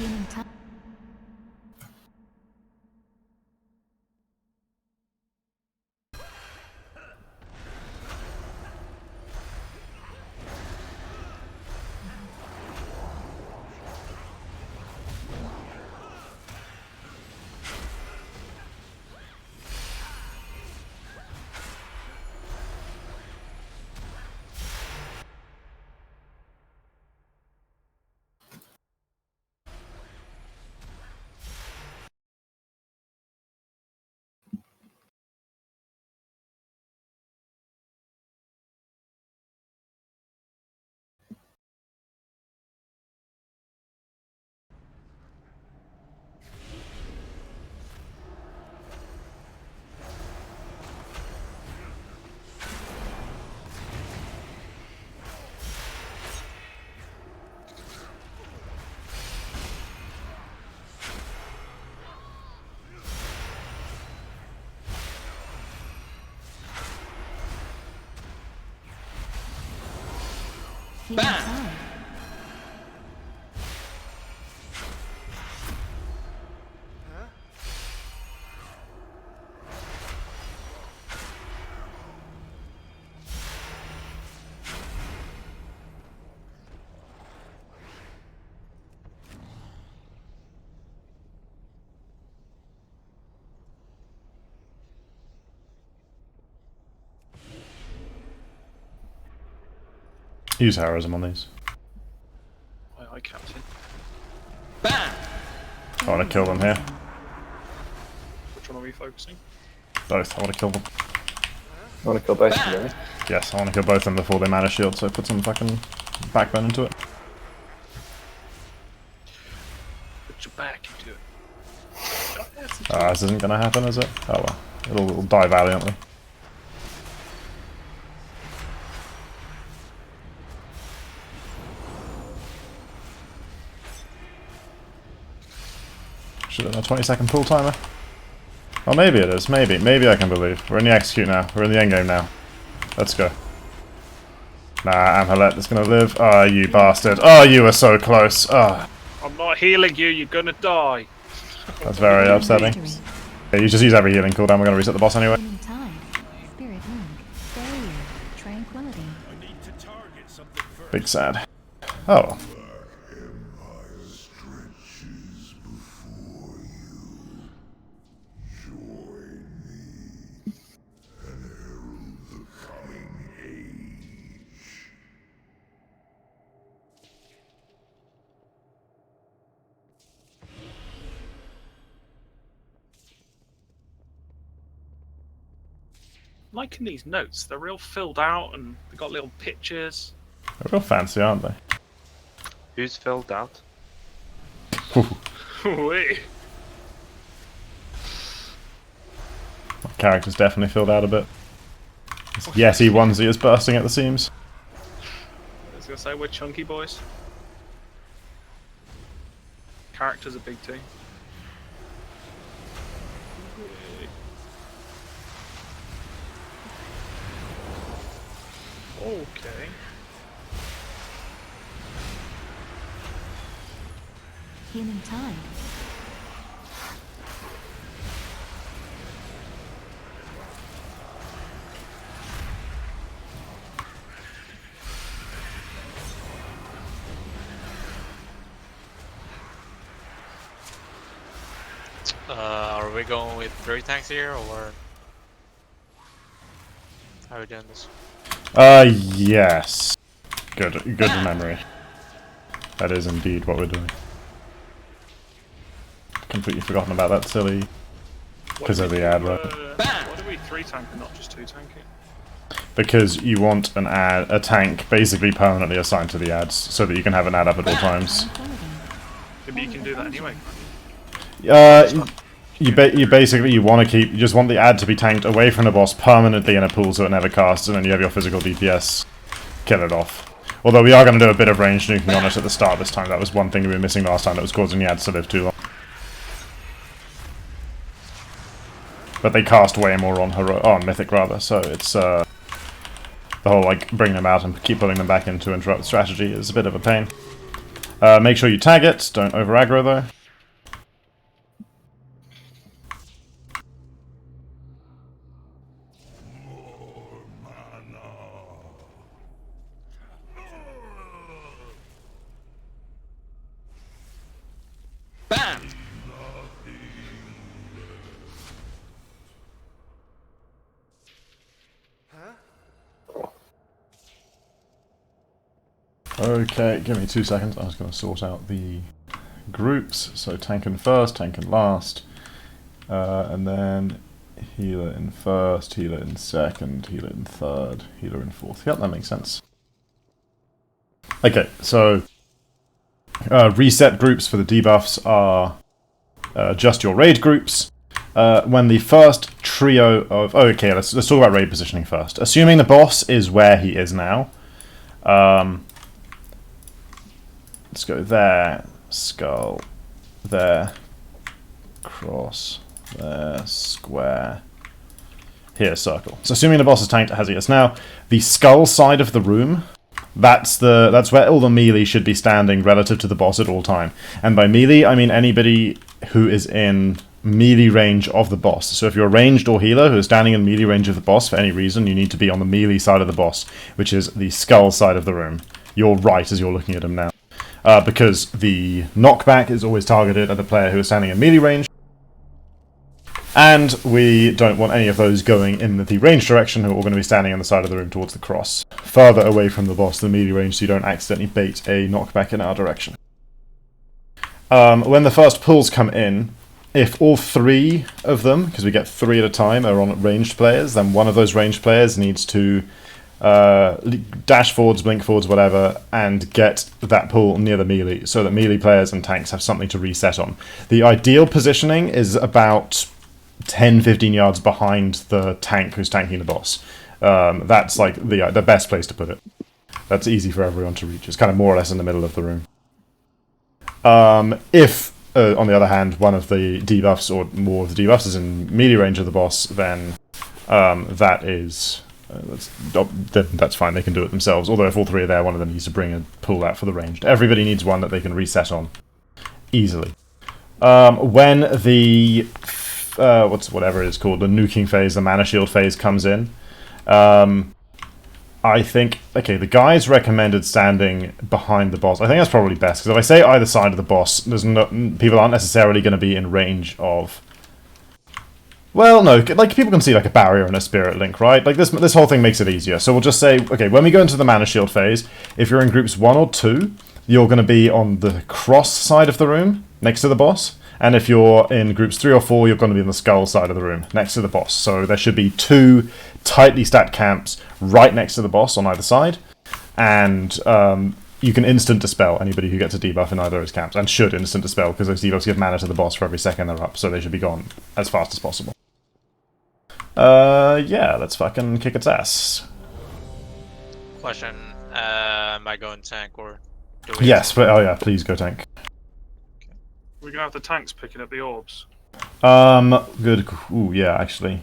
Healing time. Healing time. Use heroism on these. Aye, aye, Captain. Bam! I want to kill them here. Which one are we focusing? Both. I want to kill them. I want to kill both of them. Yes, I want to kill both of them before they mana shield, so put some fucking backbone into it. Put your back into it. This isn't going to happen, is it? Oh well. It'll die valiantly. Should have done a 20-second pull timer. Oh, maybe it is. Maybe. Maybe I can believe. We're in the execute now. We're in the endgame now. Let's go. Nah, Amhalet is going to live. Oh, you bastard. Oh, you were so close. Oh. I'm not healing you, you're gonna die. That's very upsetting. Yeah, you just use every healing cooldown. We're going to reset the boss anyway. Healing time. Spirit link. Barrier. Tranquility. Big sad. Oh. Liking these notes, they're real filled out and they've got little pictures. They're real fancy, aren't they? Who's filled out? Wait. My character's definitely filled out a bit. Yes, he onesie is bursting at the seams. I was gonna say, we're chunky boys. Character's a big team. Okay. Healing time. Are we going with 3 tanks here, or how are we doing this? Yes. Good memory. That is indeed what we're doing. Completely forgotten about that silly... Because of the ad, right? Why do we 3 tank and not just 2 tank it? Because you want a tank basically permanently assigned to the ads, so that you can have an ad up at all times. Maybe you can do that anyway. You basically want to just want the ad to be tanked away from the boss permanently in a pool so it never casts, and then you have your physical DPS kill it off. Although we are going to do a bit of range nuking on it at the start this time. That was one thing we were missing last time that was causing the ads to live too long. But they cast way more on Mythic rather, so it's the whole like bring them out and keep pulling them back in to interrupt strategy is a bit of a pain. Make sure you tag it. Don't over aggro though. Bam! Okay, give me 2 seconds. I was going to sort out the groups. So tank in first, tank in last, and then healer in first, healer in second, healer in third, healer in fourth. Yep, that makes sense. Okay, so reset groups for the debuffs are just your raid groups. When the first trio of... Oh, okay, let's talk about raid positioning first. Assuming the boss is where he is now. Let's go there, skull, there, cross, there, square, here, circle. So assuming the boss is tanked as he is now, the skull side of the room, that's where all the melee should be standing relative to the boss at all time. And by melee, I mean anybody who is in melee range of the boss. So if you're a ranged or healer who is standing in melee range of the boss for any reason, you need to be on the melee side of the boss, which is the skull side of the room. You're right as you're looking at him now. Because the knockback is always targeted at the player who is standing in melee range. And we don't want any of those going in the range direction, who are all going to be standing on the side of the room towards the cross. Further away from the boss, the melee range, so you don't accidentally bait a knockback in our direction. When the first pulls come in, if all 3 of them, because we get 3 at a time, are on ranged players, then one of those ranged players needs to dash forwards, blink forwards, whatever, and get that pull near the melee, so that melee players and tanks have something to reset on. The ideal positioning is about 10-15 yards behind the tank who's tanking the boss. That's like the best place to put it. That's easy for everyone to reach. It's kind of more or less in the middle of the room. If, on the other hand, one of the debuffs or more of the debuffs is in melee range of the boss, then that is... that's fine, they can do it themselves. Although if all 3 are there, one of them needs to bring a pull out for the ranged. Everybody needs one that they can reset on easily. When the whatever it is called, the nuking phase, the mana shield phase comes in, I think, okay, the guys recommended standing behind the boss. I think that's probably best, because if I say either side of the boss, people aren't necessarily going to be in range of... Well, no, like, people can see, like, a barrier and a spirit link, right? Like, this whole thing makes it easier. So we'll just say, okay, when we go into the mana shield phase, if you're in groups 1 or 2, you're going to be on the cross side of the room, next to the boss. And if you're in groups 3 or 4, you're going to be on the skull side of the room, next to the boss. So there should be 2 tightly stacked camps right next to the boss on either side. And you can instant dispel anybody who gets a debuff in either of those camps, and should instant dispel, because those debuffs give mana to the boss for every second they're up, so they should be gone as fast as possible. Yeah, let's fucking kick its ass. Question, am I going tank or... do we Yes, but, oh yeah, please go tank. We're gonna have the tanks picking up the orbs. Good, ooh, yeah, actually.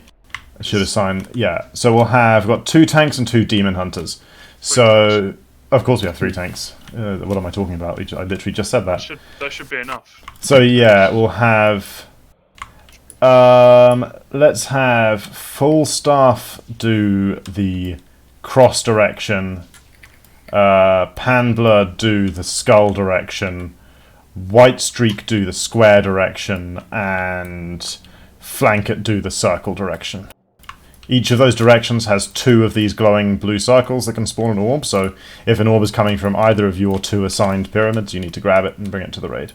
I should assign, yeah. So we've got 2 tanks and 2 demon hunters. So, of course we have 3 tanks. What am I talking about? I literally just said that. That should be enough. So yeah, we'll have... let's have full staff do the cross direction, Panblood do the skull direction, White Streak do the square direction, and Flanket do the circle direction. Each of those directions has 2 of these glowing blue circles that can spawn an orb, so if an orb is coming from either of your 2 assigned pyramids, you need to grab it and bring it to the raid.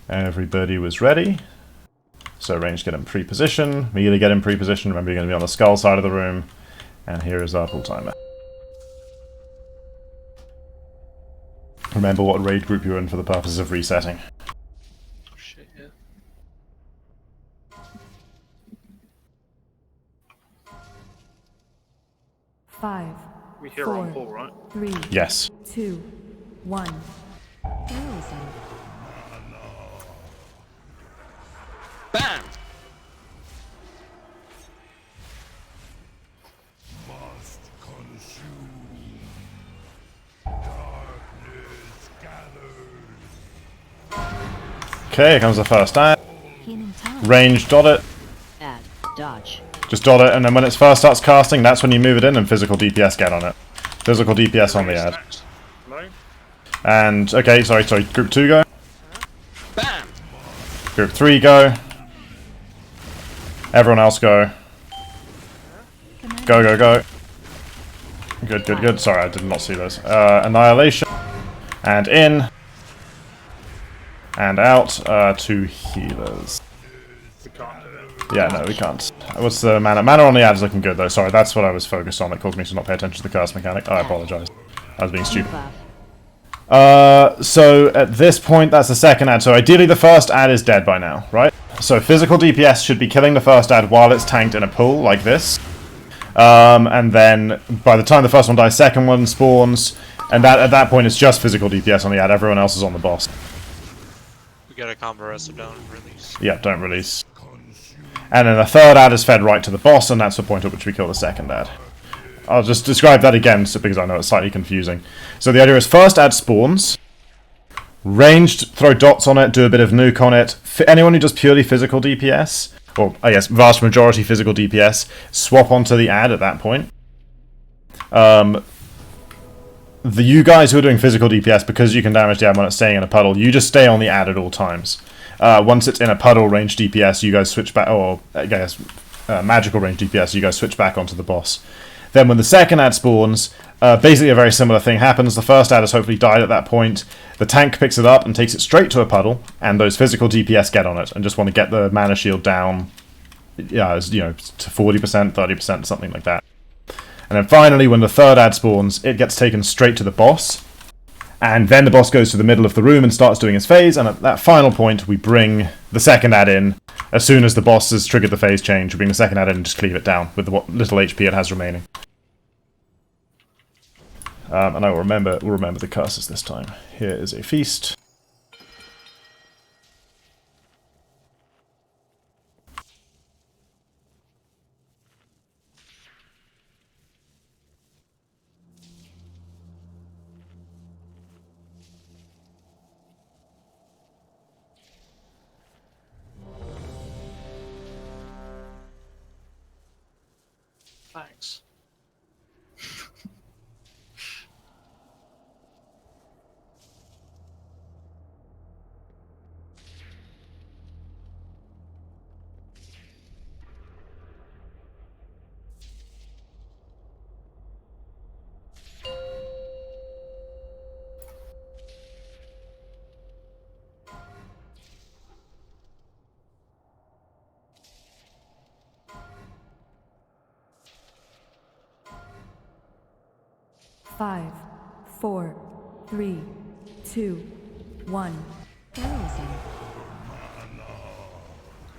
Everybody was ready. So range get in pre-position, melee get in pre-position, remember you're going to be on the skull side of the room, and here is our pull timer. Remember what raid group you're in for the purposes of resetting. Oh shit, yeah. Five, We hear her on 4, call, right? 3, Yes. 2, 1. Frozen. Bam! Must consume. Darkness gathers. Okay, here comes the first ad. Healing time. Range, dot it. Add. Dodge. Just dot it, and then when it first starts casting, that's when you move it in and physical DPS get on it. Physical DPS on the ad. Hello? And, okay, sorry, group 2 go. Bam! Group 3 go. Everyone else go. Go, go, go. Good, good, good. Sorry, I did not see those. Annihilation. And in. And out. 2 healers. We can't do it. Yeah, no, we can't. What's the mana? Mana on the ad is looking good, though. Sorry, that's what I was focused on. That caused me to not pay attention to the cast mechanic. I apologize. I was being stupid. Debuff. So at this point, that's the second ad. So ideally, the first ad is dead by now, right? So physical DPS should be killing the first ad while it's tanked in a pool, like this. And then by the time the first one dies, second one spawns. And at that point, it's just physical DPS on the ad. Everyone else is on the boss. We got a combo rest, so don't release. Yeah, don't release. And then the third ad is fed right to the boss, and that's the point at which we kill the second ad. I'll just describe that again, because I know it's slightly confusing. So the idea is first ad spawns, ranged, throw dots on it, do a bit of nuke on it. Anyone who does purely physical DPS, or I guess vast majority physical DPS, swap onto the ad at that point. You guys who are doing physical DPS, because you can damage the ad when it's staying in a puddle, you just stay on the ad at all times. Once it's in a puddle range DPS, you guys switch back, or I guess magical range DPS, you guys switch back onto the boss. Then when the second ad spawns, basically a very similar thing happens. The first ad has hopefully died at that point. The tank picks it up and takes it straight to a puddle, and those physical DPS get on it and just want to get the mana shield down, to 40%, 30%, something like that. And then finally, when the third ad spawns, it gets taken straight to the boss. And then the boss goes to the middle of the room and starts doing his phase, and at that final point, we bring the second ad in. As soon as the boss has triggered the phase change, we bring the second ad in and just cleave it down with what little HP it has remaining. And I will remember the curses this time. Here is a feast. Thanks. Five, 4, 3, 2, 1. Frozen.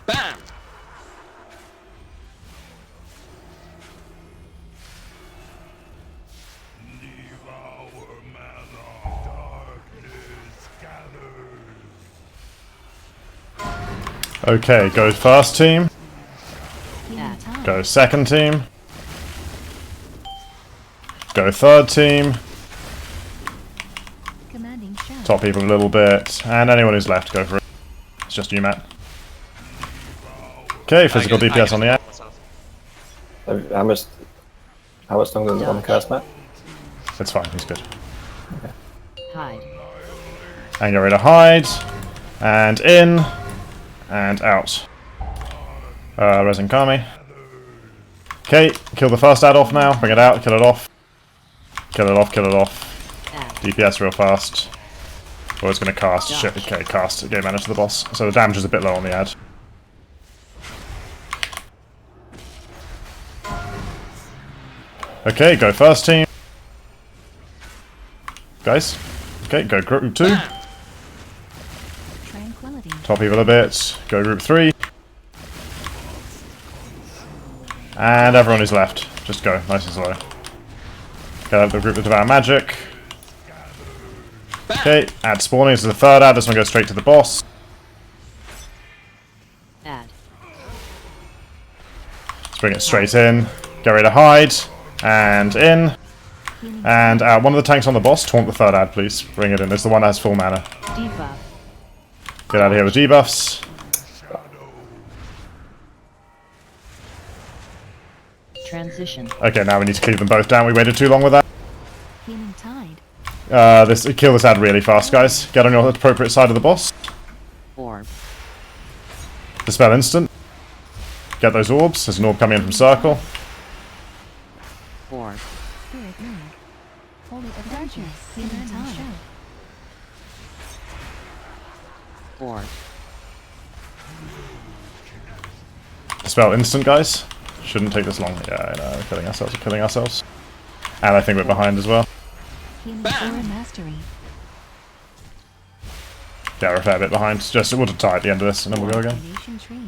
Bam! Okay, go first team. Healing time. Go second team. Go third team. Commanding shout. Top people a little bit. And anyone who's left, go for it. It's just you, Matt. Okay, physical DPS on the ad. How much longer on the cast, Matt? It's fine, he's good. Hide. And get ready to hide. And in. And out. Resin Kami. Okay, kill the first ad off now. Bring it out, kill it off. Kill it off, kill it off. Add. DPS real fast. Oh, it's going to cast. Shit, okay, cast. Game mana to the boss. So the damage is a bit low on the ad. Okay, go first team. Guys. Okay, go group 2. Tranquility. Top people a bit. Go group 3. And everyone who's left. Just go, nice and slow. Get out of the group of Devour Magic. Okay, ad spawning. This is the third ad. This one goes straight to the boss. Add. Let's bring it straight in. Get ready to hide. And in. And out. One of the tanks on the boss. Taunt the third ad, please. Bring it in. It's the one that has full mana. Debuff. Get out of here with debuffs. Transition. Okay, now we need to cleave them both down. We waited too long with that. Healing tide. Kill this ad really fast, guys. Get on your appropriate side of the boss. Orb. Dispel instant. Get those orbs. There's an orb coming in from circle. Orb. Spirit moon. Holy adventure. Healing tide. Orb. Dispel instant, guys. Shouldn't take this long. Yeah, I know. We're killing ourselves. We're killing ourselves. And I think we're behind as well. Healing aura mastery. Yeah, we're a fair bit behind. Just we'll tie at the end of this, and then we'll go again. Creation tree.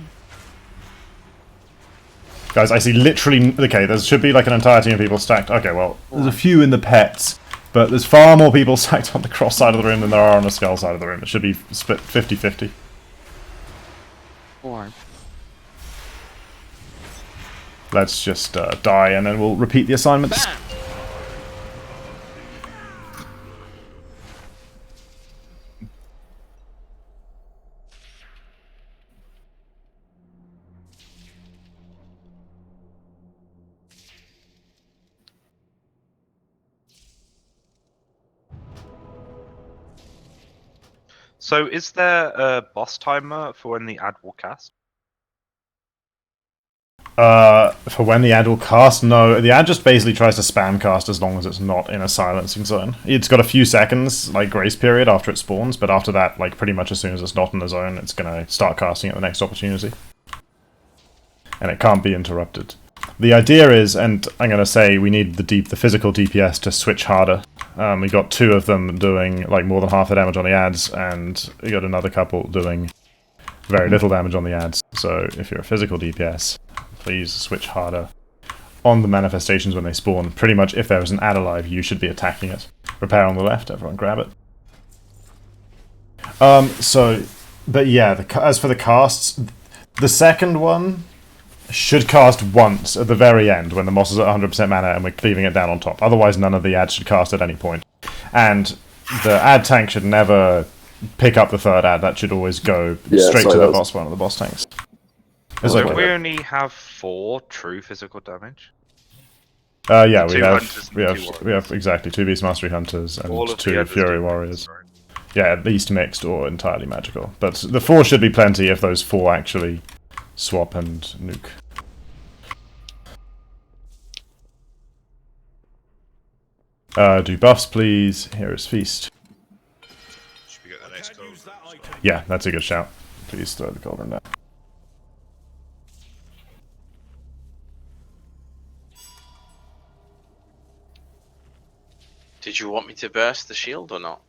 Guys, I see literally... Okay, there should be like an entire team of people stacked. Okay, well, there's a few in the pets, but there's far more people stacked on the cross side of the room than there are on the skull side of the room. It should be split 50-50. Orb. Let's just die, and then we'll repeat the assignments. So is there a boss timer for when the ad will cast? For when the ad will cast, no. The ad just basically tries to spam cast as long as it's not in a silencing zone. It's got a few seconds, like, grace period after it spawns, but after that, like, pretty much as soon as it's not in the zone, it's gonna start casting at the next opportunity. And it can't be interrupted. The idea is, and I'm gonna say, we need the physical DPS to switch harder. We got 2 of them doing, like, more than half the damage on the ads, and we got another couple doing very little damage on the ads. So, if you're a physical DPS, please switch harder on the manifestations when they spawn. Pretty much, if there is an ad alive, you should be attacking it. Repair on the left, everyone grab it. But yeah, as for the casts, the second one should cast once at the very end when the moss is at 100% mana and we're cleaving it down on top. Otherwise, none of the ads should cast at any point. And the ad tank should never pick up the third ad. That should always go straight to the boss, one of the boss tanks. So we only have 4 true physical damage? Yeah, we have exactly 2 Beast Mastery Hunters and All of 2 the Fury Warriors. Yeah, at least mixed or entirely magical. But the 4 should be plenty if those 4 actually swap and nuke. Do buffs, please. Here is Feast. Should we get the next code? Yeah, that's a good shout. Please throw the cauldron down. Did you want me to burst the shield or not?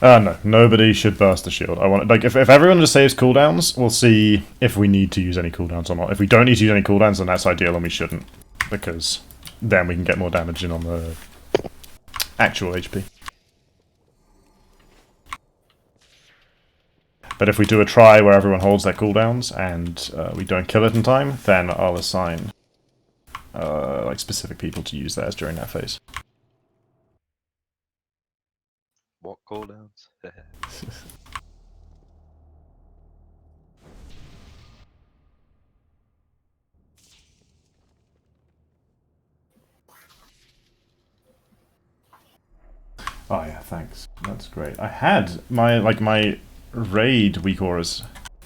No, nobody should burst the shield. I want if everyone just saves cooldowns, we'll see if we need to use any cooldowns or not. If we don't need to use any cooldowns, then that's ideal, and we shouldn't, because then we can get more damage in on the actual HP. But if we do a try where everyone holds their cooldowns and we don't kill it in time, then I'll assign like specific people to use theirs during that phase. What cooldowns? Oh yeah, thanks. That's great. I had my raid weak auras,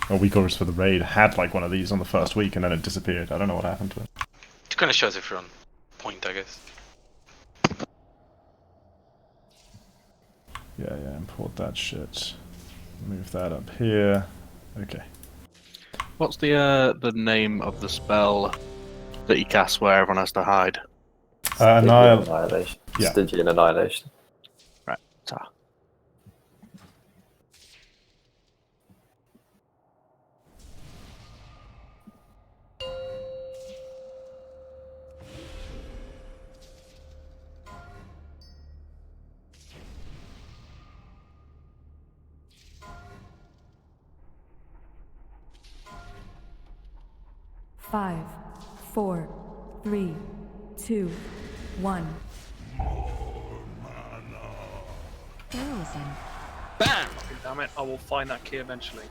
or weak auras for the raid, had like one of these on the first week and then it disappeared. I don't know what happened to it. It kind of shows if you're on point, I guess. Yeah, import that shit. Move that up here. Okay. What's the name of the spell that you cast where everyone has to hide? Annihilation. Yeah. Stygian Annihilation. Right. Ta. Five, 4, 3, 2, 1. Heroism. Fucking damn it, I will find that key eventually.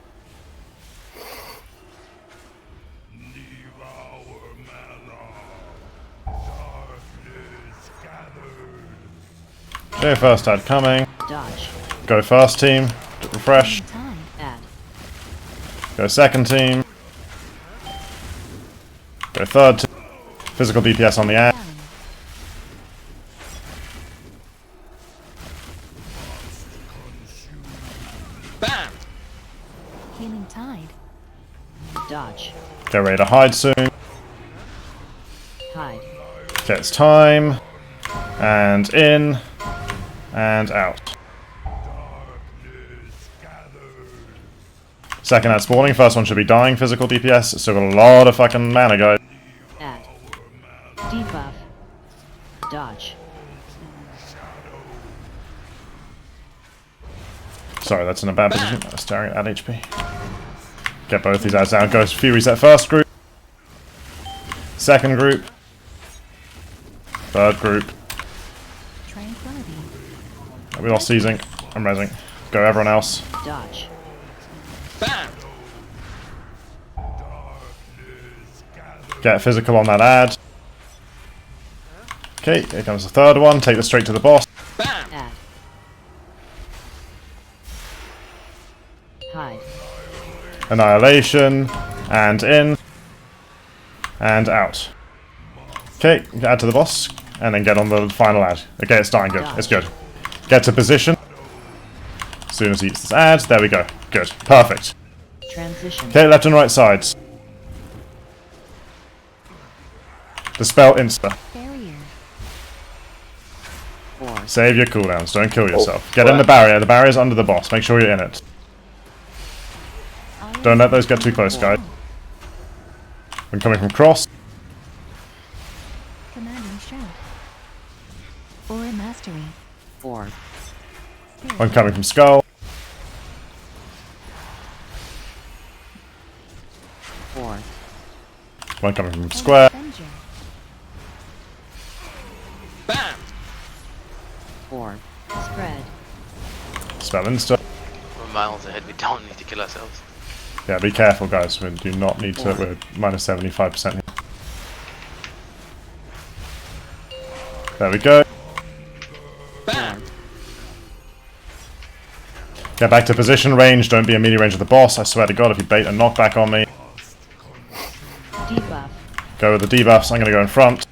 Okay, first ad coming. Dodge. Go first team. Refresh. Time. Add. Go second team. Go third team. Physical DPS on the ad. Down. Healing tide. Dodge. Get ready to hide soon. Hide. Okay, it's time. And in. And out. Second ad spawning. First one should be dying. Physical DPS. Still got a lot of fucking mana, guys. Add. Debuff. Dodge. Sorry, that's in a bad position. I was staring at HP. Get both these ads down. Go few reset first group. Second group. Third group. Tranquility. We lost seizing. I'm resing. Go everyone else. Dodge. Get physical on that ad. Okay, here comes the third one. Take this straight to the boss. Add. Hide. Annihilation. And in. And out. Okay, add to the boss. And then get on the final ad. Okay, it's dying. Good. It's good. Get to position. As soon as he eats this ad. There we go. Good. Perfect. Transition. Okay, left and right sides. Dispel insta. Barrier. 4. Save your cooldowns. Don't kill yourself. Get in the barrier. The barrier's under the boss. Make sure you're in it. Don't let those get too close, guys. I'm coming from cross. Commanding shout. Aura mastery. 4. I'm coming from skull. 4. One coming from square. Avenger. 4. Spread. Spell insta. We're miles ahead, we don't need to kill ourselves. Yeah, be careful, guys. We do not need to. We're minus 75% here. There we go. 4. Get back to position range. Don't be in melee range of the boss. I swear to God, if you bait a knockback on me, Debuff. go with the debuffs. I'm going to go in front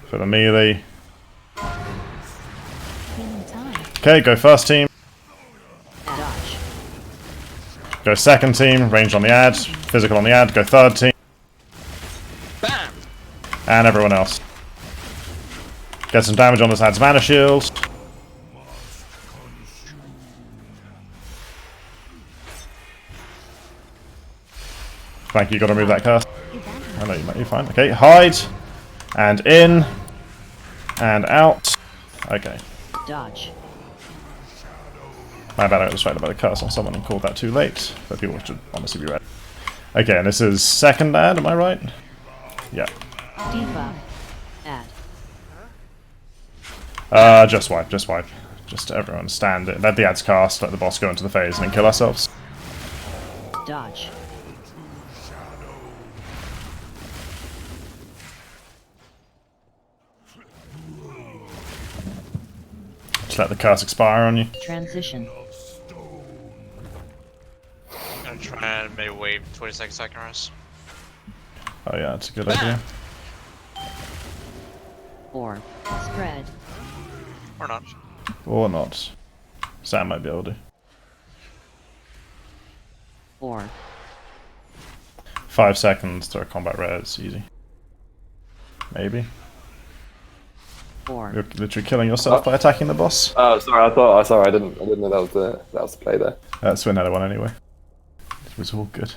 for the melee. Healing tide. Okay, go first team. Dodge. Go second team. Range on the ad. Physical on the ad. Go third team. And everyone else. Get some damage on this ad's mana shield. Thank you, gotta remove that curse. I know you might be fine. Okay, hide. And in. And out. Okay. Dodge. My bad, I got distracted by the curse on someone and called that too late. But people should honestly be ready. Okay, and this is second ad, am I right? Yeah. Debuff. Add. Just wipe, just wipe. Just everyone stand it. Let the ads cast, let the boss go into the phase, and then kill ourselves. Dodge. Just let the curse expire on you. Transition. I'm trying to maybe wait 20 second rest. Oh yeah, that's a good idea. 4. Spread. Or not. Or not. Sam might be able to. 4. 5 seconds to a combat res, easy. Maybe. 4. You're literally killing yourself by attacking the boss. Oh, sorry. I didn't know that was the play there. That's another one anyway. It was all good.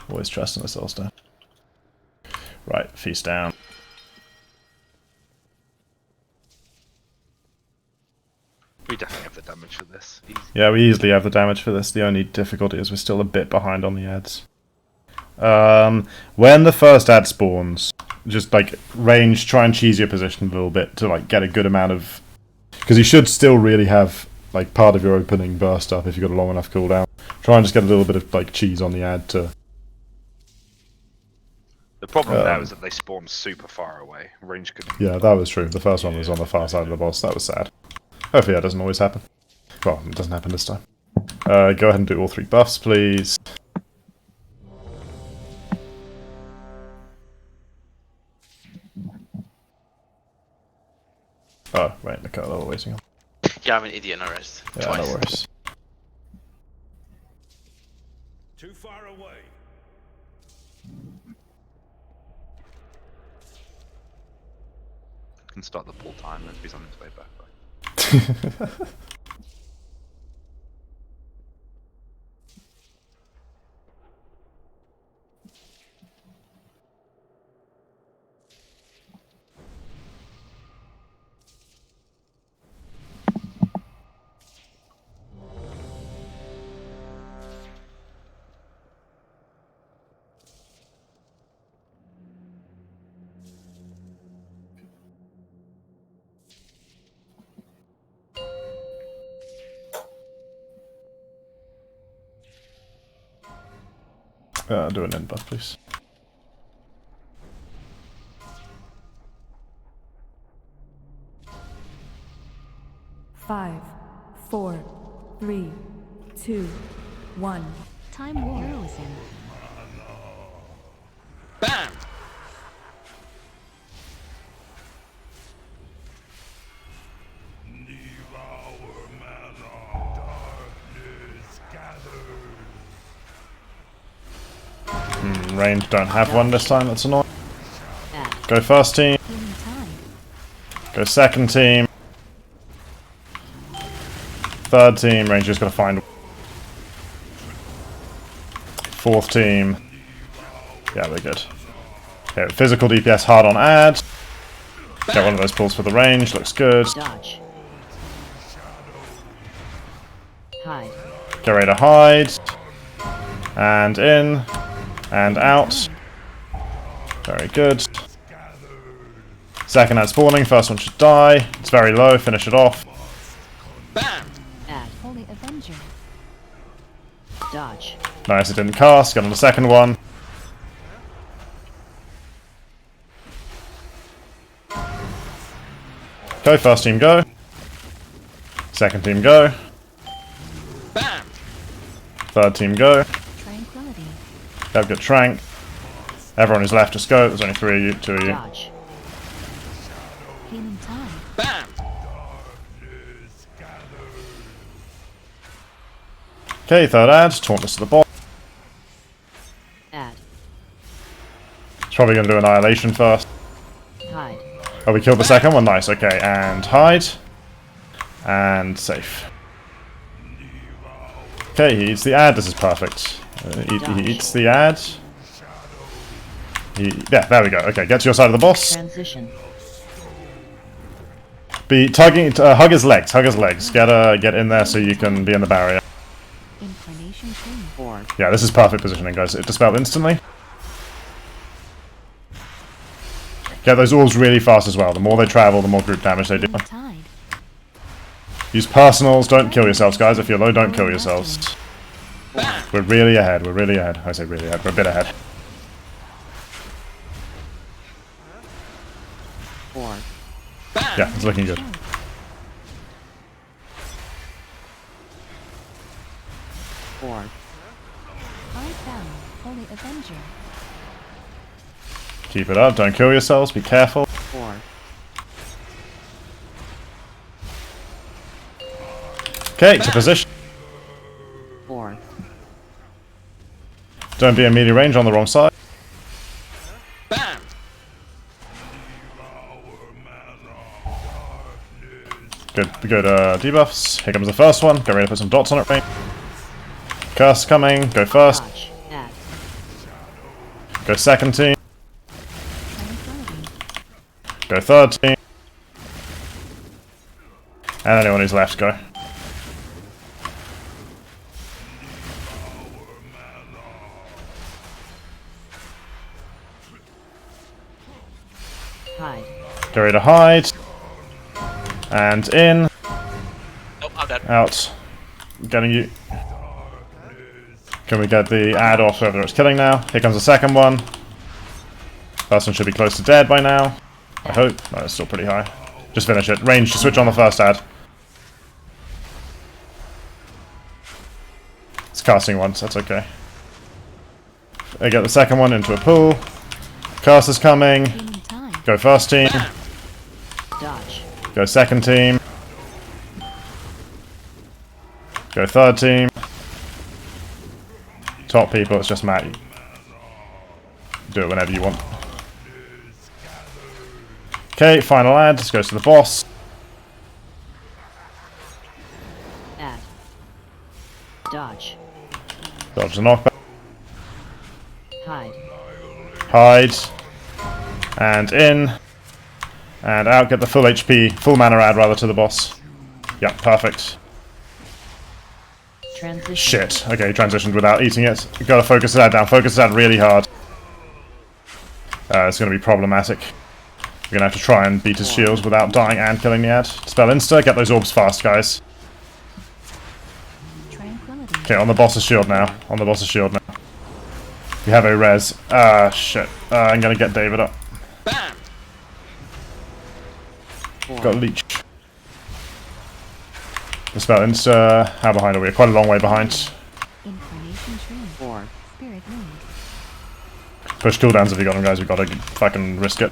Always trusting the soul stone. Right, feast down. We definitely have the damage for this. Easy. Yeah, we easily have the damage for this. The only difficulty is we're still a bit behind on the ads. When the first ad spawns, just like range, try and cheese your position a little bit to like get a good amount of, because you should still really have like part of your opening burst up if you've got a long enough cooldown. Try and just get a little bit of like cheese on the ad to. The problem now is that they spawn super far away. Range could. Yeah, that was true. The first one was on the far side of the boss. That was sad. Hopefully that doesn't always happen. Well, it doesn't happen this time. Go ahead and do all 3 buffs, please. Oh, wait, Nicola, we're waiting on. Yeah, I'm an idiot and I rest. Yeah, Twice. no worries. Too far away. Can start the pull time and be on its way back. Do an end buff, please. Five, four, three, two, one. Time War. Frozen. Bam! Range don't have one this time, that's annoying. Add. Go first team, Healing Tide. go second team. Third team, Ranger's gotta find. Fourth team. Yeah, we're good. Okay, physical DPS hard on ad. Get one of those pulls for the range, looks good. Dodge. Hide. Get ready to hide. And in. And out. Very good. Second ad spawning, first one should die. It's very low, finish it off. Bam! Add. Holy Avenger. Dodge. Nice, it didn't cast. Get on the second one. Go, first team go. Second team go. Bam! Third team go. Tranquility. Have good trank. Everyone who's left, just go. There's only 3 of you, 2 of you. Dodge. Healing Tide. Bam! Okay, third ad. Tauntless to the bot. Add. It's probably going to do Annihilation first. Hide. Oh, we killed the second one. Nice. Okay, and hide. And safe. Okay, he eats the ad. This is perfect. He eats the ad. Yeah, there we go. Okay, get to your side of the boss. Transition. Be tugging. Hug his legs. Hug his legs. Get in there so you can be in the barrier. Inclination Tree. 4. Yeah, this is perfect positioning, guys. It dispelled instantly. Get those orbs really fast as well. The more they travel, the more group damage they do. Healing Tide. Use personals. Don't kill yourselves, guys. If you're low, don't kill yourselves. We're really ahead. We're really ahead. I say really ahead. We're a bit ahead. 4. Yeah, it's looking good. Four. Hide down. Holy Avenger. Keep it up. Don't kill yourselves. Be careful. 4. Okay, to position. 4. Don't be in melee range on the wrong side. Bam! Good debuffs. Here comes the first one. Get ready to put some dots on it, mate. Curse coming. Go first. Dodge. Add. Go second team. Tranquility. Go third team. And anyone who's left, go. Get ready to hide. And in. Nope, I'm dead. Out. Getting you. Can we get the ad off whoever it's killing now? Here comes the second one. Person should be close to dead by now. I hope. No, it's still pretty high. Just finish it. Range to switch on the first ad. It's casting once, that's okay. I get the second one into a pool. Cast is coming. Gaining time. Go first team. Dodge. Go second team. Go third team. Top people, it's just Matt. Do it whenever you want. Okay, final ad. This goes to the boss. Add. Dodge. Dodge the knockback. Hide. Hide. And in. And out. Get the full HP, full mana ad rather to the boss. Yep, perfect. Transition. Shit. Okay, transitioned without eating it. You gotta focus that down. Focus that really hard. It's gonna be problematic. We're gonna have to try and beat his shields without dying and killing the ad. Spell insta. Get those orbs fast, guys. Tranquility. Okay, on the boss's shield now. On the boss's shield now. We have a res. Shit. I'm gonna get David up. Bam! Got leech. The spell insta. How behind are we? Quite a long way behind. Incarnation tree. 4. Spirit wind. Push cooldowns if you got them, guys. We gotta fucking risk it.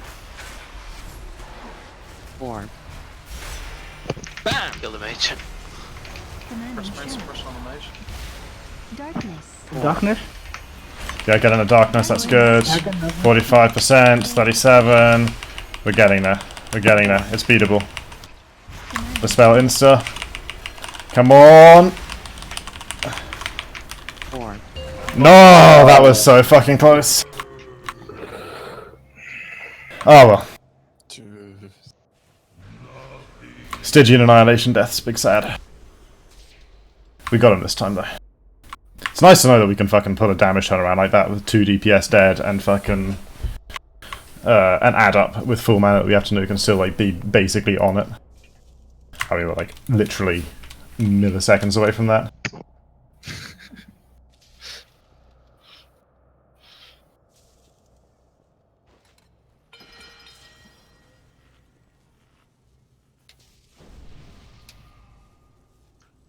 4. Bam! Kill the mage. Commanding First main shield. suppression on the mage. Darkness. Darkness? Yeah, get in the darkness. That's good. 45%. 37. We're getting there. We're getting there. It's beatable. The spell insta. Come on. 4. No, that was so fucking close. Oh well. Stygian Annihilation Death's big sad. We got him this time though. It's nice to know that we can fucking put a damage turnaround like that with 2 DPS dead and fucking an add up with full mana that we have to nuke and still like be basically on it. I mean, we're like literally milliseconds away from that.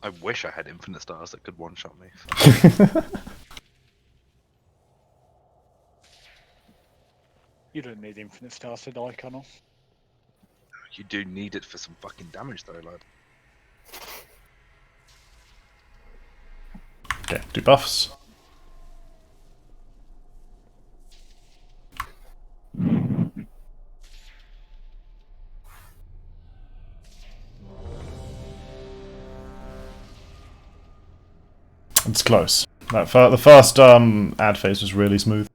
I wish I had infinite stars that could one-shot me. You don't need infinite stars to die, Connell. You do need it for some fucking damage though, lad. Okay, do buffs. It's close. That the first ad phase was really smooth.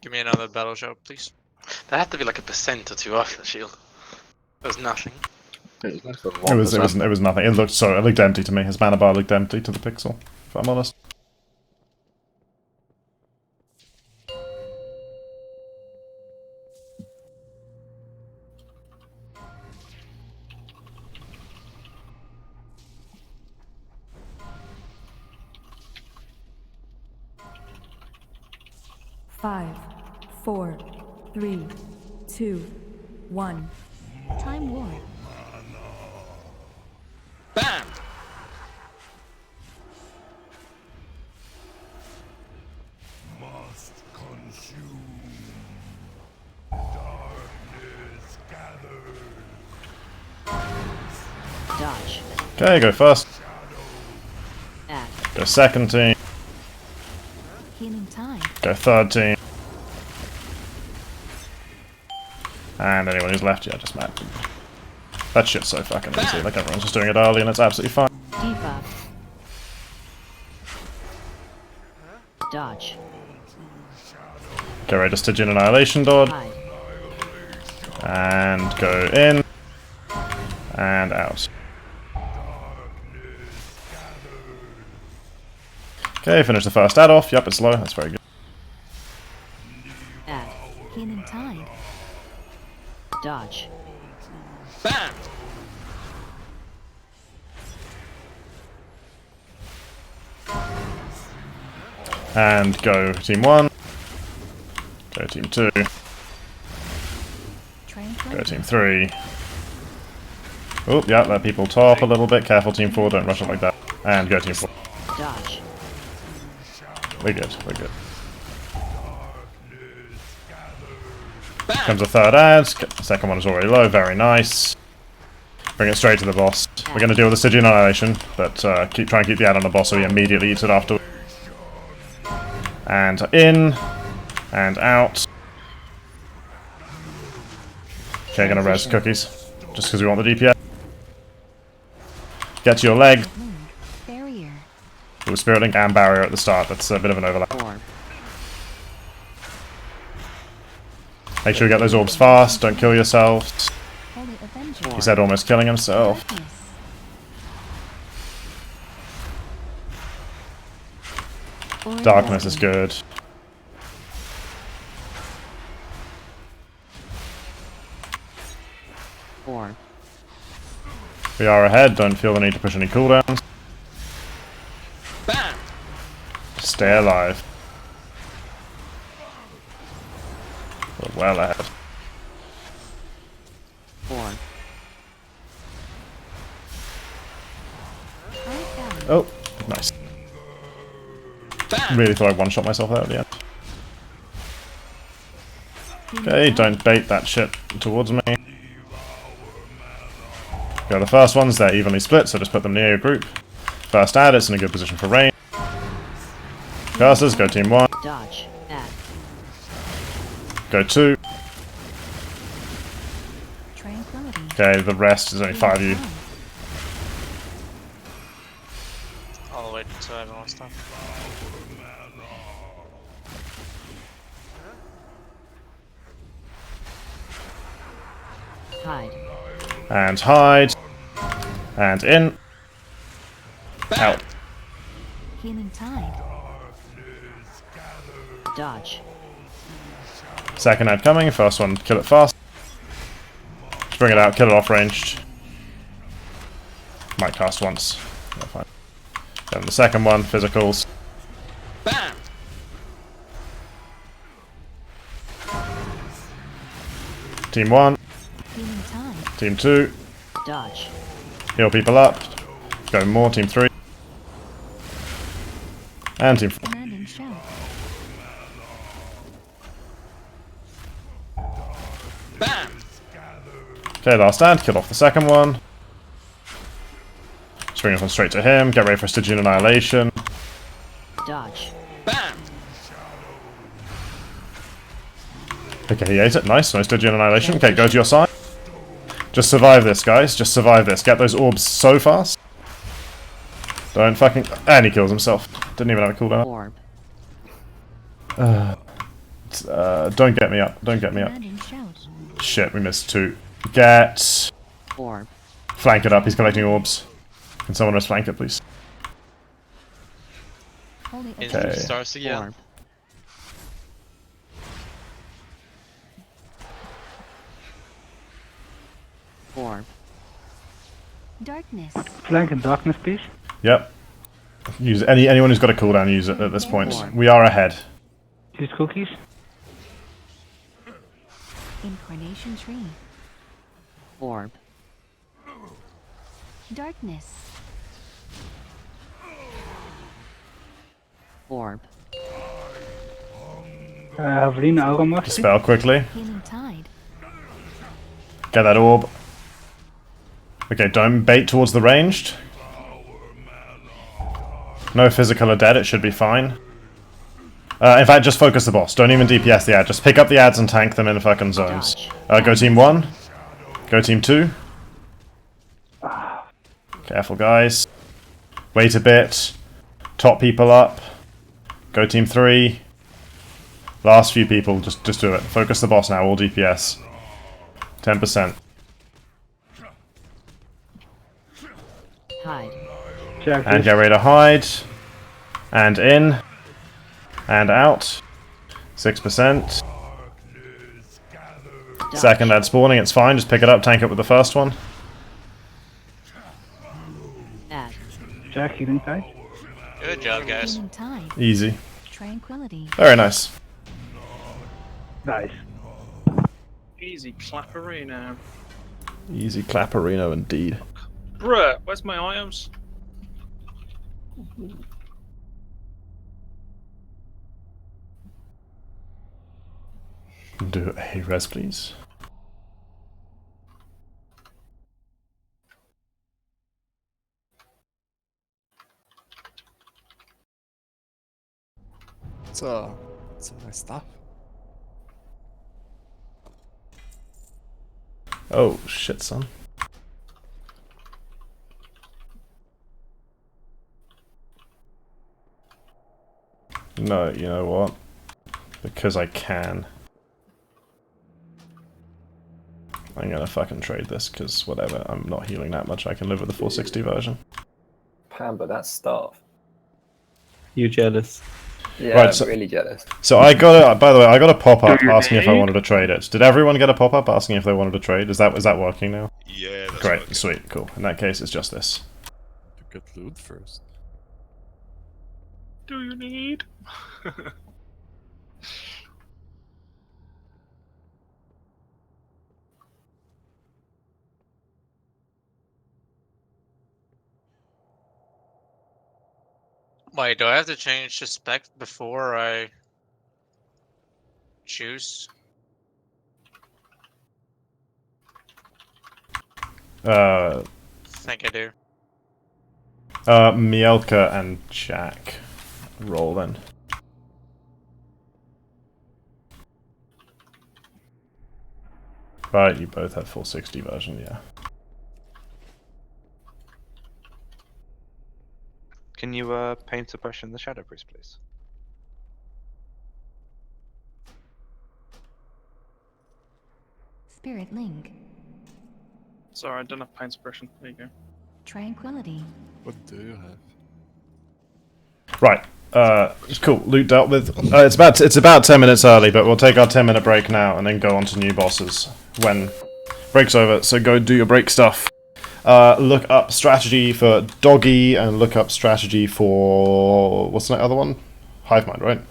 Give me another battle shout, please. There had to be like a percent or two off the shield. There was nothing. It was nothing. It looked empty to me. His mana bar looked empty to the pixel, if I'm honest. Five, 4, 3, 2, 1. Time war. Bam! Must consume. Darkness gathers. Dodge. Okay, go first. Add. Go second team. Healing time. Go third team. And anyone who's left, yeah, just mad. That shit's so fucking easy. Like everyone's just doing it early and it's absolutely fine. Debuff. Dodge. Get ready to Stygian Annihilation dodge. Hide. And go in. And out. Okay, finish the first ad off. Yep, it's low. That's very good. Add. Healing tide. Dodge. Bam! And go team 1. Go team 2. Go Tranquility. team 3. Oh, yeah, let people top a little bit. Careful team 4, don't rush it like that. And go team 4. Dodge. We're good, we're good. Comes a third ad. The second one is already low, very nice. Bring it straight to the boss. We're going to deal with the Stygian Annihilation, but try and keep the ad on the boss so he immediately eats it afterwards. And in. And out. Okay, gonna res cookies. Just because we want the DPS. Get to your leg. Link. Barrier. With Spirit Link and Barrier at the start, that's a bit of an overlap. Orb. Make sure you get those orbs fast, don't kill yourself. Holy Avenger. He said almost killing himself. Darkness. Orange. Darkness is good. Orb. We are ahead, don't feel the need to push any cooldowns. Bam! Stay alive. We're well ahead. Orb. Oh, nice. Bam! Really thought I one-shot myself there at the end. Okay, don't bait that shit towards me. Go the first ones, they're evenly split, so just put them near your group. First ad, it's in a good position for range. Casters, go team 1. Dodge. Add. Go 2. Tranquility. Okay, the rest is only 5 of you. I'll wait until everyone's done. Hide. And hide. And in. Out. Healing tide. Dodge. Second ad coming, first one, kill it fast. Just bring it out, kill it off ranged. Might cast once. Yeah, fine. Then the second one, physicals. Bam! Team 1, Healing tide. team 2, Dodge. heal people up. Go more, team 3. And team 4. Command and shout. Bam! Okay, last ad, kill off the second one. Just bring this one straight to him, get ready for Stygian Annihilation. Dodge. Bam! Okay, he ate it, nice, no Stygian Annihilation. Okay, go to your side. Just survive this, guys, just survive this. Get those orbs so fast. Don't fucking... And he kills himself. Didn't even have a cooldown. Orb. Don't get me up, don't get me up. Command and shout. Shit, we missed 2. Get... Orb. Flank it up, he's collecting orbs. Can someone just flank it, please? Holy Is Okay. it starts again? Orb. Orb. Darkness. Flank and darkness, please. Yep. Use anyone who's got a cooldown, use it at this point. We are ahead. Use cookies. Incarnation tree. Orb. Darkness. Orb. Avelina Auramaster. Dispel quickly. Healing tide. Get that orb. Okay, don't bait towards the ranged. No physical or dead, it should be fine. In fact, just focus the boss. Don't even DPS the ad. Just pick up the ads and tank them in the fucking zones. Go team 1. Go team 2. Careful, guys. Wait a bit. Top people up. Go team 3. Last few people, just do it. Focus the boss now, all DPS. 10%. Hide. And get ready to hide. And in. And out. 6%. Second ad spawning, it's fine, just pick it up, tank it with the first one. Add. Jack, healing tide. Good job, guys. Healing tide. Easy. Tranquility. Very nice. Nice. Easy clapperino. Easy clapperino indeed. Bruh, where's my items? Do a res, please. It's nice stuff. Oh, shit, son. No, you know what? Because I can. I'm gonna fucking trade this, because whatever, I'm not healing that much, I can live with the 460 version. Pam, but that's stuff. You jealous? Yeah, Right, I'm so- really jealous. So I got a, by the way, I got a pop-up asking if I wanted to trade it. Did everyone get a pop-up asking if they wanted to trade? Is that working now? Yeah, that's Great, working. sweet, cool. In that case, it's just this. To get loot first. Do you need? Wait, do I have to change the spec before I choose? Uh, Think I do. Ny'alotha and Jack. Roll then. Right, you both have 460 version, yeah. Can you pain suppression the Shadow Priest, please? Spirit link. Sorry, I don't have pain suppression. There you go. Tranquility. What do you have? Right. Cool. Loot dealt with. It's about 10 minutes early, but we'll take our 10-minute break now and then go on to new bosses when break's over. So go do your break stuff. Look up strategy for Doggy and look up strategy for what's the other one? Hive Mind, right?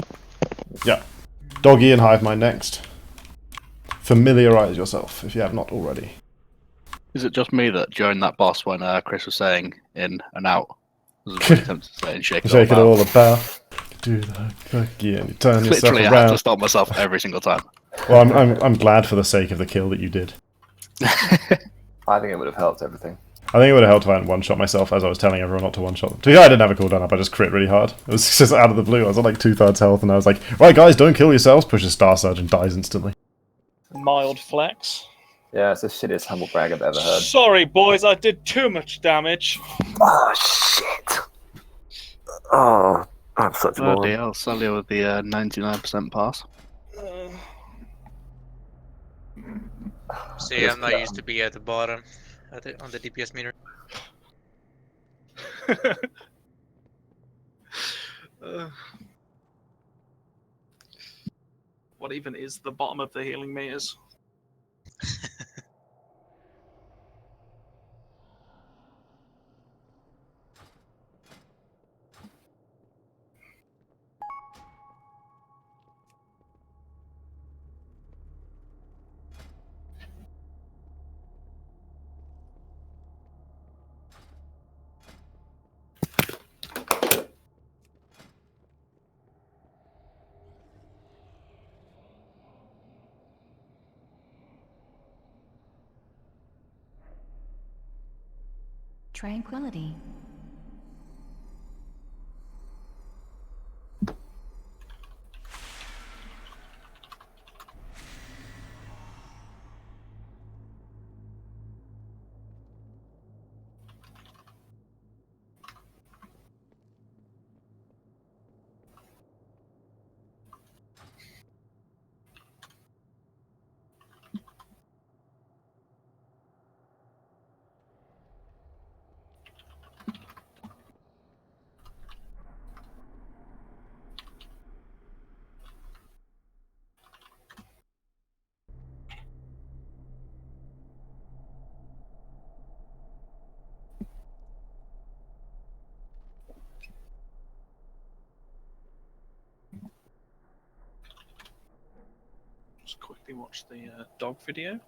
Yeah. Doggy and Hive Mind next. Familiarize yourself if you have not already. Is it just me that during that boss when Chris was saying in and out, I was really tempted to say and shake it Shake it all all about. about. Do the cookie and you turn yourself Literally, I had to around. stop myself every single time. Well, I'm glad for the sake of the kill that you did. I think it would have helped everything. I think it would have helped if I hadn't one-shot myself as I was telling everyone not to one-shot them. To be fair, I didn't have a cooldown up, I just crit really hard. It was just out of the blue. I was on like 2/3 health and I was like, right guys, don't kill yourselves, pushes Star Surge and dies instantly. Mild flex. Yeah, it's the shittiest humble brag I've ever heard. Sorry, boys, I did too much damage. Oh, shit. Oh, I'm such a Bloody moron. hell, Sully with the 99% pass. See, I'm not used to be at the bottom on the DPS meter. What even is the bottom of the healing meters? Tranquility. quickly watch the dog video.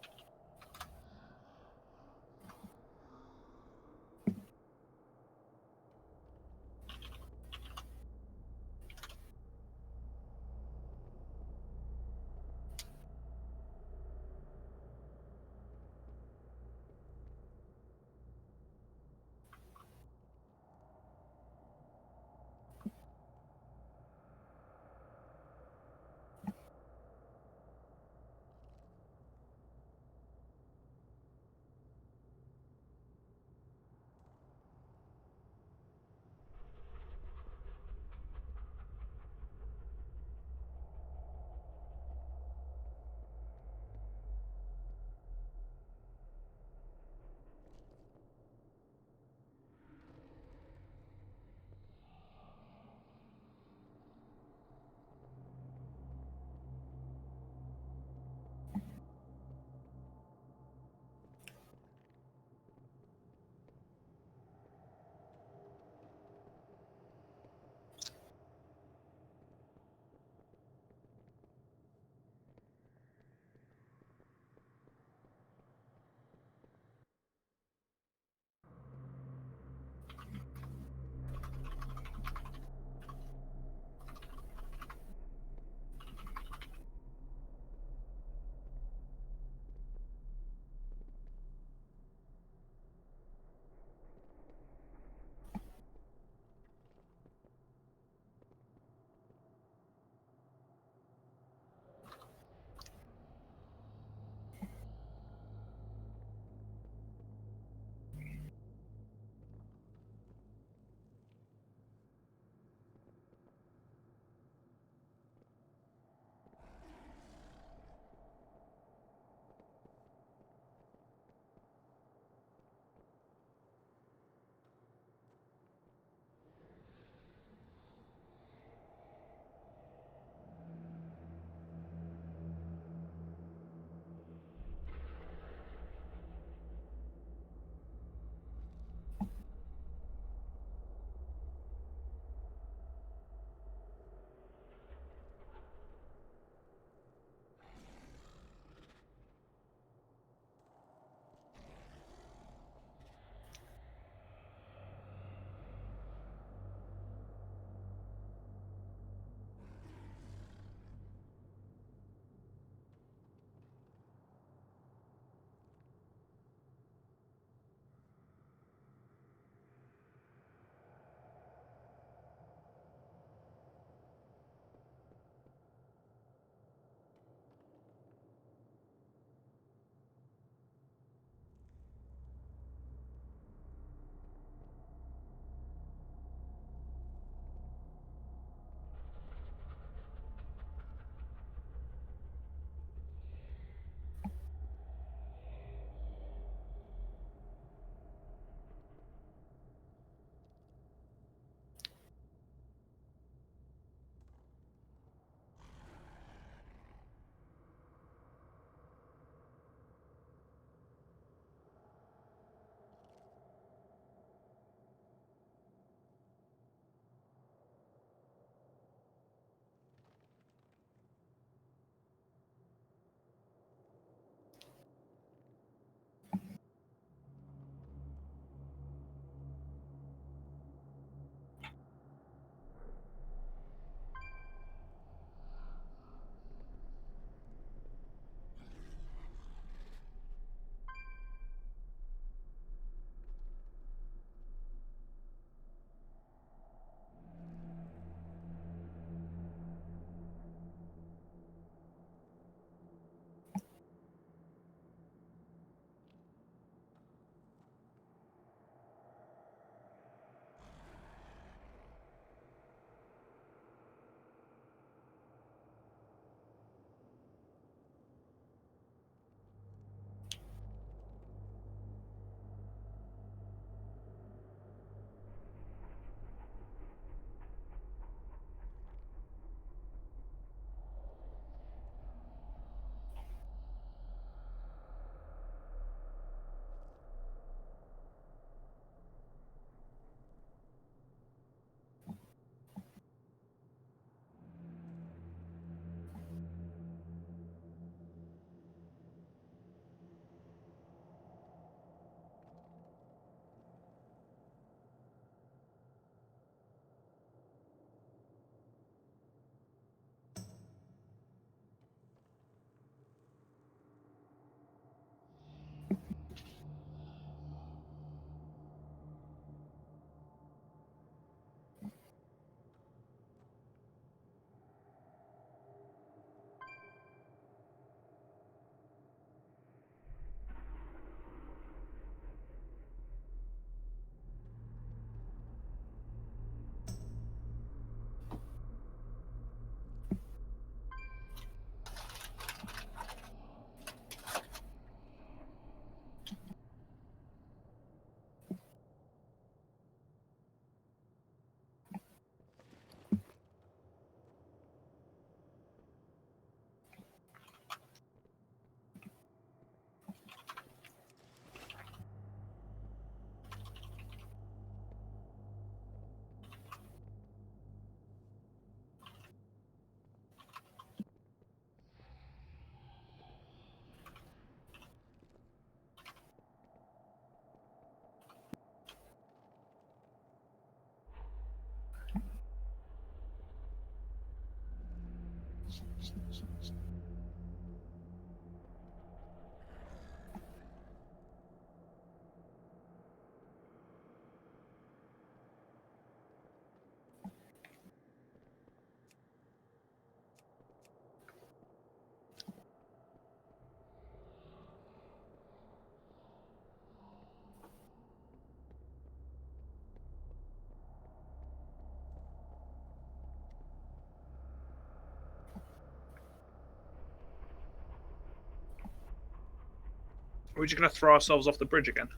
Are we just going to throw ourselves off the bridge again?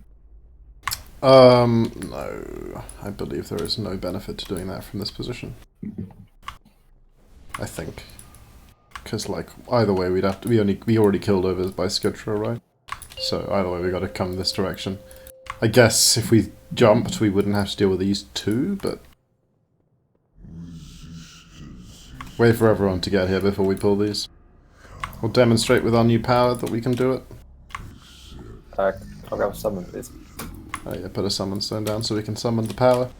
No. I believe there is no benefit to doing that from this position. I think. Because, like, either way we'd have to... We already killed over by Skudra, right? So, either way we gotta come this direction. I guess if we jumped we wouldn't have to deal with these two, but... Wait for everyone to get here before we pull these. We'll demonstrate with our new power that we can do it. I'll grab a summon, please. Oh yeah, put a summon stone down so we can summon the power.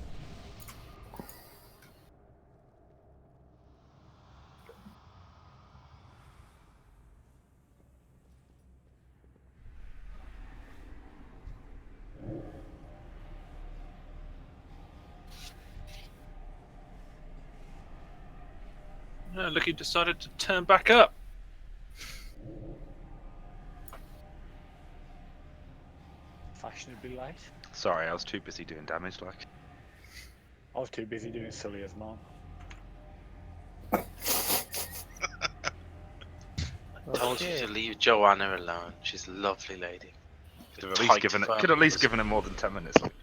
No, look, he decided to turn back up. Fashionably late. Sorry, I was too busy doing damage. Like, I was too busy doing silly as mom. I told you to leave Joanna alone. She's a lovely lady. could have at least given it more than 10 minutes. Like,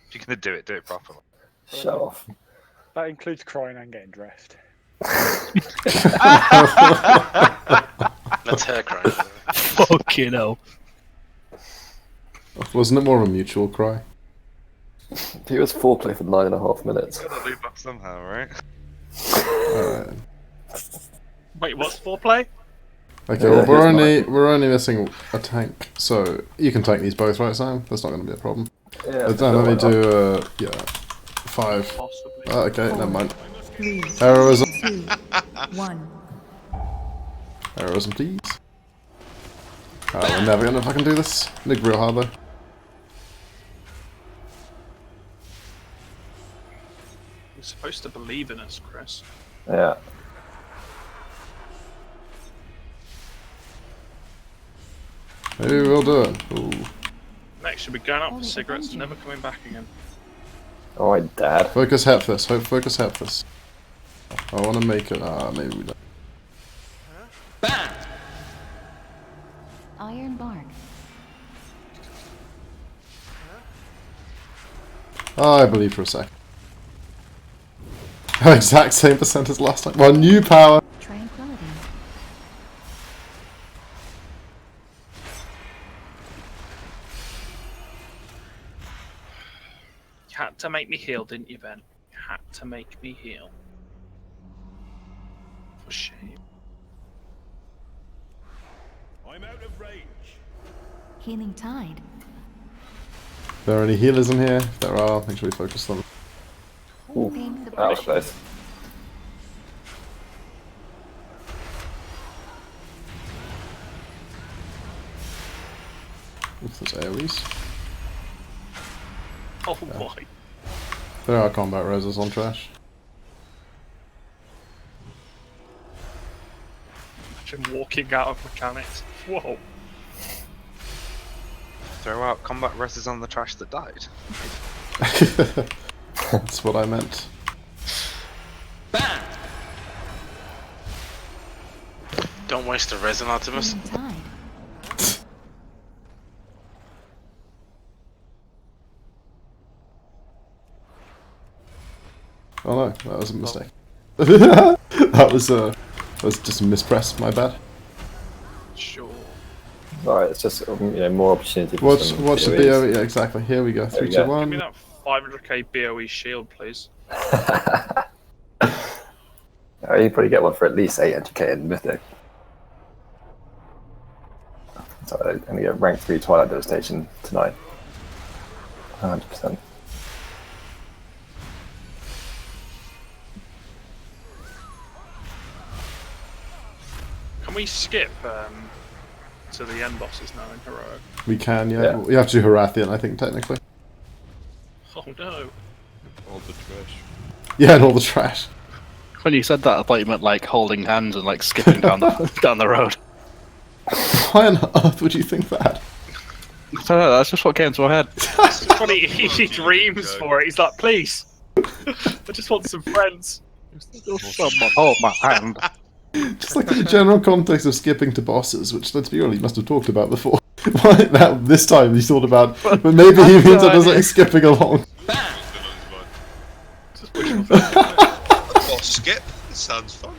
if you're gonna do it properly. Show off. That includes crying and getting dressed. That's her crying. Fucking hell. Wasn't it more of a mutual cry? He was foreplay for 9.5 minutes. Gotta loop up somehow, right? Alright. Wait, what's foreplay? Okay, well we're only missing a tank, so you can tank these both, right, Sam? That's not going to be a problem. Yeah. Let me do yeah, 5. Possibly. Okay, 4, never mind. 3, Heroism, 2, 1. heroism, please. We're never gonna fucking do this. Look real hard though. You're supposed to believe in us, Chris. Yeah. Maybe we'll do it. Ooh. Next, should be going out for cigarettes and never coming back again. Alright, Dad. Focus Hephaestus. Focus Hephaestus. I want to make it. Maybe we don't. Iron bark. I believe for a sec. Exact same percent as last time. Well, new power. Tranquility. You had to make me heal, didn't you, Ben? You had to make me heal. For shame. I'm out of range. Healing tide. Are there any healers in here? If there are, make sure we focus them. Ooh, Paying that was close. Oof, there's AoEs. Oh boy. There are combat reses on trash. Imagine walking out of mechanics. Whoa. Throw out combat reses on the trash that died. That's what I meant. Don't waste a resin, Optimus. Healing tide. Oh no, that was a mistake. that was just a mispress, my bad. Sure. Alright, it's just more opportunity for Watch some the BOEs. BOE, yeah, exactly. Here we go. There 3, we 2, go. 1. Give me that 500k BOE shield, please. You probably get one for at least 800k in Mythic. So I'm going to get rank 3 Twilight Devastation tonight. 100%. Can we skip to the end bosses now in Heroic? We can, yeah. Yeah. We have to do Harathian, I think, technically. Oh no. All the trash. Yeah, and all the trash. When you said that, I thought you meant like holding hands and like skipping down the down the road. Why on earth would you think that? I don't know, that's just what came to my head. It's funny, he dreams for it. He's like, please. I just want some friends. Someone hold my hand. Just like in the general context of skipping to bosses, which let's be real, you must have talked about before. What? That this time you thought about, but maybe he means I was like skipping along. Just wishful thinking. Oh, skip. This sounds fun.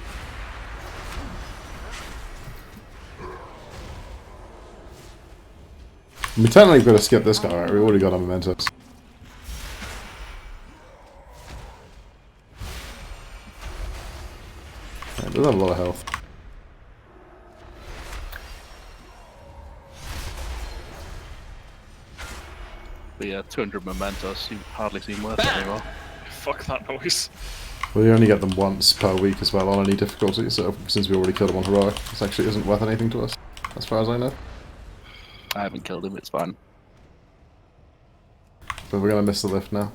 We technically could have skipped this guy, right? We already got our mementos. Yeah, it does have a lot of health. But yeah, 200 mementos, you hardly seem worth it anymore. Fuck that noise. We only get them once per week as well on any difficulty, so since we already killed him on heroic, this actually isn't worth anything to us, as far as I know. I haven't killed him, it's fine. But we're gonna miss the lift now.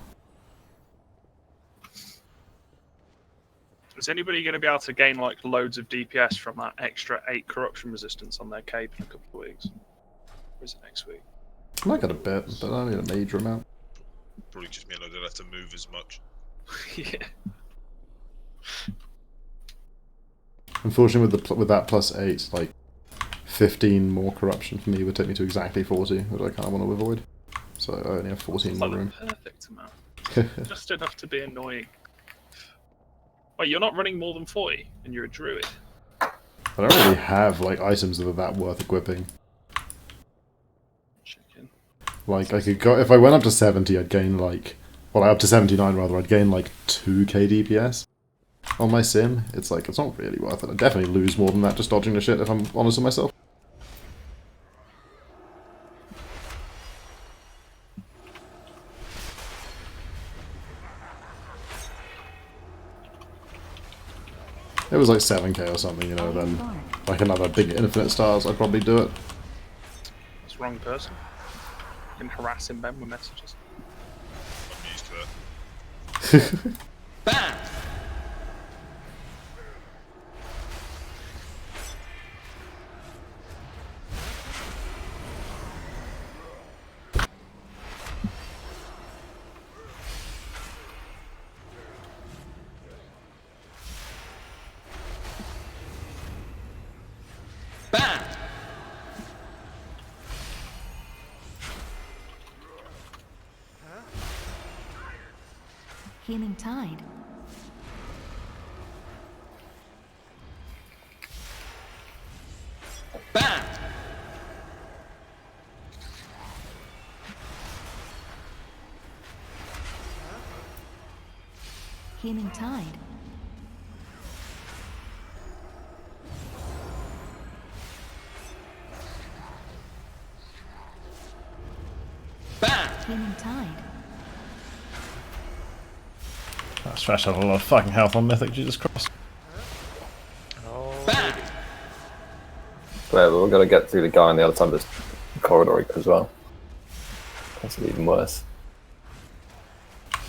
Is anybody going to be able to gain like loads of DPS from that extra 8 corruption resistance on their cape in a couple of weeks? Or is it next week? I might get a bit, but I don't need a major amount. Probably just mean I don't have to move as much. Yeah. Unfortunately, with that +8, like 15 more corruption for me would take me to exactly 40, which I kind of want to avoid. So I only have 14 more room. Perfect amount. Just enough to be annoying. Wait, you're not running more than 40, and you're a druid. I don't really have like items that are that worth equipping. Chicken. Like I could go if I went up to 70, I'd gain like, well, up to 79 rather, I'd gain like 2k DPS on my sim. It's like it's not really worth it. I'd definitely lose more than that just dodging the shit if I'm honest with myself. It was like 7k or something, you know, then like another big infinite stars, I'd probably do it. That's the wrong person. Been harassing Ben with messages. I'm used to it. Healing tide. Healing tide. Healing tide. That Thresh had a lot of fucking health on Mythic, Jesus Christ. Right, but we're gonna get through the guy on the other side of this corridor as well. That's even worse.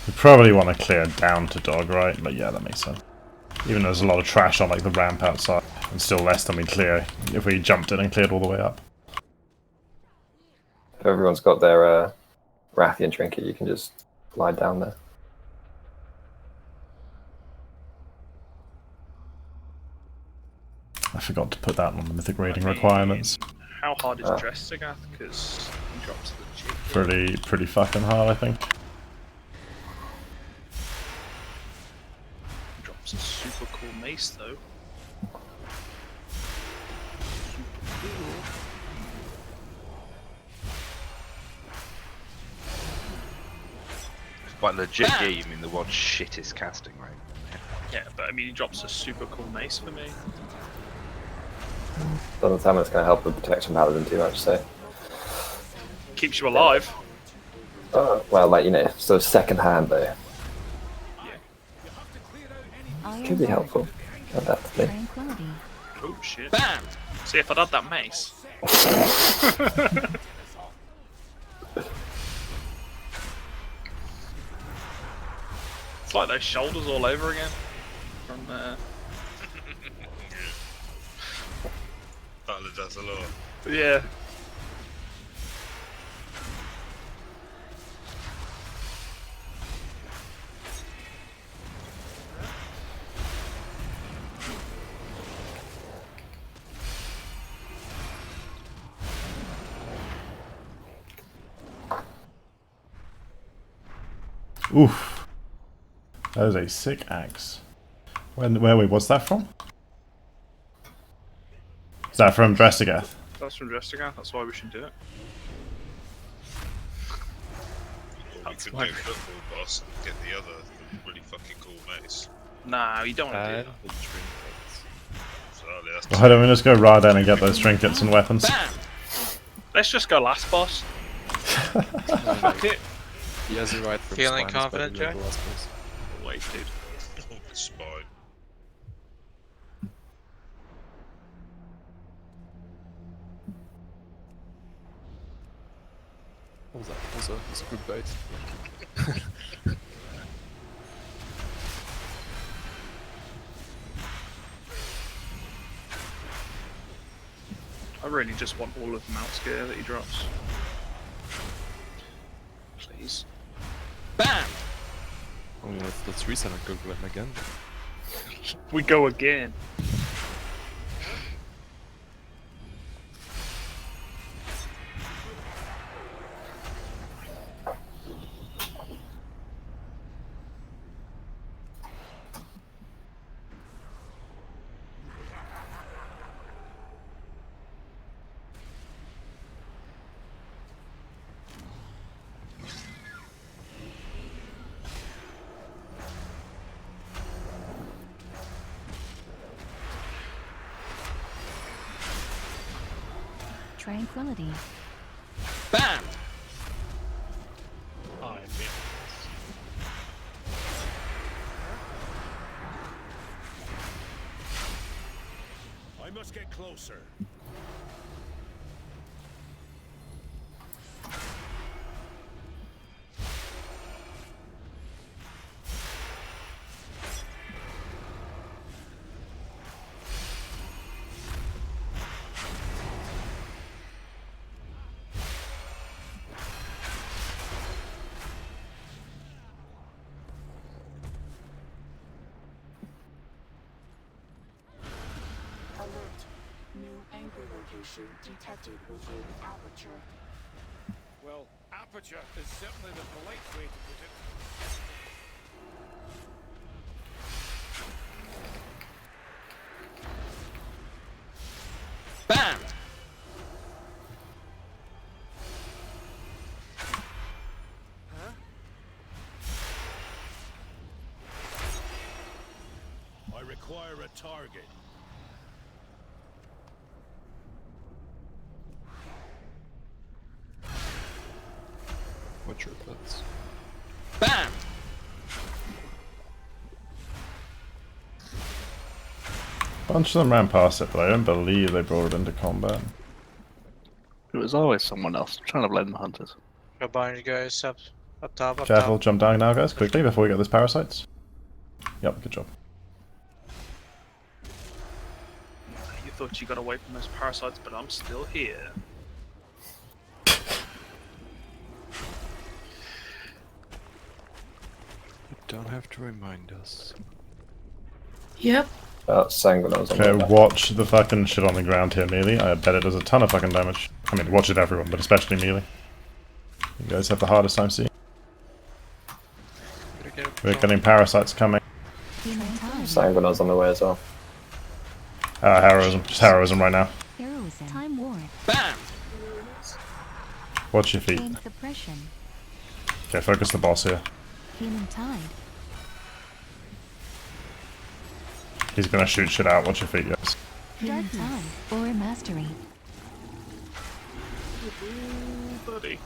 We probably want to clear down to dog, right? But yeah, that makes sense. Even though there's a lot of trash on like the ramp outside, and still less than we clear if we jumped in and cleared all the way up. If everyone's got their Rathian trinket, you can just lie down there. I forgot to put that on the Mythic raiding requirements. How hard is Dress Sigath? Because he drops the G. Pretty fucking hard, I think. Drops a super cool mace though. Super cool. Quite legit gear, you mean the world's shittest casting, right? Yeah, but I mean he drops a super cool mace for me. Doesn't sound like it's going to help the protection paladin too much, so. Keeps you alive. Well, like, you know, so second hand though. Could be helpful. Undoubtedly. Oh shit. Bam! See if I'd had that mace. It's like those shoulders all over again. From Battle of Dazzalore. yeah. Oof. That is a sick axe. What's that from? Is that from Drestigath? That's from Drestigath, that's why we should do it. Or we could do football boss and get the other really fucking cool mace. Nah, you don't want to do that. Exactly, that's Why don't we just go Raden and get those trinkets and weapons? Let's just go last boss. Fuck it. He has a right for Feeling spine, confident, better Jack? than the last boss. Wait, dude. Oh, the spine. What was that? It's a good bait. I really just want all of the Mount's gear that he drops. Please. BAM! Oh, let's reset and go grab him again. We go again. Tranquility. BAM! I must get closer. Detected within aperture. Well, aperture is certainly the polite way to put it. BAM! I require a target. Watch your butts. BAM! Bunch of them ran past it, but I don't believe they brought it into combat. It was always someone else. I'm trying to blame the hunters. Go behind you guys, up top, up Careful, top. jump down now, guys, quickly, before we get those parasites. Yep, good job. You thought you got away from those parasites, but I'm still here. You don't have to remind us. Yep. Sanguinar's on Okay, the watch the fucking shit on the ground here, melee. I bet it does a ton of fucking damage. I mean, watch it everyone, but especially melee. You guys have the hardest time seeing. We're getting parasites coming. Sanguinar's on the way as well. Heroism. Just heroism right now. Heroism. Time ward. BAM! Watch your feet. Gain suppression. Okay, focus the boss here. Healing tide. He's gonna shoot shit out. Watch your feet, guys. Healing tide. Or mastery. Ooh, buddy.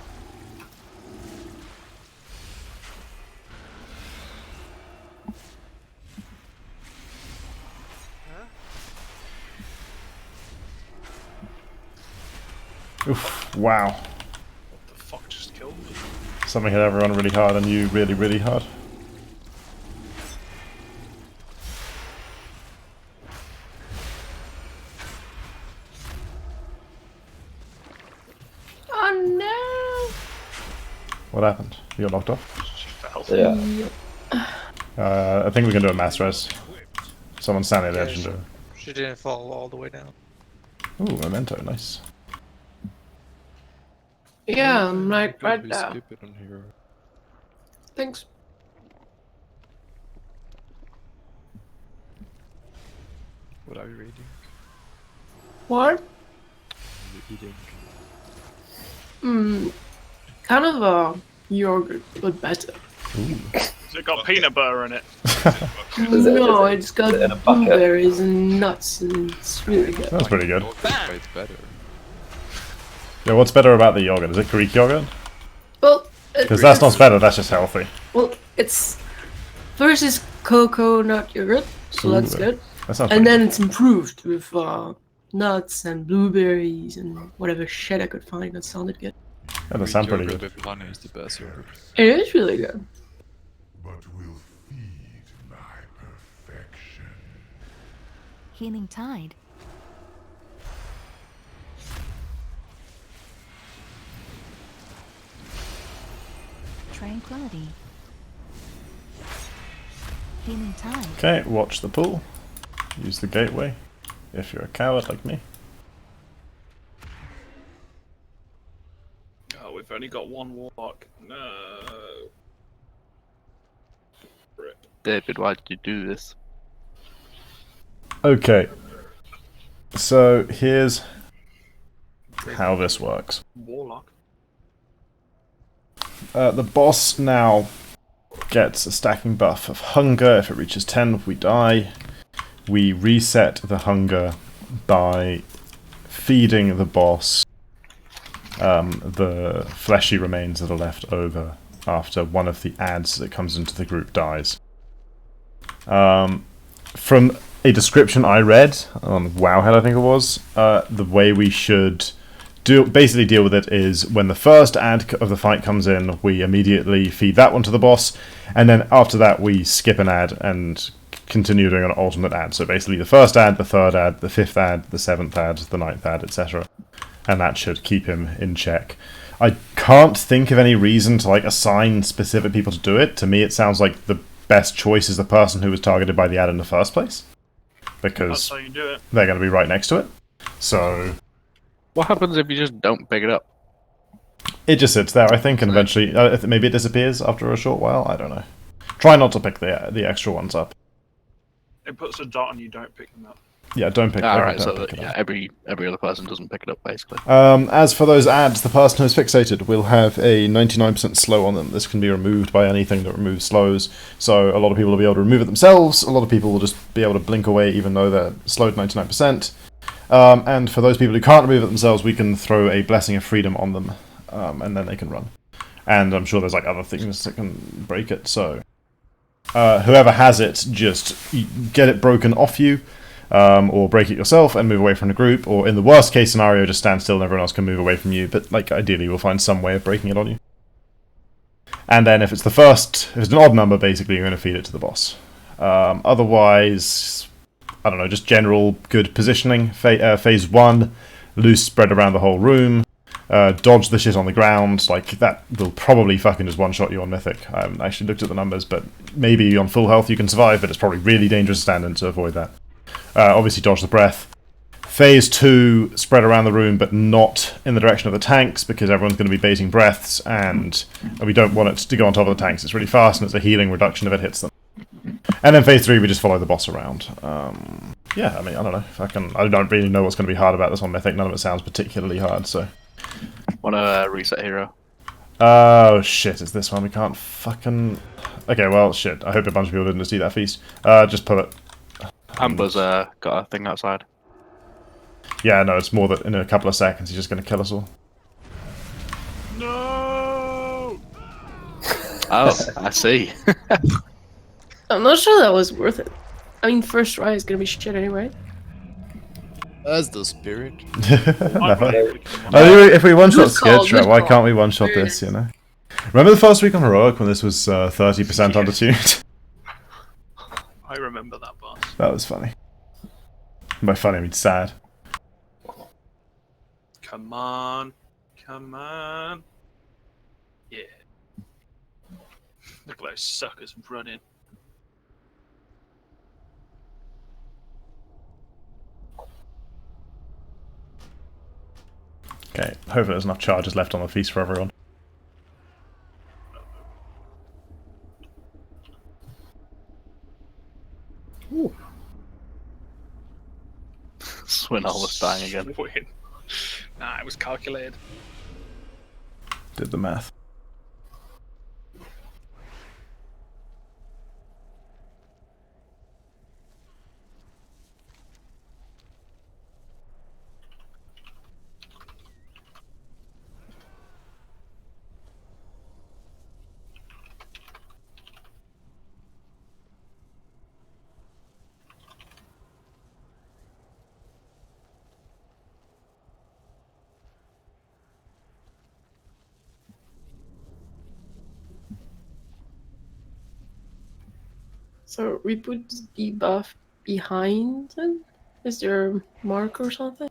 Oof, wow. What the fuck just killed me? Something hit everyone really hard and you really, really hard. Oh no! What happened? You got knocked off? She fell. Yeah. I think we can do a mass res. Someone stand at the edge and do it. She didn't fall all the way down. Ooh, memento, nice. Yeah, I'm right Probably there. skip it on here. Thanks. What are you reading? What? What are you eating? Kind of a yogurt, but better. Has it got peanut butter in it? No, it's got in a bucket? blueberries and nuts, and it's really good. That's pretty good. Way better. Yeah, what's better about the yogurt? Is it Greek yogurt? Well, Because that's not better, that's just healthy. Well, it's first is coconut yogurt, so that's Ooh, good. that sounds And pretty then it's improved with nuts and blueberries and whatever shit I could find that sounded good. That does sound pretty Yogurt good. with honey is the best yogurt. It is really good. Healing tide. Tranquility. Healing tide. Okay, watch the pool. Use the gateway. If you're a coward like me. Oh, we've only got one warlock. No. Rip. David, why did you do this? Okay. So here's how this works. Warlock. The boss now gets a stacking buff of hunger. If it reaches 10, we die. We reset the hunger by feeding the boss the fleshy remains that are left over after one of the adds that comes into the group dies. From a description I read on Wowhead, I think it was, the way we should basically deal with it is when the first ad of the fight comes in, we immediately feed that one to the boss, and then after that we skip an ad and continue doing an alternate ad. So basically the first ad, the third ad, the fifth ad, the seventh ad, the ninth ad, etc. And that should keep him in check. I can't think of any reason to assign specific people to do it. To me it sounds like the best choice is the person who was targeted by the ad in the first place, because That's how you do it. they're going to be right next to it. So what happens if you just don't pick it up? It just sits there, I think, and eventually maybe it disappears after a short while. I don't know. Try not to pick the extra ones up. It puts a dot and you don't pick them up. Yeah, don't pick. Alright, don't so pick it yeah, up. every other person doesn't pick it up, basically. As for those ads, the person who's fixated will have a 99% slow on them. This can be removed by anything that removes slows. So a lot of people will be able to remove it themselves. A lot of people will just be able to blink away even though they're slowed 99%. And for those people who can't remove it themselves, we can throw a Blessing of Freedom on them, and then they can run. And I'm sure there's other things that can break it, so whoever has it, just get it broken off you, or break it yourself and move away from the group, or in the worst case scenario, just stand still and everyone else can move away from you, but ideally we'll find some way of breaking it on you. And then if it's an odd number, basically you're going to feed it to the boss. Otherwise, I don't know, just general good positioning. Phase 1, loose spread around the whole room. Dodge the shit on the ground. That will probably fucking just one-shot you on Mythic. I haven't actually looked at the numbers, but maybe on full health you can survive, but it's probably really dangerous to stand in to avoid that. Obviously dodge the breath. Phase 2, spread around the room, but not in the direction of the tanks, because everyone's going to be baiting breaths, and we don't want it to go on top of the tanks. It's really fast, and it's a healing reduction if it hits them. And then phase 3, we just follow the boss around. Yeah, I mean, I don't know. I don't really know what's going to be hard about this on Mythic. None of it sounds particularly hard, so... Wanna reset hero? Oh, shit, it's this one. We can't fucking... Okay, well, shit. I hope a bunch of people didn't just eat that feast. Just put it... Amber's got a thing outside. Yeah, no, it's more that in a couple of seconds he's just going to kill us all. No! Oh, I see. I'm not sure that was worth it. I mean, first try is gonna be shit anyway. That's the spirit. Never. If we one-shot Skid, why can't we one-shot this, you know? Remember the first week on Heroic when this was 30% undertuned? I remember that boss. That was funny. By funny, I mean sad. Come on. Come on. Yeah. Look at those suckers running. Okay, hopefully there's enough charges left on the feast for everyone. Ooh. when I was dying again. Win. Nah, it was calculated. Did the math. So we put the debuff behind it? Is there a mark or something?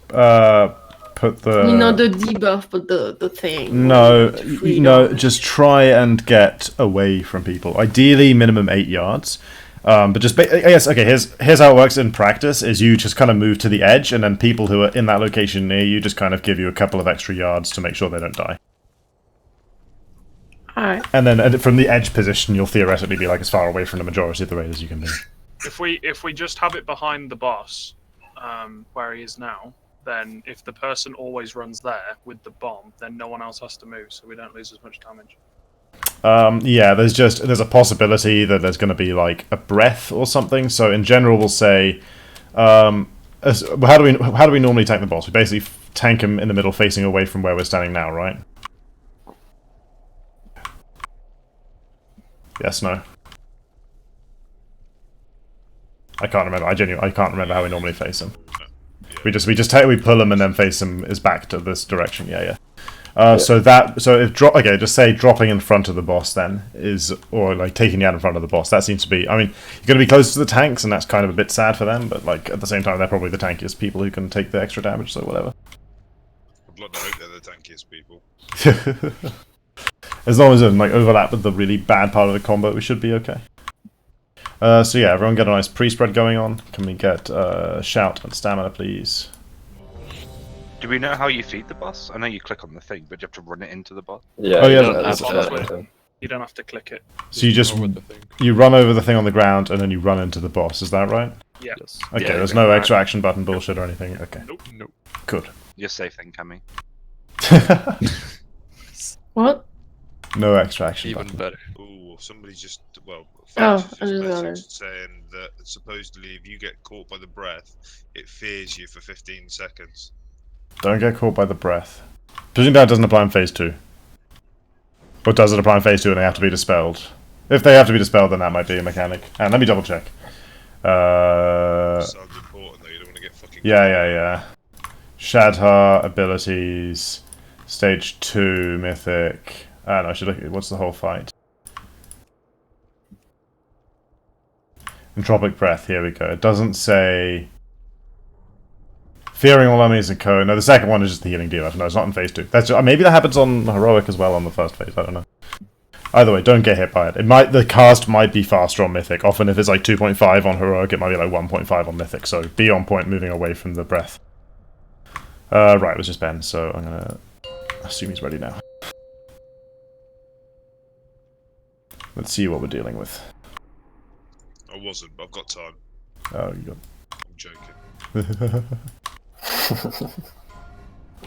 Put the... Not the debuff, but the thing. No, The no, just try and get away from people. Ideally, minimum 8 yards. But just, I guess, okay, here's how it works in practice, is you just kind of move to the edge, and then people who are in that location near you just kind of give you a couple of extra yards to make sure they don't die. Alright. And then from the edge position, you'll theoretically be like as far away from the majority of the raid as you can be. If we just have it behind the boss, where he is now, then if the person always runs there with the bomb, then no one else has to move, so we don't lose as much damage. Yeah, there's a possibility that there's going to be like a breath or something. So in general, we'll say, how do we normally tank the boss? We basically tank him in the middle, facing away from where we're standing now, right? Yes, no. I can't remember. I can't remember how we normally face him. We pull him and then face him is back to this direction. Yeah. So if just say dropping in front of the boss then is, or like taking you out in front of the boss. That seems to be. I mean, you're going to be close to the tanks, and that's kind of a bit sad for them. But like at the same time, they're probably the tankiest people who can take the extra damage. So whatever. I'd like to hope they're the tankiest people. As long as it doesn't like overlap with the really bad part of the combo, we should be okay. So yeah, everyone get a nice pre-spread going on. Can we get shout and stamina, please? Do we know how you feed the boss? I know you click on the thing, but you have to run it into the boss. Yeah. Oh yeah. You don't have to click it. So you run over the thing on the ground and then you run into the boss. Is that right? Yeah. Okay. Yeah, there's no extra action button bullshit or anything. Okay. Nope. Good. You're safe then, Cammy. What? No extra action Even button. better. Ooh, somebody just Oh, I just got it. saying that supposedly if you get caught by the breath, it fears you for 15 seconds. Don't get caught by the breath. Presumably that doesn't apply in phase 2. Or does it apply in phase 2 and they have to be dispelled? If they have to be dispelled, then that might be a mechanic. And let me double check. Sounds important though, you don't want to get fucking... Yeah. Shadhar abilities, stage 2 mythic. I don't know, I should look at what's the whole fight. Entropic breath, here we go. It doesn't say fearing all enemies and co. No, the second one is just the healing debuff. No, it's not in phase 2. That's just, maybe that happens on heroic as well on the first phase, I don't know. Either way, don't get hit by it. The cast might be faster on mythic. Often if it's like 2.5 on heroic, it might be like 1.5 on mythic, so be on point moving away from the breath. Right, it was just Ben, so I'm gonna assume he's ready now. Let's see what we're dealing with. I wasn't, but I've got time. Oh, you got... I'm joking.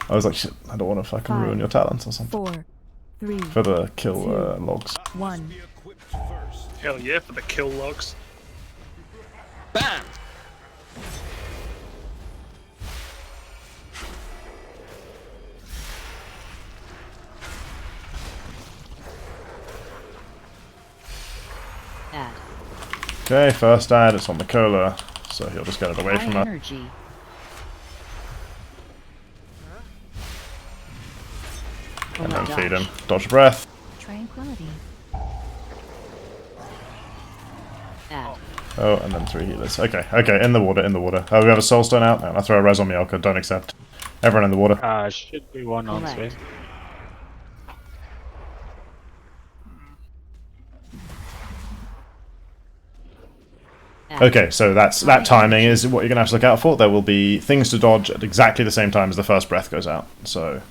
I was like, shit, I don't want to fucking ruin your talents or something. 4, 3, For the kill logs. 1. Hell yeah, for the kill logs. Bam! Add. Okay, first add, it's on the cola, so he'll just get it away from us. Energy. And then feed him. Dodge breath. Tranquility. Add. Oh, and then 3 healers. Okay, in the water. Oh, we have a soul stone out now. I throw a res on Ny'alotha, don't accept. Everyone in the water. Should be one on Correct. stream. Okay, so that timing is what you're gonna have to look out for. There will be things to dodge at exactly the same time as the first breath goes out. So,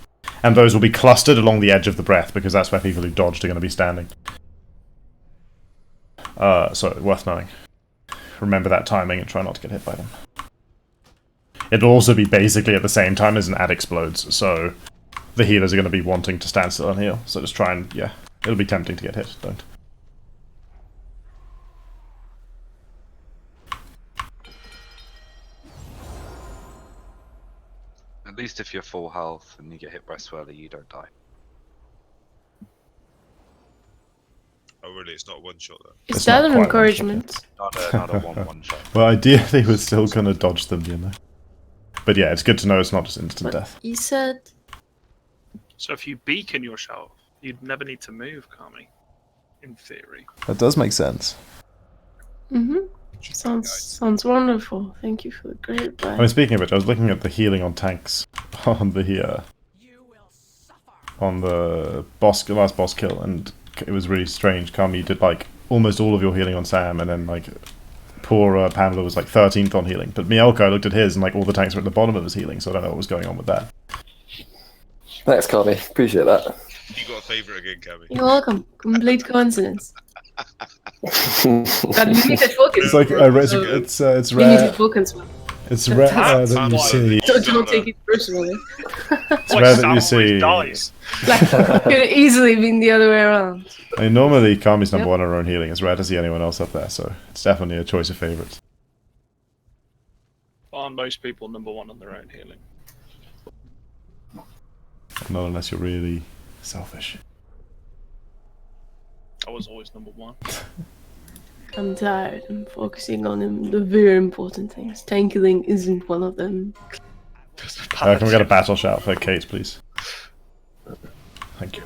and those will be clustered along the edge of the breath because that's where people who dodged are going to be standing. So worth knowing. remember that timing and try not to get hit by them. It'll also be basically at the same time as an ad explodes, so the healers are going to be wanting to stand still and heal. So just try and, yeah, it'll be tempting to get hit, don't. At least if you're full health and you get hit by Swirly, you don't die. Oh really? It's not a one shot though. Is that an encouragement? Not a one shot. Well, ideally we're still going to dodge them, you know. But yeah, it's good to know it's not just instant death. You said... So if you beacon your shot, you'd never need to move, Kami. In theory. That does make sense. Mm-hmm. Sounds wonderful. Thank you for the great advice. I mean, speaking of which, I was looking at the healing on tanks on the last boss kill, and it was really strange. Kami did like almost all of your healing on Sam, and then like poor Pamela was like 13th on healing. But Ny'alotha, I looked at his, and like all the tanks were at the bottom of his healing, so I don't know what was going on with that. Thanks, Kami. Appreciate that. You got a favourite again, Kami. You're welcome. Complete coincidence. God, limited focus. It's like it's rare. Limited focus. It's rare that you see. Don't take it personally. It's rare that you see. Like, could have easily been the other way around. I mean, normally Kami's number one on her own healing. It's rare to see anyone else up there, so it's definitely a choice of favourites. Aren't most people number one on their own healing? Not unless you're really selfish. I was always number one. I'm tired. I'm focusing on the very important things. Tanking isn't one of them. Can we get a battle shout for Kate, please? Thank you.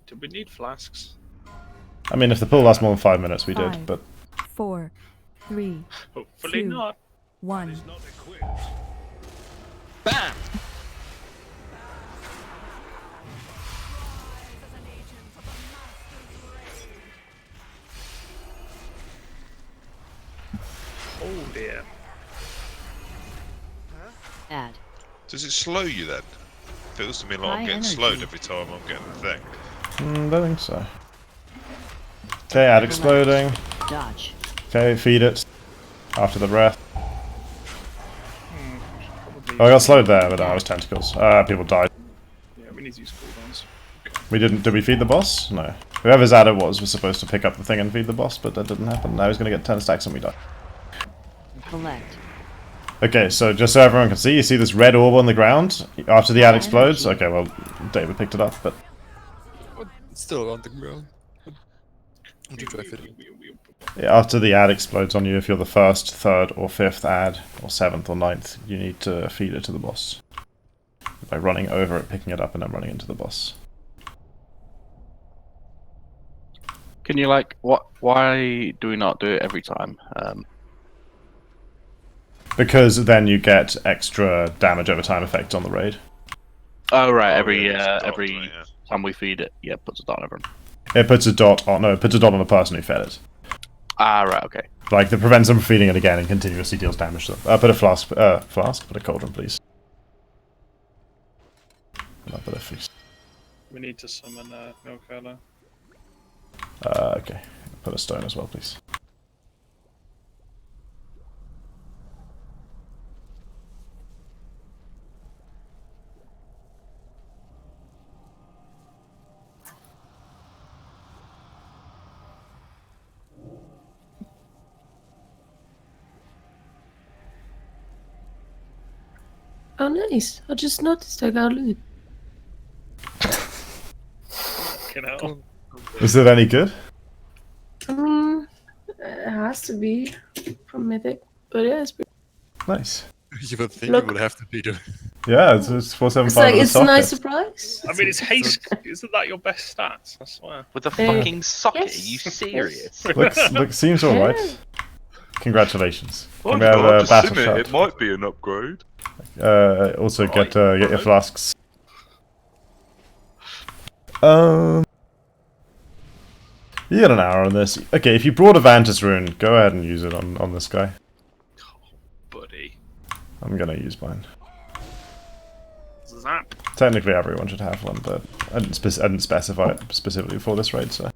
Do we need flasks? I mean, if the pull lasts more than 5 minutes, we did, but... 4, 3, Hopefully 2, not. 1. Bam! Oh dear. Add. Does it slow you then? Feels to me like I'm getting slowed every time I'm getting the thing. Don't think so. Okay, ad exploding. Dodge. Okay, feed it. After the breath. Oh, I got slowed there, but I was tentacles. People died. Yeah, we need to use cooldowns. We didn't. Did we feed the boss? No. Whoever's ad it was supposed to pick up the thing and feed the boss, but that didn't happen. Now he's gonna get 10 stacks and we die. Collect. Okay, so just so everyone can see, you see this red orb on the ground after the ad explodes? Okay, well, David picked it up, but... It's still on the ground. Would you try fitting? Yeah, after the ad explodes on you, if you're the first, third, or fifth ad, or seventh or ninth, you need to feed it to the boss. By running over it, picking it up, and then running into the boss. Can you like what? Why do we not do it every time? Because then you get extra damage over time effect on the raid. Oh right, every time we feed it, yeah, puts a dot on everyone. It puts a dot on it puts a dot on the person who fed it. Ah right, okay. Like that prevents them from feeding it again and continuously deals damage to them. Put a flask, put a cauldron, please. And I'll put a feast. We need to summon Ny'alotha. Okay. Put a stone as well, please. Oh, nice. I just noticed I got loot. Is it any good? It has to be from Mythic, but yeah, it's pretty Nice. You would think Look. it would have to be the... Yeah, it's 475 It's like, with it's a nice surprise. I mean, it's haste. Isn't that your best stats? I swear. With a fucking socket? Are you serious? Seems alright. Congratulations. Well, Can we have a battle it shot? might be an upgrade. Also get your flasks. You got an hour on this. Okay, if you brought a Vantis rune, go ahead and use it on this guy. Buddy. I'm gonna use mine. Zap. Technically everyone should have one, but I didn't specify it specifically for this raid, so...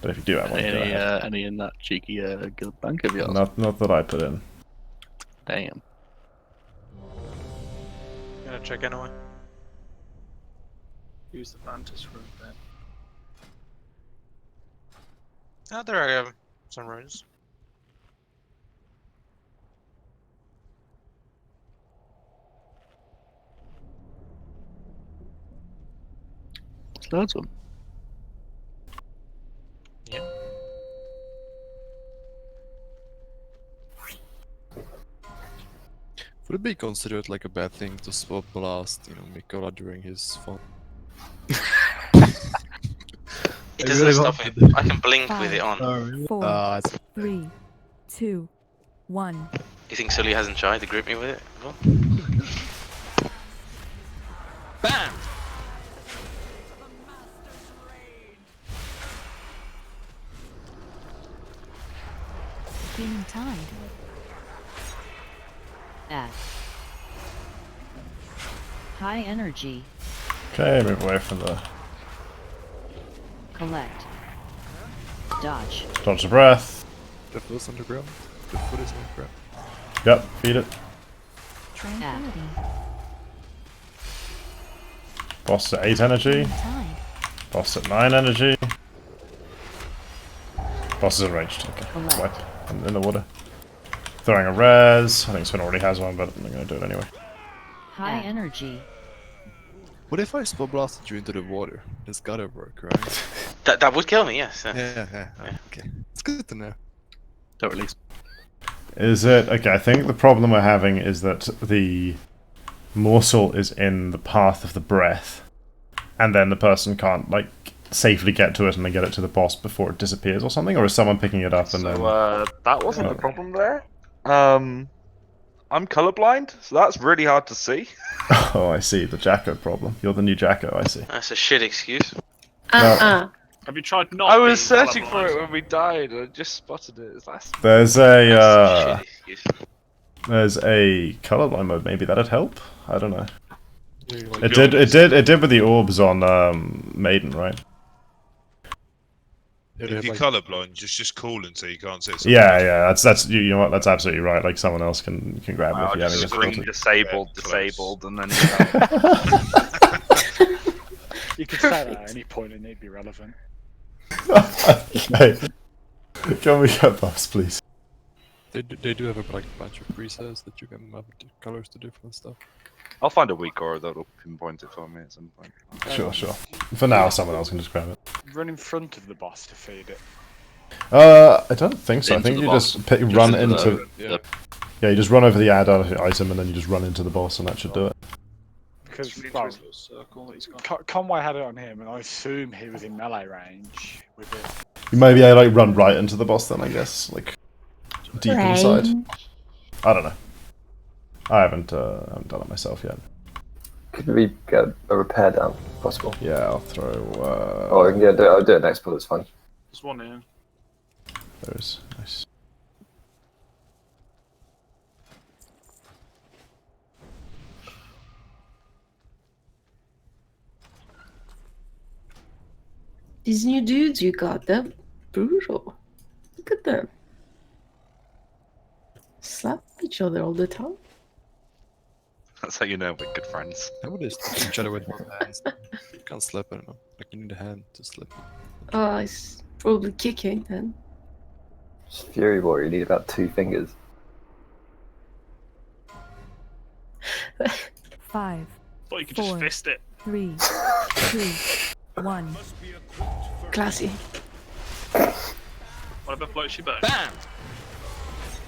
But if you do have one, go Any ahead. any in that cheeky guild bank of yours? Not that I put in. Damn. Gonna check anyway. Use the Vantage room then. Oh, there are some runes. There's loads of them. Yeah. Would it be considered like a bad thing to swap blast, Mikola during his fun? It doesn't stop it. I can blink with it on. 4, 3, 2, 1. You think Sully hasn't tried to grip me with it? Well, Bam! Gaining tide. Add. High energy. Okay, move away from the Collect. Dodge. dodge the breath. The foot is on the ground. The foot is on the ground. Yep, feed it. Tranquility. Boss at 8 energy. Gaining tide. Boss at 9 energy. Boss is enraged. Okay, Collect. wipe in the water. Throwing a res. I think Sven already has one, but I'm gonna do it anyway. High energy. What if I spell blasted you into the water? It's gotta work, right? that would kill me, yes. Yeah. Okay. It's good to know. Don't release. Is it okay? I think the problem we're having is that the morsel is in the path of the breath, and then the person can't like safely get to it and then get it to the boss before it disappears or something, or is someone picking it up and then? That wasn't the problem there. I'm colorblind, so that's really hard to see. Oh, I see the Jacko problem. You're the new Jacko. I see. That's a shit excuse. Have you tried not? I was being searching for it colourblind? when we died, and I just spotted it. There's a Shit excuse. there's a colorblind mode. Maybe that'd help. I don't know. Yeah, like- It did with the orbs on Maiden, right? If you're colourblind, just call and say you can't see it. Yeah. That's you know what? That's absolutely right. Like someone else can grab it I'll if you're having just ring difficulty. disabled, and then. You could say that at any point and it'd be relevant. Okay. Can we get buffs, please? They do have a bunch of presets that you can map the colors to different stuff. I'll find a weak aura that'll pinpoint it for me at some point. Sure. For now, someone else can just grab it. Run in front of the boss to feed it. I don't think so. I Into think the you boss. just Just run into into. Yeah, you just run over the add item and then you just run into the boss, and that should do it. Because Just well, into his little circle that he's got. Conway had it on him, and I assume he was in melee range with it. You maybe like run right into the boss then, I guess, like deep inside. I don't know. I haven't done it myself yet. Could we get a repair down, if possible? Yeah, I'll throw. Oh, we can do it. I'll do it next pull. It's fine. There's one here. There's nice. These new dudes you got, they're brutal. Look at them. Slap each other all the time. That's how you know we're good friends. Nowadays, slap each other with one hand. You can't slap it, no. Like you need a hand to slap. Oh, it's probably kicking then. Just Fury Warrior, you need about 2 fingers. 5, Thought you could just 4, fist it. 3, 2, 1. Classy. Whatever floats your boat. Bam!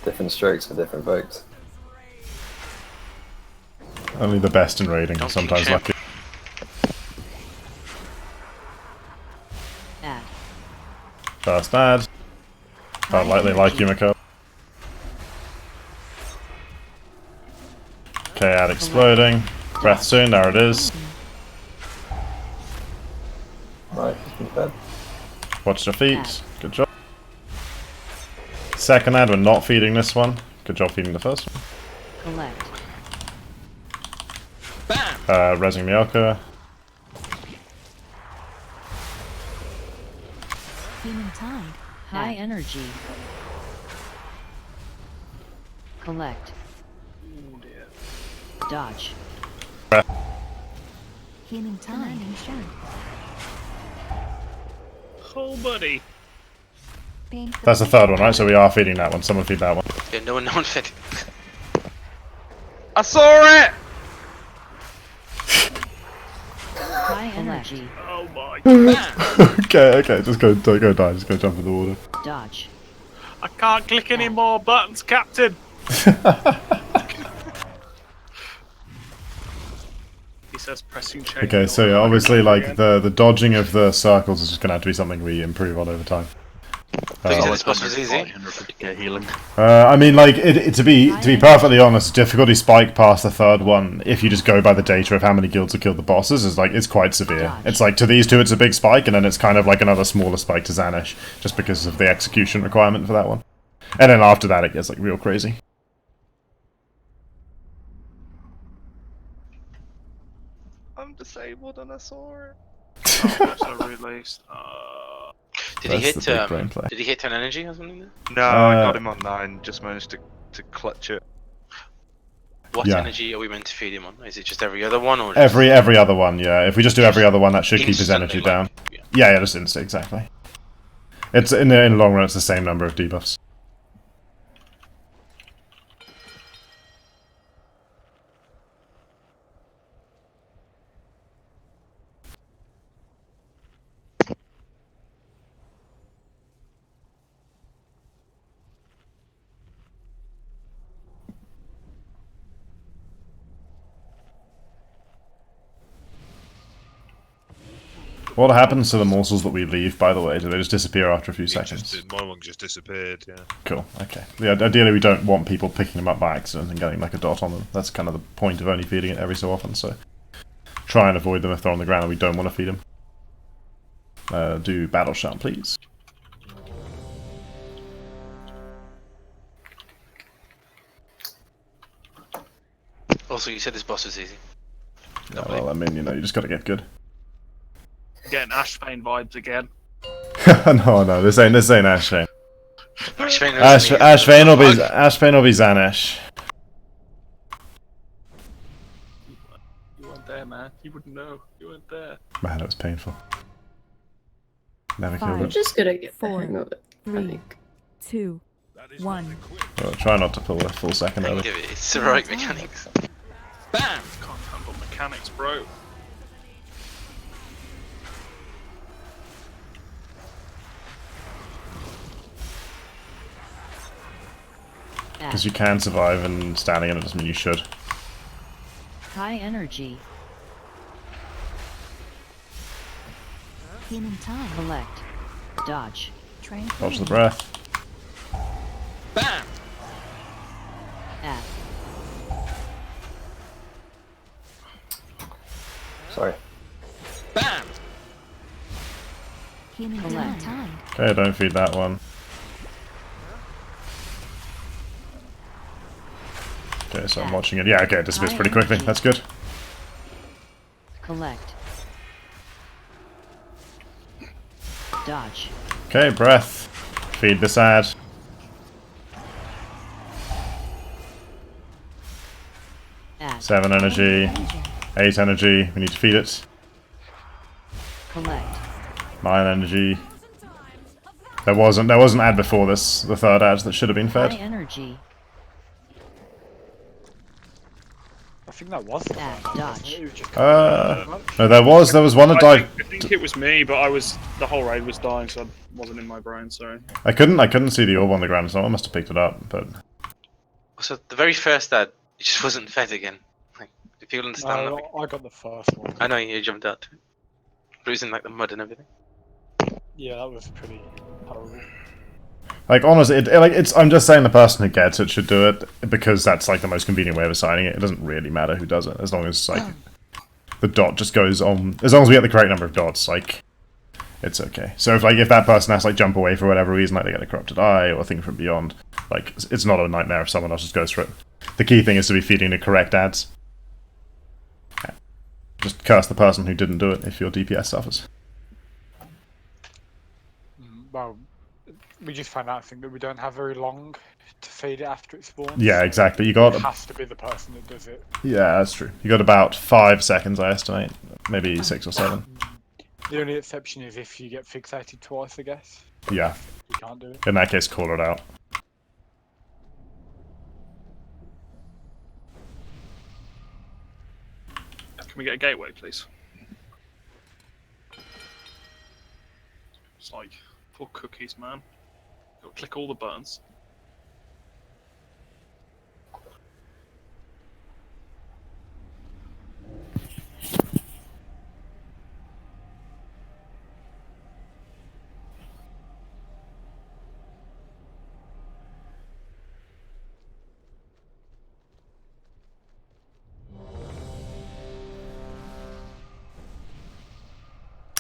Different strokes for different folks. Only the best in raiding, Don't sometimes champ. lucky. Add. First add. Felt lightly like Yumiko. Okay, add exploding. Breath soon, there it is. Right, it's been fed. Watch your feet. Good job. Second ad, we're not feeding this one. Good job feeding the first one. Collect. Resing Ny'alotha. Human tide. High energy. Collect. Oh dear. Dodge. Human tide. Commanding shed. Oh, buddy. Painful. That's the third one, right? So we are feeding that one. Someone feed that one. Yeah, no one fed. I saw it! High energy. Oh my. Okay, just go, don't go die. Just go jump in the water. Dodge. I can't click any more buttons, Captain. He says pressing change. Okay, so yeah, obviously, like the dodging of the circles is just gonna have to be something we improve on over time. This boss was easy. 150k healing. I mean, like to be perfectly honest, difficulty spike past the third one. If you just go by the data of how many guilds have killed the bosses, is like it's quite severe. It's like to these two, it's a big spike, and then it's kind of like another smaller spike to Zanish, just because of the execution requirement for that one. And then after that, it gets like real crazy. I'm disabled and I saw it. Oh, so released. Did he That's hit? the big brain play. Did he hit 10 energy or something? There? No, I got him on 9. Just managed to clutch it. What Yeah. energy are we meant to feed him on? Is it just every other one, or Every other one, yeah. If we just do every other one, that should keep his instantly, energy like, down. yeah. Yeah, just instant, exactly. It's in the long run, it's the same number of debuffs. What happens to the morsels that we leave, by the way? Do they just disappear after a few seconds? My one just disappeared, yeah. Cool, okay. Yeah, ideally we don't want people picking them up by accident and getting like a dot on them. That's kind of the point of only feeding it every so often, so... Try and avoid them if they're on the ground and we don't want to feed them. Do battle shout, please. Also, you said this boss was easy. Yeah, well, I mean, you know, you just gotta get good. Getting Ashbane vibes again. no, this ain't Ashbane. Ashbane will be Zanish. You weren't there, man. You wouldn't know. You weren't there. Man, that was painful. Never killed I'm it. just gonna get the 4, hang of it. I 3, think. 2, 1. Well, try not to pull a full second early. Give it. It's heroic mechanics. Bam! Can't handle mechanics, bro. Because you can survive and standing in it doesn't mean you should. High energy. Human tide. Collect. Dodge. Dodge the breath. Bam! F. Sorry. Bam! Human Collect. tide. Okay, don't feed that one. Okay, so I'm watching it. Yeah, okay, it disappears pretty quickly. That's good. Collect. Dodge. Okay, breath. Feed this ad. Add. 7 energy. 8 energy. We need to feed it. Collect. 9 energy. There wasn't ad before this, the third ad that should have been fed. High energy. I think that was the Add. one. Dodge. It was just No, there was one that died. I think it was me, but the whole raid was dying, so I wasn't in my brain. Sorry. I couldn't see the orb on the ground. Someone must have picked it up, but So the very first ad, it just wasn't fed again. Like, do people understand No, that? I got the first one. I know you jumped out. But it was in like the mud and everything. Yeah, that was pretty horrible. like honestly, I'm just saying the person who gets it should do it because that's like the most convenient way of assigning it. It doesn't really matter who does it as long as like the dot just goes on. As long as we get the correct number of dots, like it's okay. So if that person has to like jump away for whatever reason, like they get a corrupted eye or a thing from beyond, like it's not a nightmare if someone else just goes for it. The key thing is to be feeding the correct ads. Just curse the person who didn't do it if your DPS suffers. But We just found out, I think, that we don't have very long to feed it after it spawns. Yeah, exactly. You got. It has to be the person that does it. Yeah, that's true. You got about 5 seconds, I estimate. Maybe 6 or 7. The only exception is if you get fixated twice, I guess. Yeah. You can't do it. In that case, call it out. Can we get a gateway, please? It's like, poor cookies, man. Gotta click all the buttons.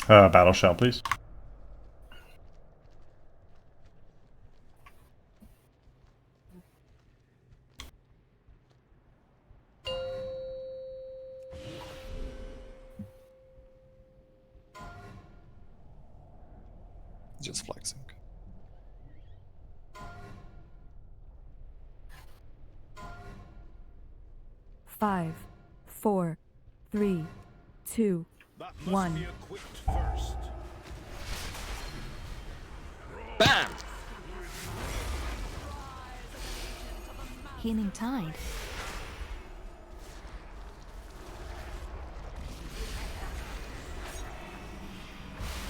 Battle shell, please. Just flexing. Five, 4, 3, 2, 1. Bam! Healing tide.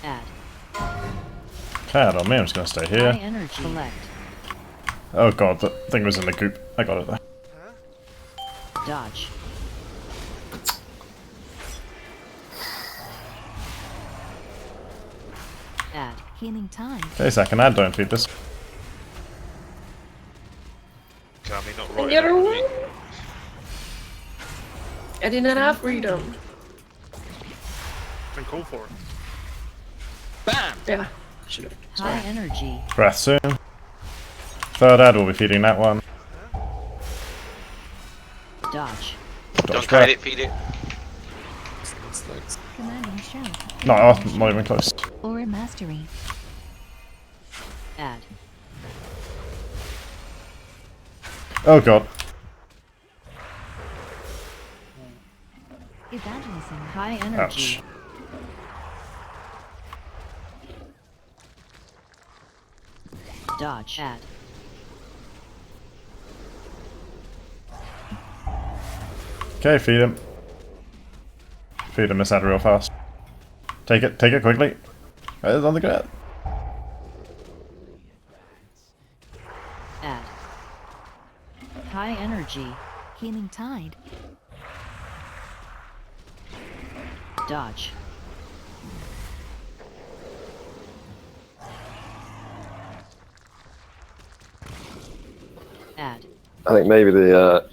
Add. Cat on me, I'm just gonna stay here. High energy. Collect. Oh god, the thing was in the goop. I got it there. Dodge. Add. Healing tide. Okay, second ad, don't feed this. Kami not And right. the other one? I did not have freedom. Then call for it. Bam! Yeah. Should have. High energy. Breath soon. Third ad, we'll be feeding that one. Dodge. Don't kite it, feed it. Commanding shout. No, I'm not even close. Or mastery. Add. Oh god. Evangelism. High energy. Ouch. Dodge. Add. Okay, feed him. Feed him this ad real fast. Take it quickly. It's on the ground. Add. High energy. Healing tide. Dodge. Add. I think maybe the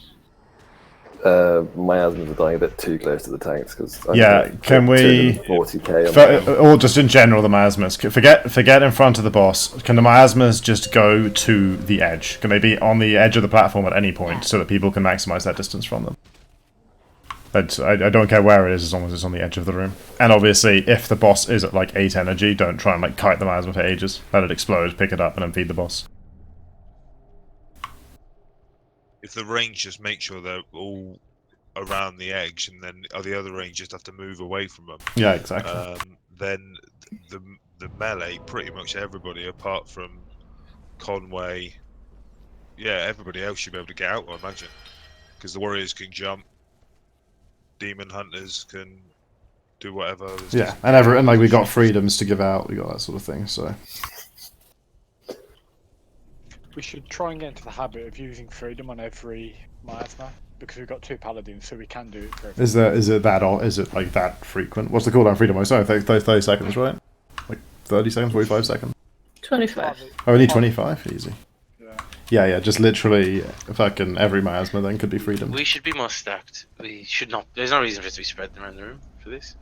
miasmas are dying a bit too close to the tanks because Yeah, can we 40k or just in general the miasmas? Forget in front of the boss. Can the miasmas just go to the edge? Can they be on the edge of the platform at any point so that people can maximize that distance from them? But I don't care where it is as long as it's on the edge of the room. And obviously, if the boss is at like 8 energy, don't try and like kite the miasma for ages. Let it explode, pick it up, and then feed the boss. If the range, just make sure they're all around the edge, and then the other range just have to move away from them. Yeah, exactly. Then the melee, pretty much everybody apart from Conway, yeah, everybody else should be able to get out, I imagine, because the warriors can jump, demon hunters can do whatever. Yeah, and like we got freedoms to give out, we got that sort of thing. So We should try and get into the habit of using freedom on every miasma because we've got 2 paladins, so we can do it for everyone. is it like that frequent? What's the cooldown freedom? Oh, sorry, 30 seconds, right? Like 30 seconds, 45 seconds. 25. Oh, only 25? Easy. Yeah, just literally fucking every miasma then could be freedom. We should be more stacked. We should not. There's no reason for it to be spread around the room for this.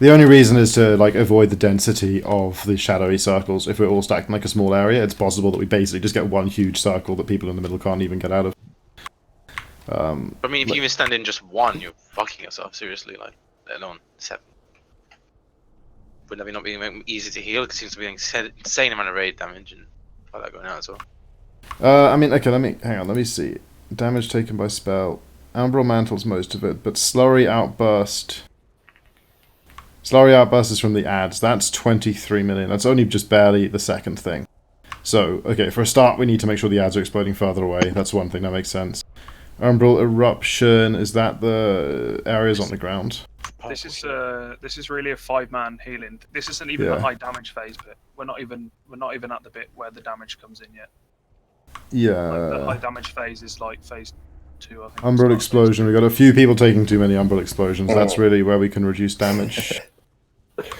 The only reason is to like avoid the density of the shadowy circles. If we're all stacked in like a small area, it's possible that we basically just get one huge circle that people in the middle can't even get out of. I mean, if you even stand in just one, you're fucking yourself, seriously, like, let alone 7. would that be not being easy to heal? Because it seems to be doing insane amount of raid damage and all that going out as well. I mean, okay, hang on, let me see. Damage taken by spell. Umbral Mantle's most of it, but Slurry Outburst... Slurry Outburst is from the ads. That's 23 million. That's only just barely the second thing. So, okay, for a start, we need to make sure the ads are exploding further away. That's one thing, that makes sense. Umbral Eruption, is that the areas on the ground? This is really a 5-man healing. This isn't even the high damage phase bit. We're not even at the bit where the damage comes in yet. Yeah. Like the high damage phase is like phase 2, I think. Umbral Explosion. We've got a few people taking too many Umbral Explosions. That's really where we can reduce damage.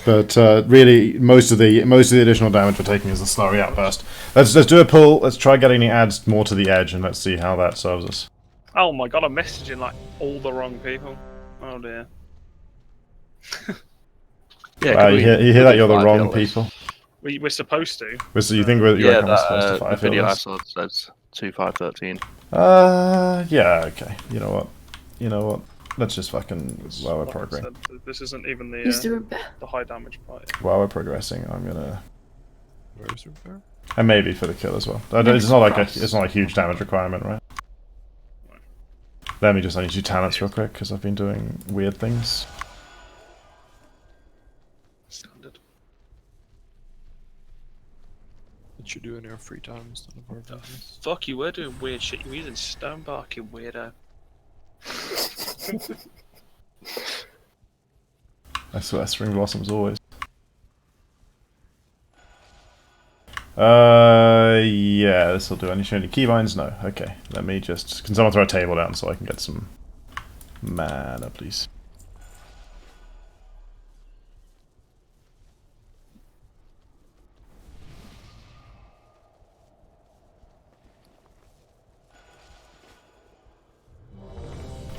But really, most of the additional damage we're taking is the Slurry Outburst. Let's do a pull. Let's try getting the ads more to the edge, and let's see how that serves us. Oh my god, I'm messaging like all the wrong people. Oh dear. Yeah, you hear that you're the wrong people. We're supposed to. So you think you're supposed to the video I saw says 2-5-13. Yeah, okay. You know what? Let's just fucking, while we're progressing. This isn't even the high damage part. While we're progressing, I'm gonna... Where is repair? And maybe for the kill as well. It's not like a huge damage requirement, right? Let me just, I need to do talents real quick, because I've been doing weird things. Standard. What you do in your free time instead of our business? Fuck, you were doing weird shit. You were using Stonebark, you weirdo. I swear, Spring Blossoms always. Yeah, this will do. Any keybinds? No. Okay, let me just... Can someone throw a table down so I can get some mana, please?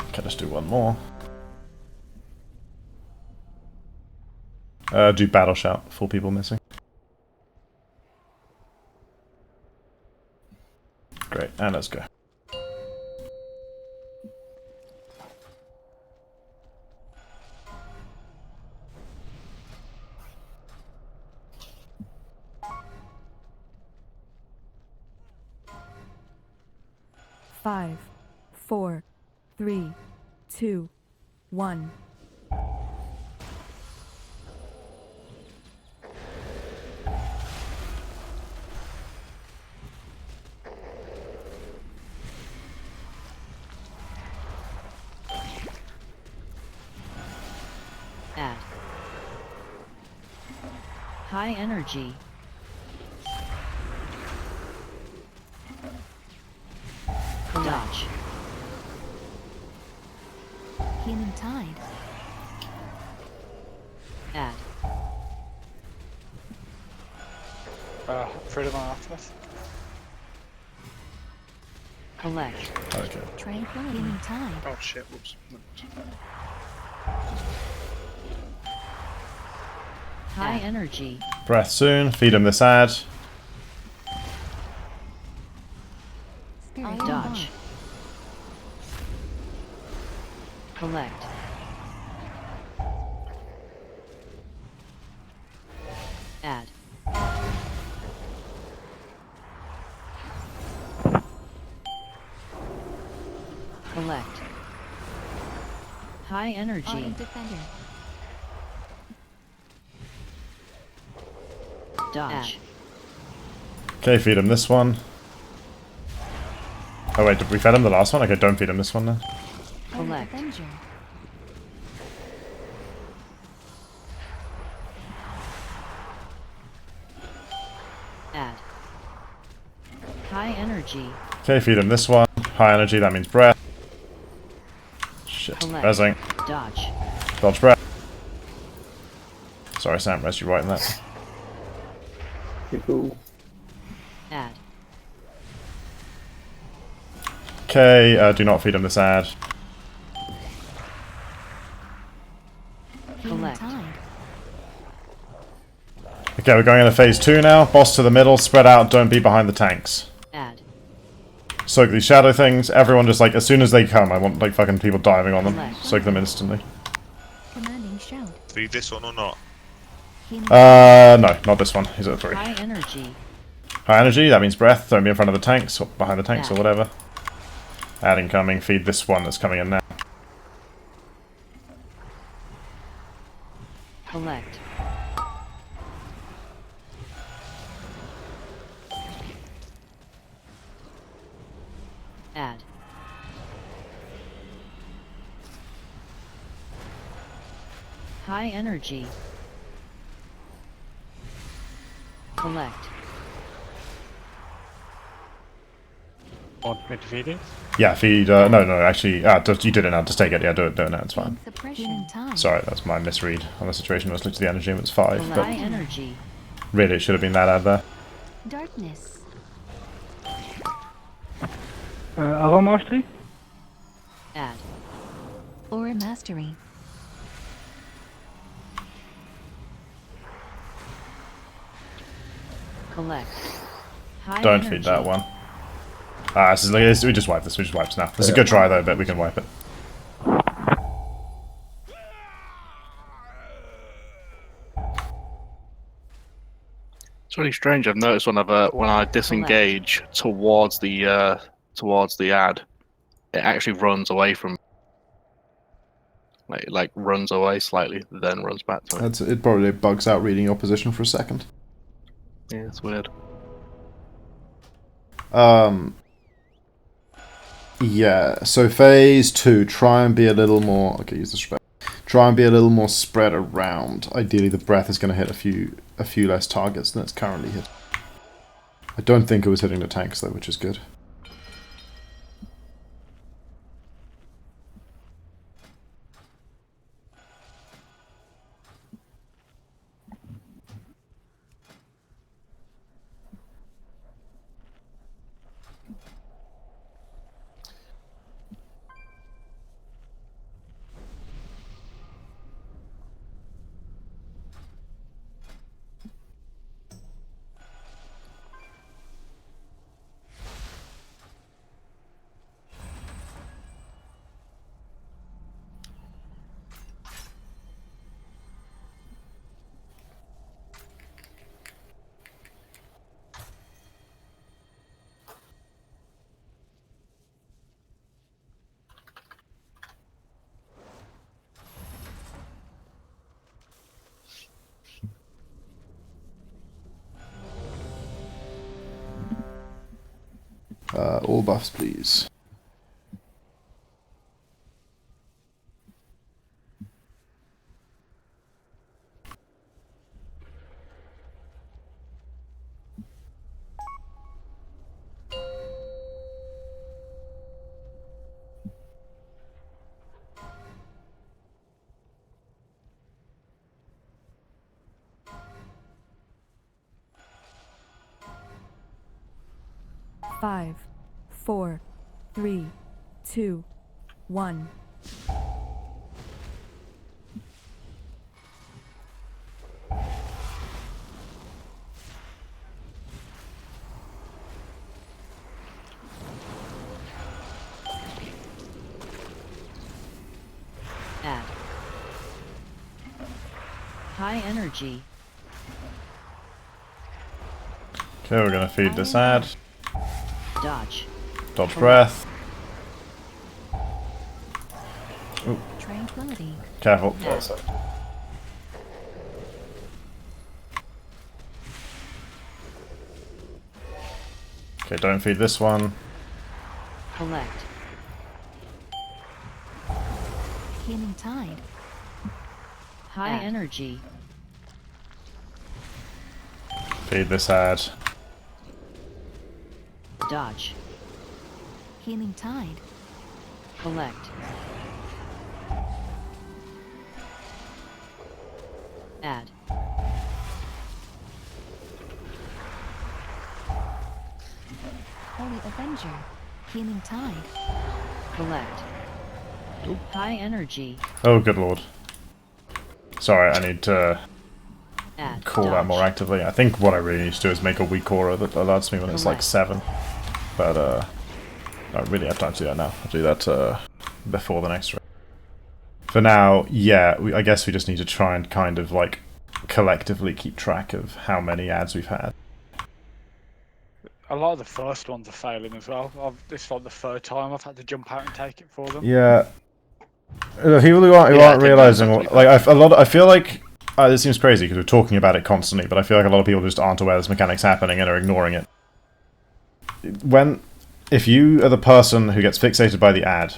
Okay, let's do one more. Do Battle Shout. 4 people missing. Great, and let's go. Five, 4, 3, 2, 1. Add. High energy. Dodge. Healing Tide. Add. Freedom on Aftermath. Collect. Okay. Tranquility. Healing Tide. Oh shit, whoops. High energy. Breath soon. Feed him this ad. Spirit Dodge. Collect. Add. Collect. High energy. Autumn Defender. Dodge. Okay, feed him this one. Oh wait, did we feed him the last one? Okay, don't feed him this one then. Collect. Avenger. Add. High energy. Okay, feed him this one. High energy, that means breath. Shit. Collect. Resing. Dodge. Dodge breath. Sorry, Sam, res you right in that. Cool. Add. Okay, do not feed him this ad. Healing Collect. Tide. Okay, we're going into phase 2 now. Boss to the middle, spread out, don't be behind the tanks. Add. Soak these shadow things, everyone just like, as soon as they come, I want like fucking people diving on them. Collect. Soak them instantly. Commanding Shout. Feed this one or not? No, not this one. He's at 3. High energy. High energy, that means breath. Throw me in front of the tanks, or behind the tanks, or whatever. Add incoming, feed this one that's coming in now. Collect. Add. High energy. Collect. Want me to feed it? Yeah, feed, no, actually, you did it now, just take it, yeah, do it now, it's fine. Suppression time. Sorry, that's my misread on the situation. I was looking at the energy and it's 5, but High energy. really it should have been that ad there. Darkness. Avant mastery? Add. Aura mastery. Collect. High Don't energy. feed that one. We just wipe this, we just wipe this now. It's a good try though, but we can wipe it. It's really strange. I've noticed when I disengage towards the ad, it actually runs away from. Like runs away slightly, then runs back to it. It probably bugs out reading your position for a second. Yeah, it's weird. Yeah, so phase 2, try and be a little more... Okay, use the respect. Try and be a little more spread around. Ideally, the breath is going to hit a few less targets than it's currently hit. I don't think it was hitting the tanks, though, which is good. All buffs, please. Five, 4, 3, 2, 1. Add. High energy. Okay, we're going to feed this ad. Dodge. Dodge breath. Ooh. Tranquility. Careful. Okay, don't feed this one. Collect. Healing tide. High energy. Feed this ad. Dodge. Healing tide. Collect. Add. Holy Avenger. Healing tide. Collect. High energy. Oh, good lord. Sorry, I need to Add. call that more actively. I think what I really need to do is make a weak aura that alerts me when it's like 7. But I don't really have time to do that now. I'll do that before the next round. For now, yeah, I guess we just need to try and kind of like collectively keep track of how many ads we've had. A lot of the first ones are failing as well. This is like the third time I've had to jump out and take it for them. Yeah. People who aren't realizing, like, I feel like this seems crazy because we're talking about it constantly, but I feel like a lot of people just aren't aware this mechanic's happening and are ignoring it. If you are the person who gets fixated by the ad,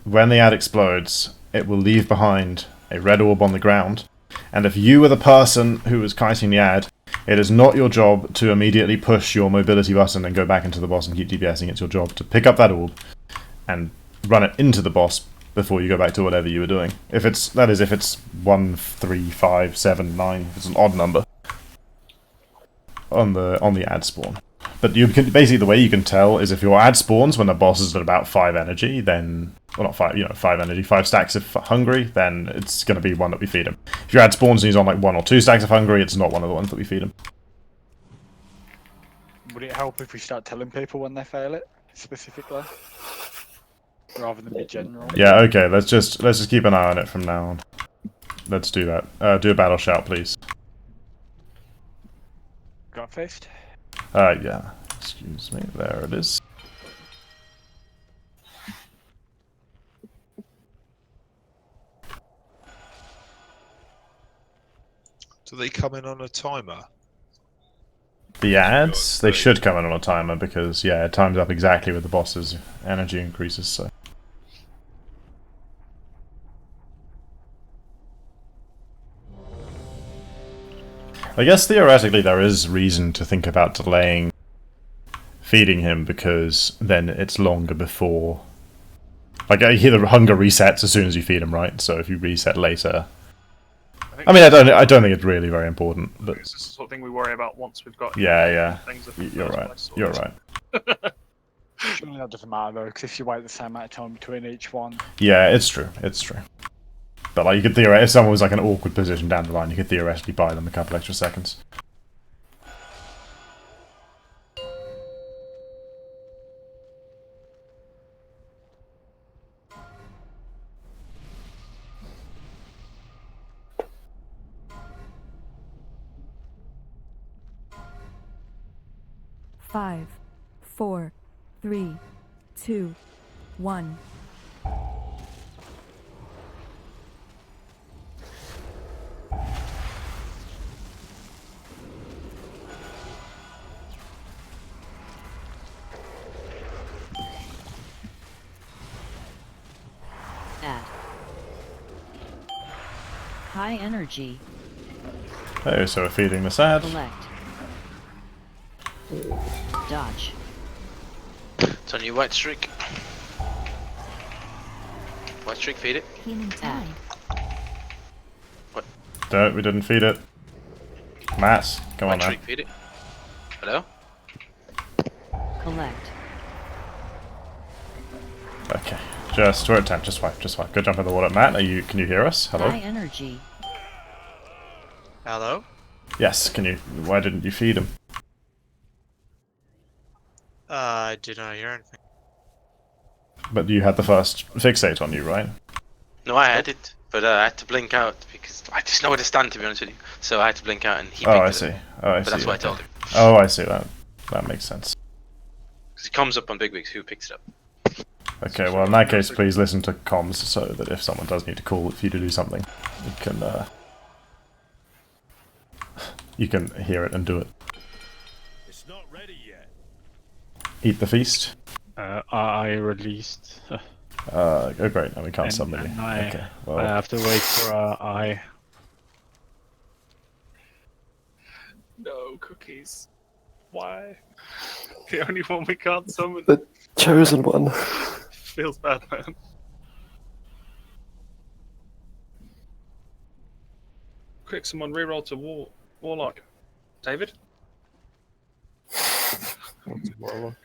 when the ad explodes, it will leave behind a red orb on the ground, and if you are the person who is kiting the ad, it is not your job to immediately push your mobility button and go back into the boss and keep DPSing. It's your job to pick up that orb and run it into the boss before you go back to whatever you were doing. If it's 1, 3, 5, 7, 9, if it's an odd number on the ad spawn. But you can basically, the way you can tell is if your ad spawns when the boss is at about 5 energy, then, well, not 5, 5 energy, 5 stacks of hungry, then it's going to be one that we feed him. If your ad spawns and he's on like 1 or 2 stacks of hungry, it's not one of the ones that we feed him. Would it help if we start telling people when they fail it specifically, rather than be general? Yeah, okay. Let's just keep an eye on it from now on. Let's do that. Do a battle shout, please. Got faced? Yeah. Excuse me. There it is. Do they come in on a timer? The ads? They should come in on a timer because, yeah, it times up exactly with the boss's energy increases, so. I guess theoretically there is reason to think about delaying feeding him because then it's longer before. Like, I hear the hunger resets as soon as you feed him, right? So if you reset later. I mean, I don't think it's really very important, but it's the sort of thing we worry about once we've got. Yeah. Things You're right. You're right. Surely that doesn't matter though, because if you wait the same amount of time between each one. Yeah, it's true. It's true. But like, you could theoretically, if someone was like in an awkward position down the line, you could theoretically buy them a couple extra seconds. Five, 4, 3, 2, 1. Add. High energy. Oh, so we're feeding this ad. Collect. Dodge. It's on you, white streak. White streak, feed it. Healing tide. What? No, we didn't feed it. Matt, come on White now. streak, feed it. Hello? Collect. Okay, just we're at 10. Just five. Go jump in the water. Matt, can you hear us? Hello. High energy. Hello? Yes. Can you? Why didn't you feed him? I did not hear anything. But you had the first fixate on you, right? No, I had it, but I had to blink out because I just know where to stand, to be honest with you. So I had to blink out, and he. Oh, picked I it see. up. Oh, I But see. that's what I okay. told him. Oh, I see. That makes sense. Because it comes up on Big Wigs who picks it up. Okay, well in that case, please listen to comms so that if someone does need to call for you to do something, you can hear it and do it. It's not ready yet. Eat the feast. I released. Oh great, now we can't and somebody. I, Okay, well. I have to wait for I. No cookies. Why? The only one we can't summon. The chosen one. Feels bad, man. Quick, someone reroll to Warlock. David? What's a warlock?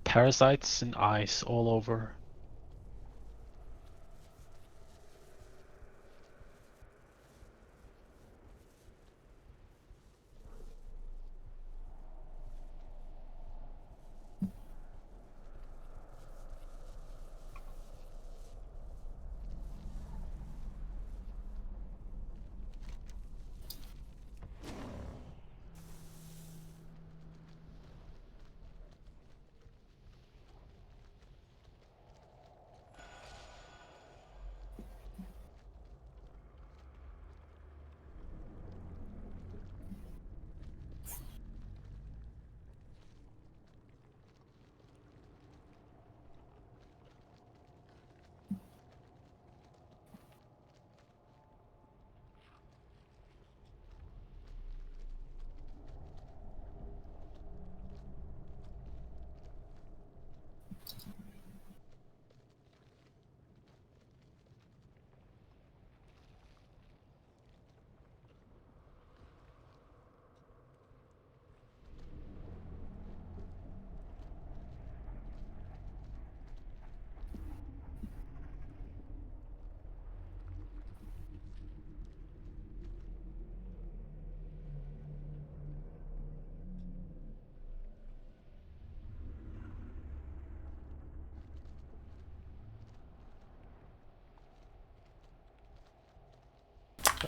parasites and ice all over.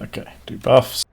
Okay, do buffs.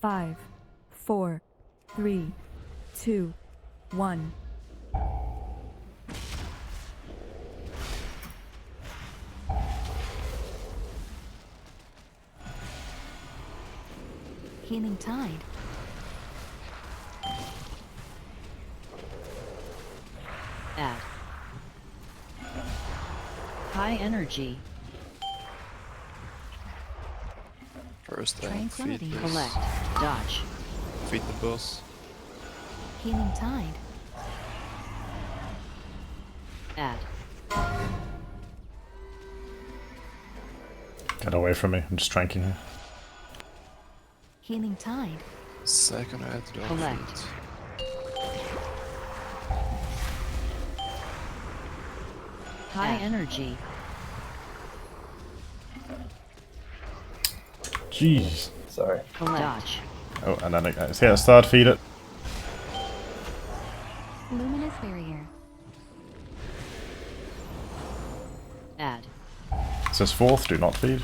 Five, 4, 3, 2, 1. Healing tide. Add. High energy. First feed Tranquility. this. Collect. Dodge. Feed the boss. Healing tide. Add. Get away from me, I'm just tranking here. Healing tide. Second add dog Collect. feed. High energy. Jeez. Sorry. Collect. Dodge. Oh, and then it's here, start, feed it. Luminous barrier. Add. It says fourth, do not feed.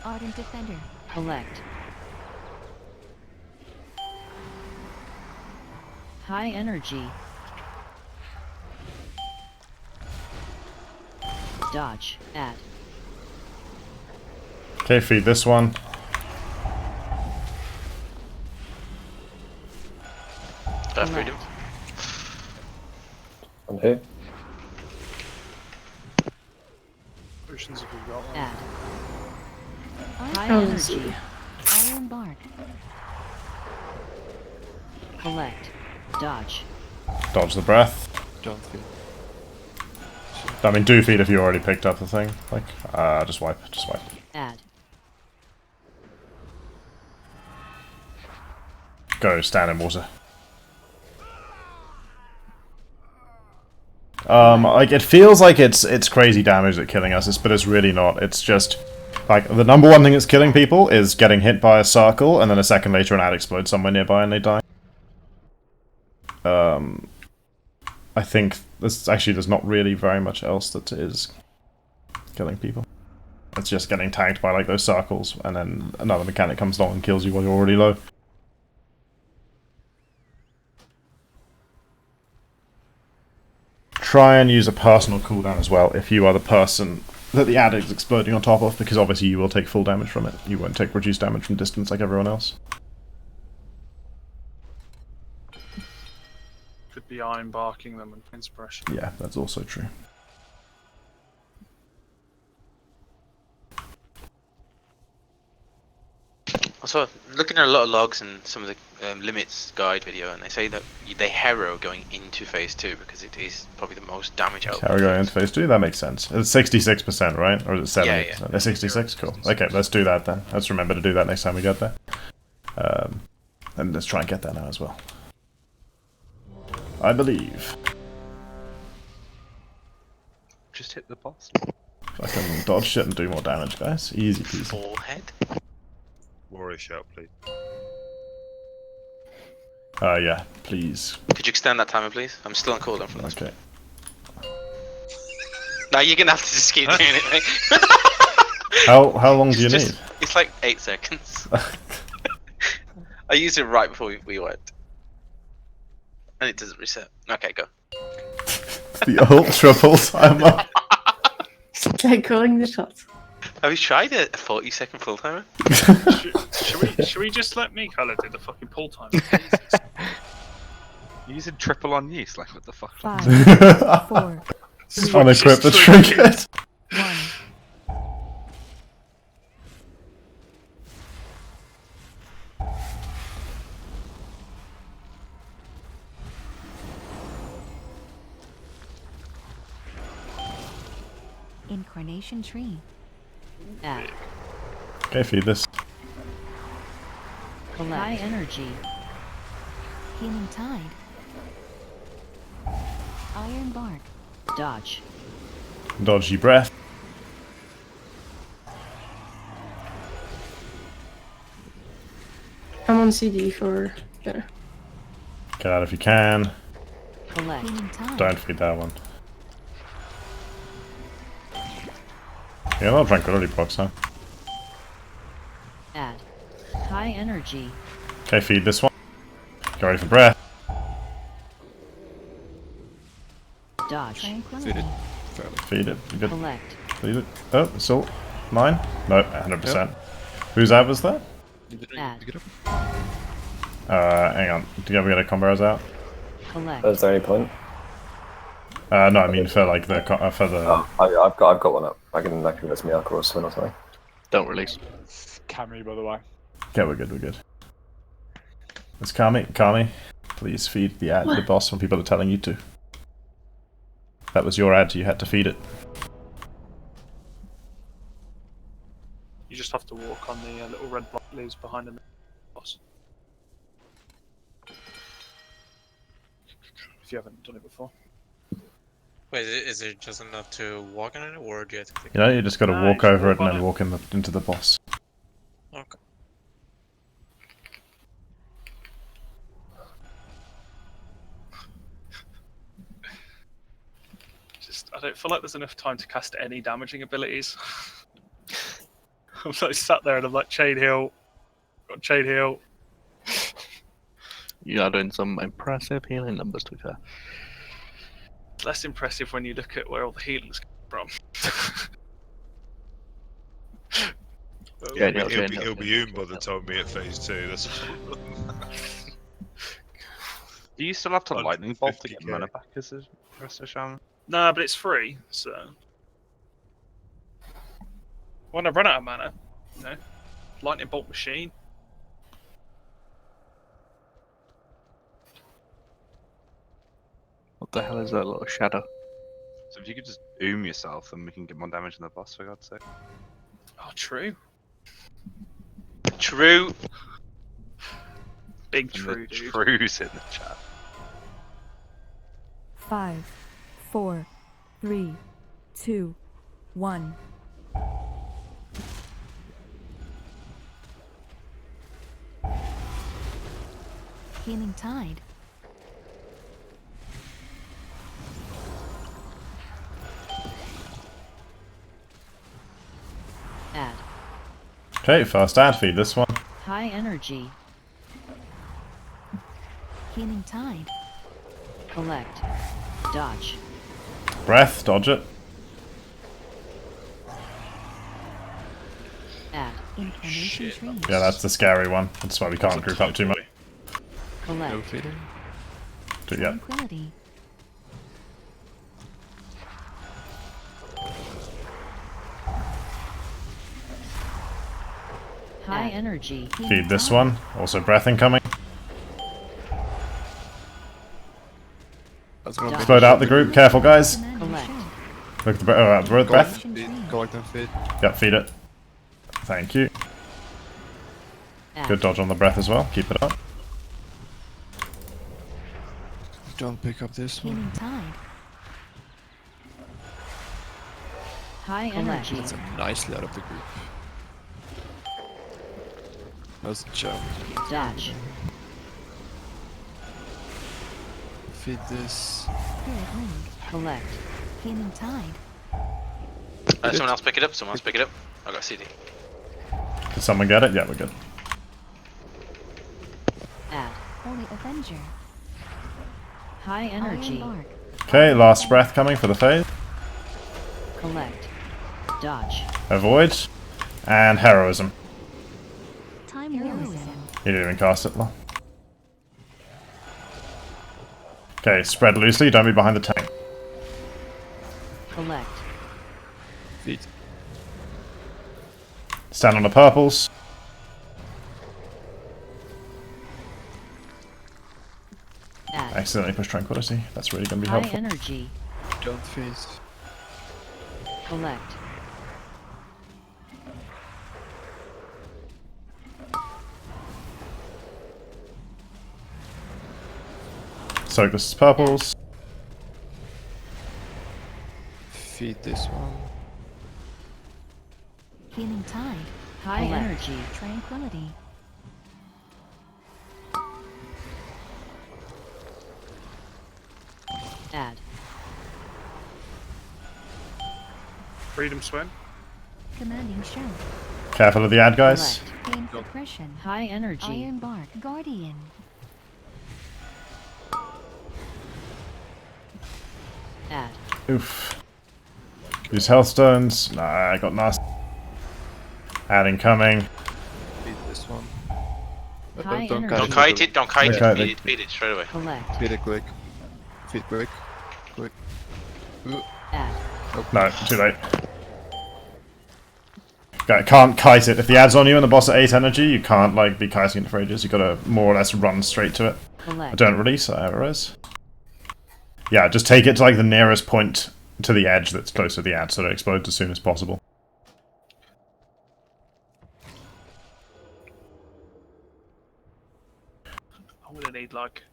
Ardent defender. Collect. High energy. Dodge. Add. Okay, feed this one. Freedom. On who? Potions have we got one. Add. High Oh, energy. Iron bark. Collect. Dodge. Dodge the breath. Don't feed. I mean, do feed if you already picked up the thing. Like, just wipe, just wipe. Add. Go, stand in water. Like, it feels like it's crazy damage that's killing us, but it's really not. It's just, like, the number one thing that's killing people is getting hit by a circle, and then a second later an ad explodes somewhere nearby and they die. I think there's not really very much else that is killing people. It's just getting tagged by, like, those circles, and then another mechanic comes along and kills you while you're already low. Try and use a personal cooldown as well if you are the person that the ad is exploding on top of, because obviously you will take full damage from it. You won't take reduced damage from distance like everyone else. Could be iron barking them and inspiration. Yeah, that's also true. Also, looking at a lot of logs and some of the limits guide video, and they say that they hero going into phase 2 because it is probably the most damage out. How are we going into phase 2? That makes sense. It's 66%, right? Or is it 70%? Yeah. It's 66? Cool. Okay, let's do that then. Let's remember to do that next time we get there. And let's try and get that now as well. I believe. Just hit the boss. Fucking dodge shit and do more damage, guys. Easy peasy. Forehead. Warrior shout, please. Yeah, please. Could you extend that timer, please? I'm still on cooldown from this. Okay. Now you're gonna have to just keep doing it, mate. How long do you need? It's like 8 seconds. I used it right before we went. And it doesn't reset. Okay, go. The ultra pull timer. Like calling the shots. Have you tried a 40-second full timer? should we just let me color do the fucking pull timer? You're using triple on use, like what the fuck? 5, 4, Unequip the trinket. 1. Incarnation tree. Add. Okay, feed this. High energy. Healing tide. Iron bark. Dodge. Dodgy breath. I'm on CD for better. Get out if you can. Collect. Healing tide. Don't feed that one. Yeah, no tranquility box, huh? Add. High energy. Okay, feed this one. Get ready for breath. Dodge. Tranquility. Feed it. You good? Collect. Feed it. Oh, assault. Mine? No, 100%. Whose ad was that? Add. Hang on. Do we get a combo out? Collect. Is there any point? No, I mean for like the for the. Oh, I've got one up. I can miss Ny'alotha or Swin or something. Don't release. Camry, by the way. Okay, we're good. We're good. Let's Kami. Please feed the ad, the boss when people are telling you to. That was your ad. You had to feed it. You just have to walk on the little red block leaves behind the boss. If you haven't done it before. Wait, is it just enough to walk on it, or do you have to click? You know, you just got to No, walk you over it walk and then on walk into the boss. Okay. I don't feel like there's enough time to cast any damaging abilities. I'm like sat there and I'm like chain heal, got chain heal. You are doing some impressive healing numbers, to be fair. It's less impressive when you look at where all the healing's come from. Yeah, It'll be Oom by the time we hit phase 2. That's a problem. Do you still have to lightning bolt to 50k. get mana back as a Resto Shaman? Nah, but it's free, so when I run out of mana, you know, lightning bolt machine. What the hell is that little shadow? So if you could just Oom yourself, then we can get more damage than the boss, for God's sake. Oh, true. True. Big And true, the dude. true's in the chat. 5, 4, 3, 2, 1. Healing tide. Add. Okay, first ad feed this one. High energy. Healing tide. Collect. Dodge. Breath, dodge it. Add. Incarnation tree. Yeah, that's the scary one. That's why we can't group up too much. Collect. Yeah. Tranquility. High energy. Feed this one. Also breath incoming. Explode out the group. Careful, guys. Collect. Look at the breath. Collect and feed. Yep, feed it. Thank you. Good dodge on the breath as well. Keep it up. Don't pick up this one. Healing tide. High energy. That's nicely out of the group. That's a jump. Dodge. Feed this. Spirit link. Collect. Healing tide. Someone else pick it up. Someone else pick it up. I got CD. Did someone get it? Yeah, we're good. Add. Holy Avenger. High energy. Iron bark. Okay, last breath coming for the phase. Collect. Dodge. Avoid. And heroism. Time heroism. You didn't even cast it. Okay, spread loosely. Don't be behind the tank. Collect. Feed. Stand on the purples. Add. Accidentally push tranquility. That's really going to be High helpful. energy. Don't feed. Collect. Soak this is purples. Feed this one. Healing tide. High Collect. energy. Tranquility. Add. Freedom swim. Commanding show. Careful of the ad, guys. Collect. Pain suppression. High energy. Iron bark. Guardian. Add. Oof. Use health stones. Nah, I got nasty. Ad incoming. Feed this one. High Don't energy. Don't kite it. Don't kite Okay. it. Feed it straight away. Collect. feed it quick. Feed quick. Quick. Add. No, too late. Can't kite it. If the ad's on you and the boss at 8 energy, you can't like be kiting it for ages. You gotta more or less run straight to it. Collect. Don't release, however it is. Yeah, just take it to like the nearest point to the edge that's close to the ad so that it explodes as soon as possible. I'm gonna need like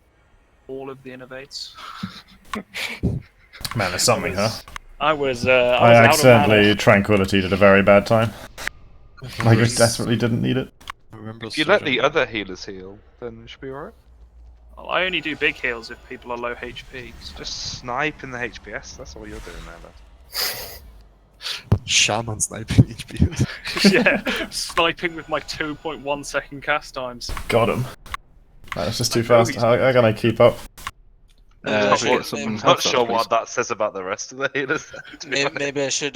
all of the innovates. Man, there's something, huh? I was I out of accidentally mana. tranquility at a very bad time. Like I desperately didn't need it. If you let the other healers heal, then it should be alright. Well, I only do big heals if people are low HP. So Just snipe in the HPS, that's all you're doing there, lad. Shaman sniping HP. yeah, sniping with my 2.1 second cast times. Got him. That's just too fast. How can I keep up? Not sure what that says about the rest of the healers. Maybe I should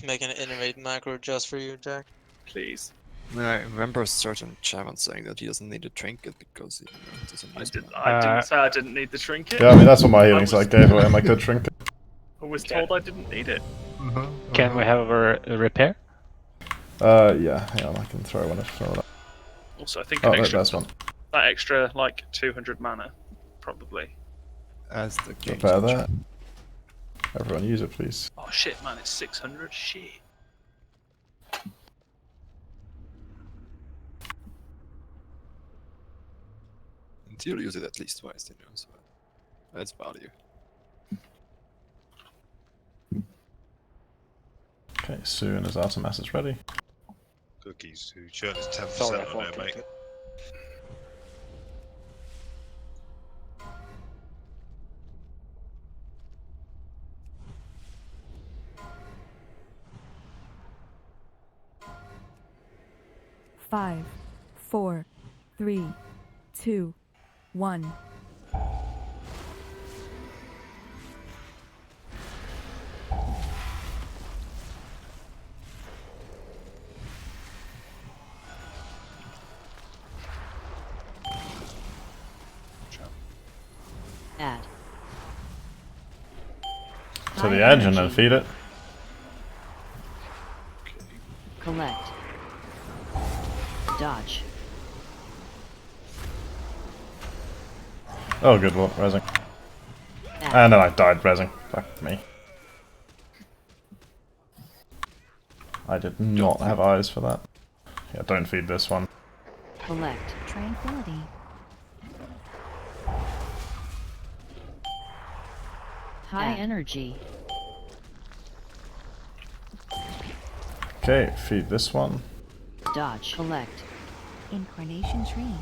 make an innovate macro just for you, Jack. Please. I remember a certain shaman saying that he doesn't need a trinket because he doesn't use I didn't say I didn't need the trinket. Yeah, I mean that's what my healing side gave away. My good trinket. I was told I didn't need it. Can we have a repair? Yeah, hang on, I can throw one if throw it up. Also, I think Oh, an extra, that's one. that extra like 200 mana, probably. As the game Repair that. Everyone use it, please. Oh shit, man, it's 600. Shit. Until you use it at least twice, you know, so that's value. Okay, soon as Artemis is ready. Cookies, who churn is 10% Sorry, I on thought there, mate. it. Five, 4, 3, 2, 1. Add. To the edge and then feed it. Collect. Dodge. Oh, good luck, resing. And then I died resing. Fuck me. I did not have eyes for that. Yeah, don't feed this one. Collect. Tranquility. High energy. Okay, feed this one. Dodge. Collect. Incarnation tree.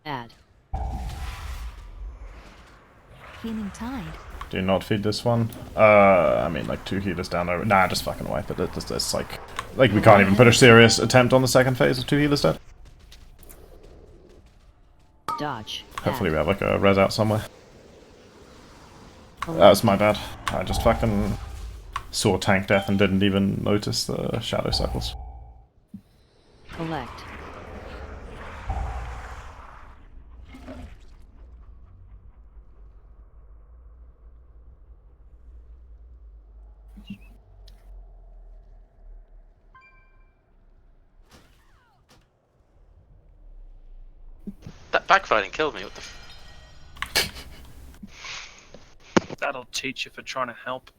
Add. Healing tide. Do not feed this one. I mean, like 2 healers down there. Nah, just fucking wipe it. It's like we can't even put a serious attempt on the second phase with 2 healers dead. Dodge. Hopefully we have like a res out somewhere. That was my bad. I just fucking saw tank death and didn't even notice the shadow circles. Collect. That backfiring killed me. What the? That'll teach you for trying to help.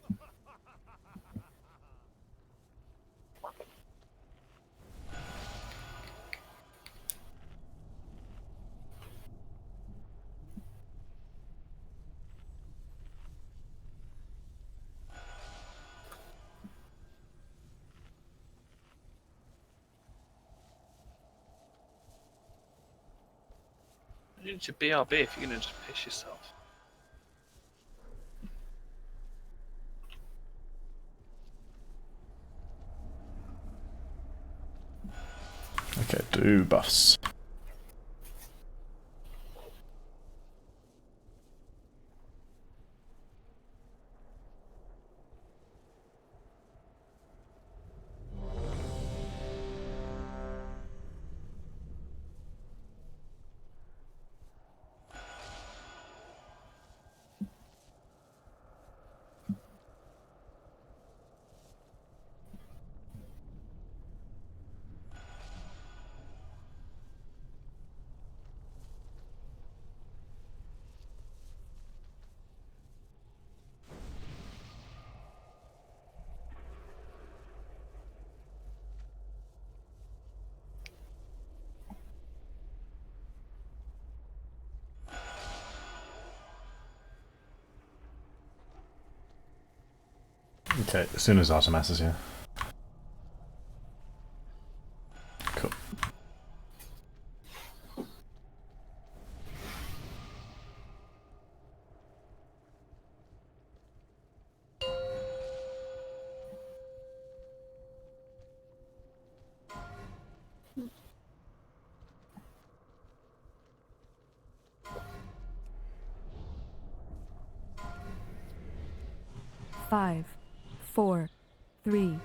You need your BRB if you're gonna just piss yourself. Okay, do buffs. Okay, as soon as Artemis is here. Cool. Five, 4, 3,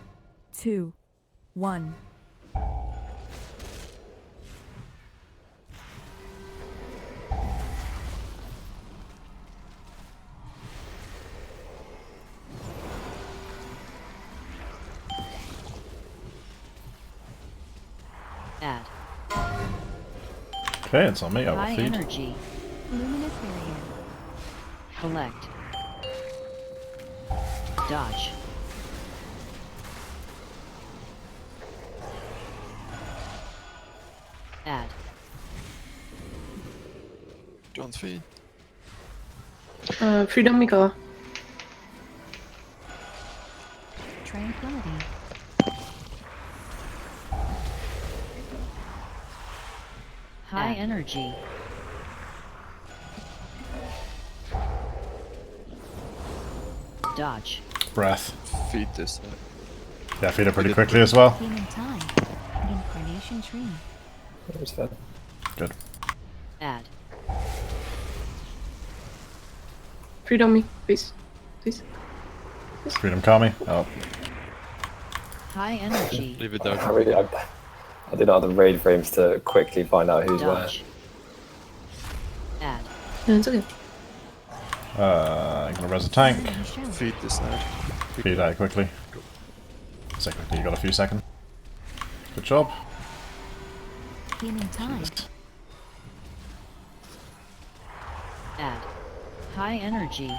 2, 1. Add. Okay, it's on me. I will High feed. energy. Luminous barrier. Collect. Dodge. Add. Don't feed. Freedom Mika. Tranquility. High energy. Dodge. Breath. Feed this. Yeah, feed it pretty quickly as well. Healing tide. Incarnation tree. There's that. Good. Add. Freedom me, please. Please. Freedom Kami. Oh. High energy. Leave it there. I I did not have the raid frames to quickly find out who's Dodge. Add. No, it's okay. I'm gonna res a tank. Feed this ad. Feed that quickly. Say quickly, you got a few seconds. Good job. Healing tide. Add. High energy.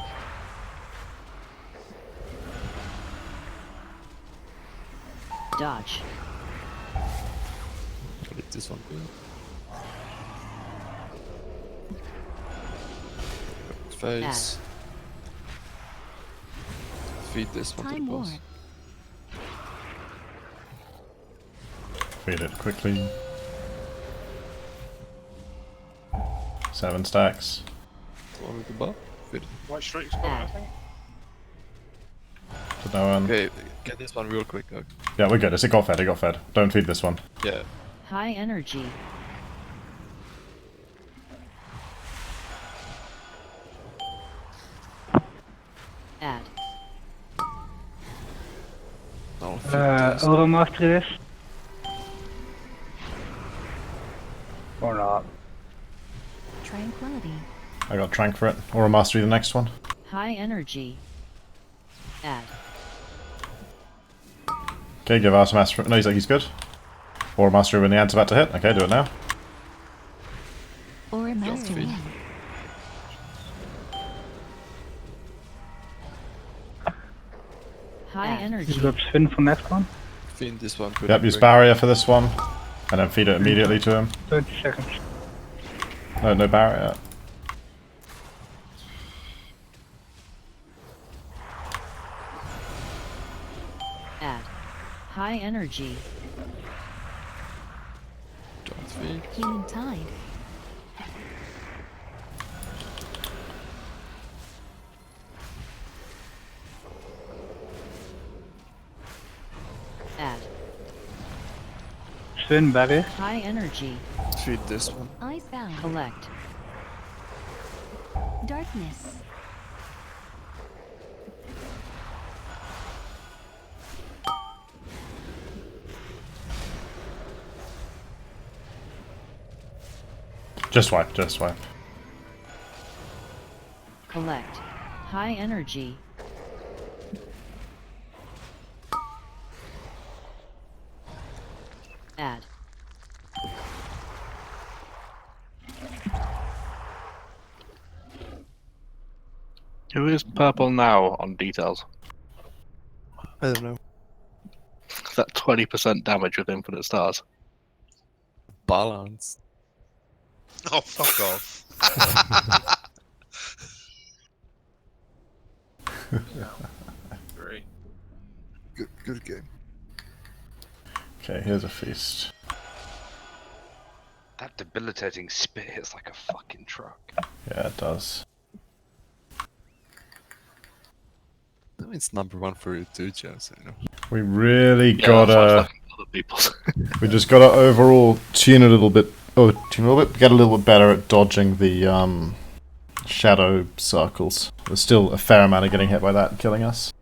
Dodge. I'll leave this one be. Face. Feed this one to the Time boss. War. Feed it quickly. 7 stacks. The one with the buff. Feed it. White streak's got it, I think. To no one. Okay, get this one real quick. Okay. Yeah, we're good. It got fed, it got fed. Don't feed this one. Yeah. High energy. Add. I'll feed this. Overmaster this? Or not? Tranquility. I got Trank for it. Or a Mastery the next one. High energy. Add. Okay, give us Mastery. No, he's good. Or a Mastery when the ant's about to hit. Okay, do it now. Or a master feed. win. High energy. You got spin for next one? Feed this one. pretty Yep, use quick. barrier for this one. And then feed it immediately to him. 30 seconds. No, no barrier. Add. High energy. Don't feed. Healing tide. Add. Spin barrier. High energy. Feed this one. Icebound. Collect. Darkness. Just wipe, just wipe. Collect. High energy. Add. Who is purple now on details? I don't know. That 20% damage with infinite stars. Balance. Oh, fuck off. Great. Good game. Okay, here's a feast. That debilitating spit hits like a fucking truck. Yeah, it does. That means number one for you too, Jess. You know. We really Yeah, that's why I was gotta. looking at other people's. We just gotta overall tune a little bit. Oh, tune a little bit. Get a little bit better at dodging the shadow circles. There's still a fair amount of getting hit by that and killing us.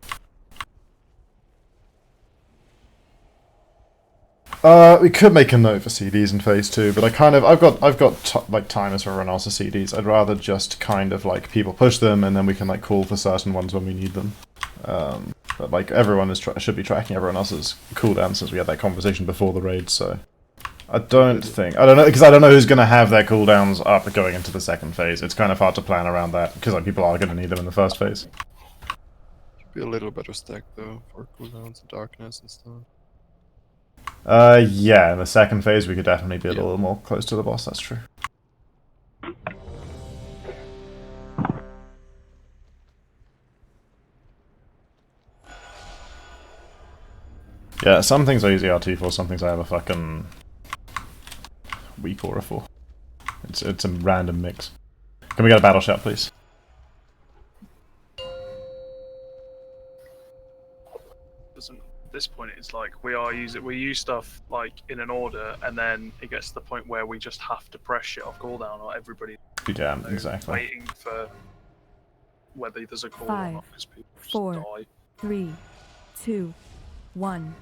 We could make a note for CDs in phase 2, but I've got like timers for everyone else's CDs. I'd rather just kind of like people push them and then we can like call for certain ones when we need them. But like everyone should be tracking everyone else's cooldown since we had that conversation before the raid. So I don't know because I don't know who's gonna have their cooldowns up going into the second phase. It's kind of hard to plan around that because like people are gonna need them in the first phase. Should be a little better stack though for cooldowns and darkness and stuff. Yeah, in the second phase we could definitely be a little more close to the boss, that's true. Yeah, some things I use ERT for, some things I have a fucking weak aura for. It's a random mix. Can we get a battle shout, please? At this point, it's like we use stuff like in an order, and then it gets to the point where we just have to press shit off cooldown, or everybody Be damned, exactly. waiting for whether there's a cooldown or 5, not, because people just 4, die. 3, 2, 1.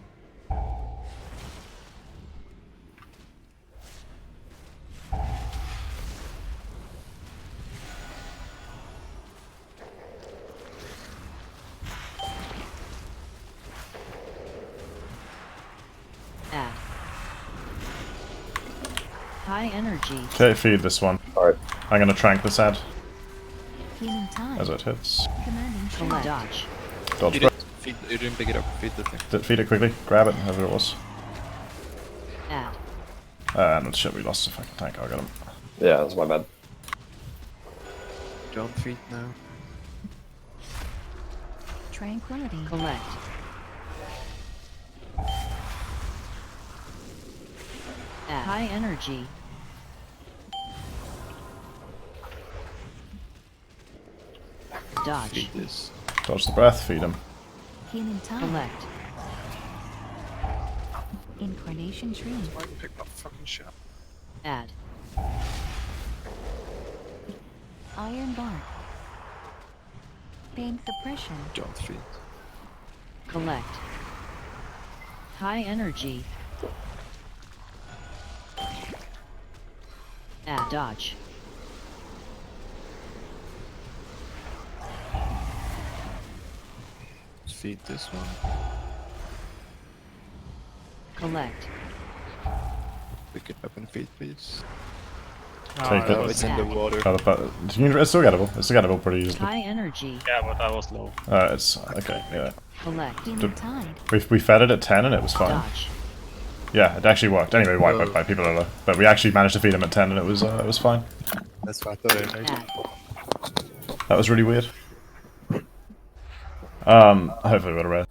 High energy. Okay, feed this one. Alright. I'm gonna trank this ad Healing tide. as it hits. Commanding Collect. shout. Dodge. Dodge You breath. didn't, you didn't pick it up. Feed the thing. Feed it quickly. Grab it, however it was. Add. And shit, we lost the fucking tank. I got him. Yeah, that's my bad. Don't feed now. Tranquility. Collect. Add. High energy. Dodge. Feed this. Dodge the breath, feed him. Healing tide. Collect. Incarnation tree. Why did you pick that fucking shit up? Add. Iron bark. Pain suppression. Don't feed. Collect. High energy. Add. Dodge. Feed this one. Collect. Pick it up and feed, please. Take Oh, it. it's in the water. It's still gettable. It's still gettable pretty easily. High energy. Yeah, but I was low. It's okay. Yeah. Collect. Healing tide. We fed it at 10 and it was fine. Dodge. Yeah, it actually worked. Anyway, wipe. People are low. But we actually managed to feed him at 10 and it was fine. That's what I thought I made. Add. That was really weird. Hopefully we got a red.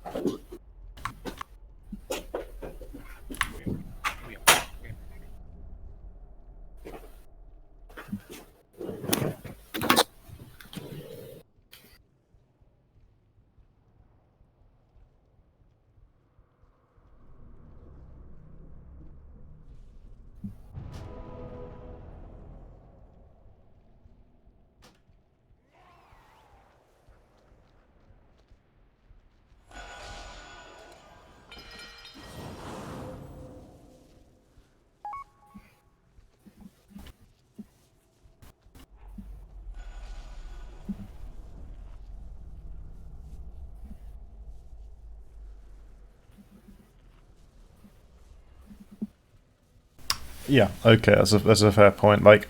Yeah, okay, that's a fair point. Like,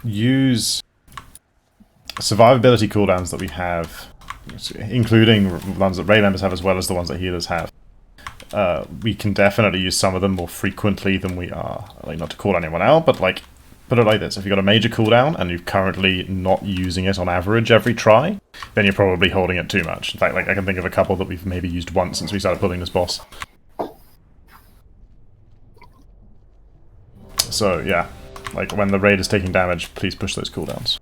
use survivability cooldowns that we have, including ones that Ray members have as well as the ones that healers have. We can definitely use some of them more frequently than we are. Like, not to call anyone out, but like, put it like this: if you've got a major cooldown and you're currently not using it on average every try, then you're probably holding it too much. In fact, like, I can think of a couple that we've maybe used once since we started pulling this boss. So yeah, like when the raid is taking damage, please push those cooldowns.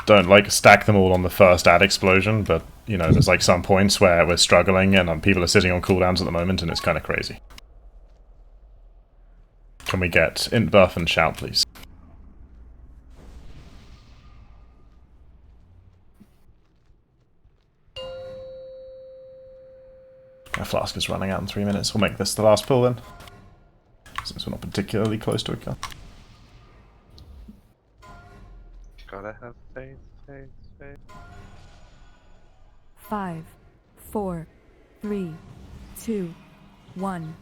Don't like stack them all on the first ad explosion, but you know, there's like some points where we're struggling and people are sitting on cooldowns at the moment and it's kind of crazy. Can we get int buff and shout, please? My flask is running out in 3 minutes. We'll make this the last pull then, since we're not particularly close to a kill. Gotta have faith, faith, faith. 5, 4, 3, 2, 1.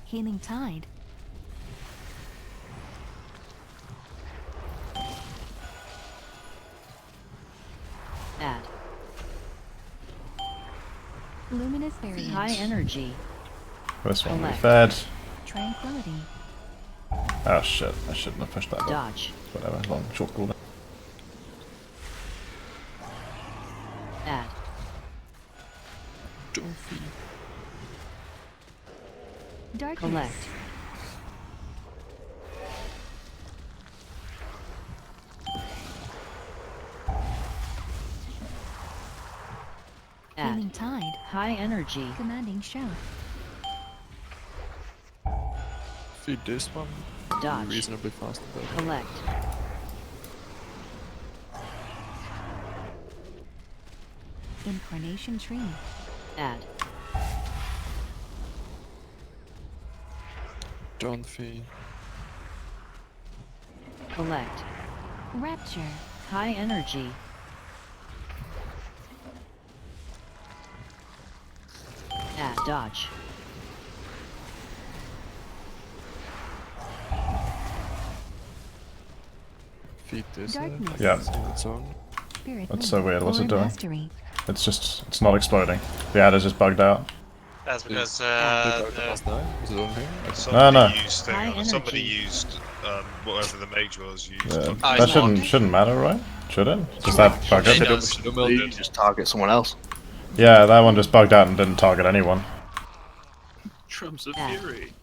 Healing tide. Add. Luminous variance. High energy. This one we Collect. fed. Tranquility. Oh shit, I shouldn't have pushed that button. Dodge. Whatever, long, short cooldown. Add. Don't feed. Darkness. Collect. Healing Add. tide. High energy. Commanding shout. Feed this one. Dodge. Reasonably fast. Collect. Incarnation tree. Add. Don't feed. Collect. Rapture. High energy. Add dodge. Feed this. Darkness. Yeah. In its own. Spirit That's link. so weird. What's Or it doing? mastery. It's not exploding. The ad is just bugged out. That's because Did the last night? Was it on here? Somebody No. used High somebody energy. used whatever the mage was used. That shouldn't matter, right? Should it? Just that bug It it? does. You just target someone else. Yeah, that one just bugged out and didn't target anyone. Drums of Fury.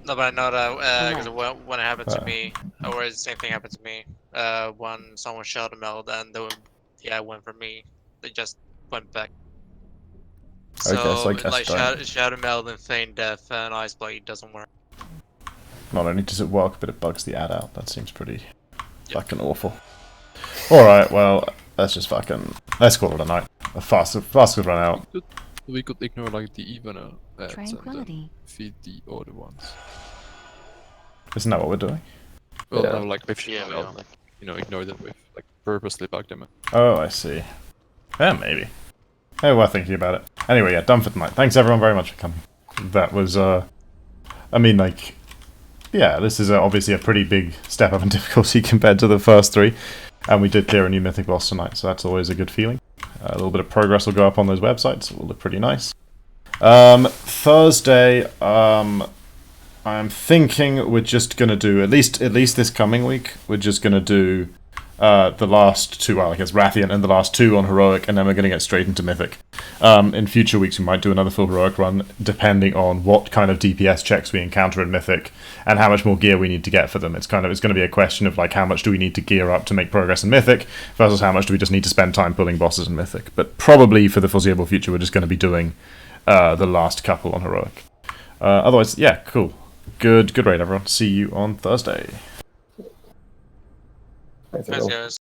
No, but I know that because when it happened to me, or the same thing happened to me, when someone shadow meld and it went for me, they just went back. I guess So don't. shadow meld and feign death and ice blade doesn't work. Not only does it work, but it bugs the ad out. That seems pretty fucking awful. Alright, well, let's call it a night. A fast would run out. We could ignore like the even ads and Tranquility. then feed the other ones. Isn't that what we're doing? Well, Yeah. no, like if you, Yeah, we are. like, ignore them with like purposely bug them. Oh, I see. Yeah, maybe. Hey, we're thinking about it. Anyway, yeah, done for tonight. Thanks everyone very much for coming. That was, I mean, like, yeah, this is obviously a pretty big step up in difficulty compared to the first three. And we did clear a new mythic boss tonight, so that's always a good feeling. A little bit of progress will go up on those websites. It will look pretty nice. Thursday, I'm thinking we're just gonna do, at least this coming week, we're just gonna do the last two, well, I guess Rathian and the last two on Heroic, and then we're gonna get straight into Mythic. In future weeks we might do another full Heroic run, depending on what kind of DPS checks we encounter in Mythic, and how much more gear we need to get for them. It's gonna be a question of like how much do we need to gear up to make progress in Mythic, versus how much do we just need to spend time pulling bosses in Mythic. But probably for the foreseeable future we're just gonna be doing the last couple on Heroic. Otherwise, yeah, cool. Good raid, everyone. See you on Thursday. Thanks, Thanks, guys.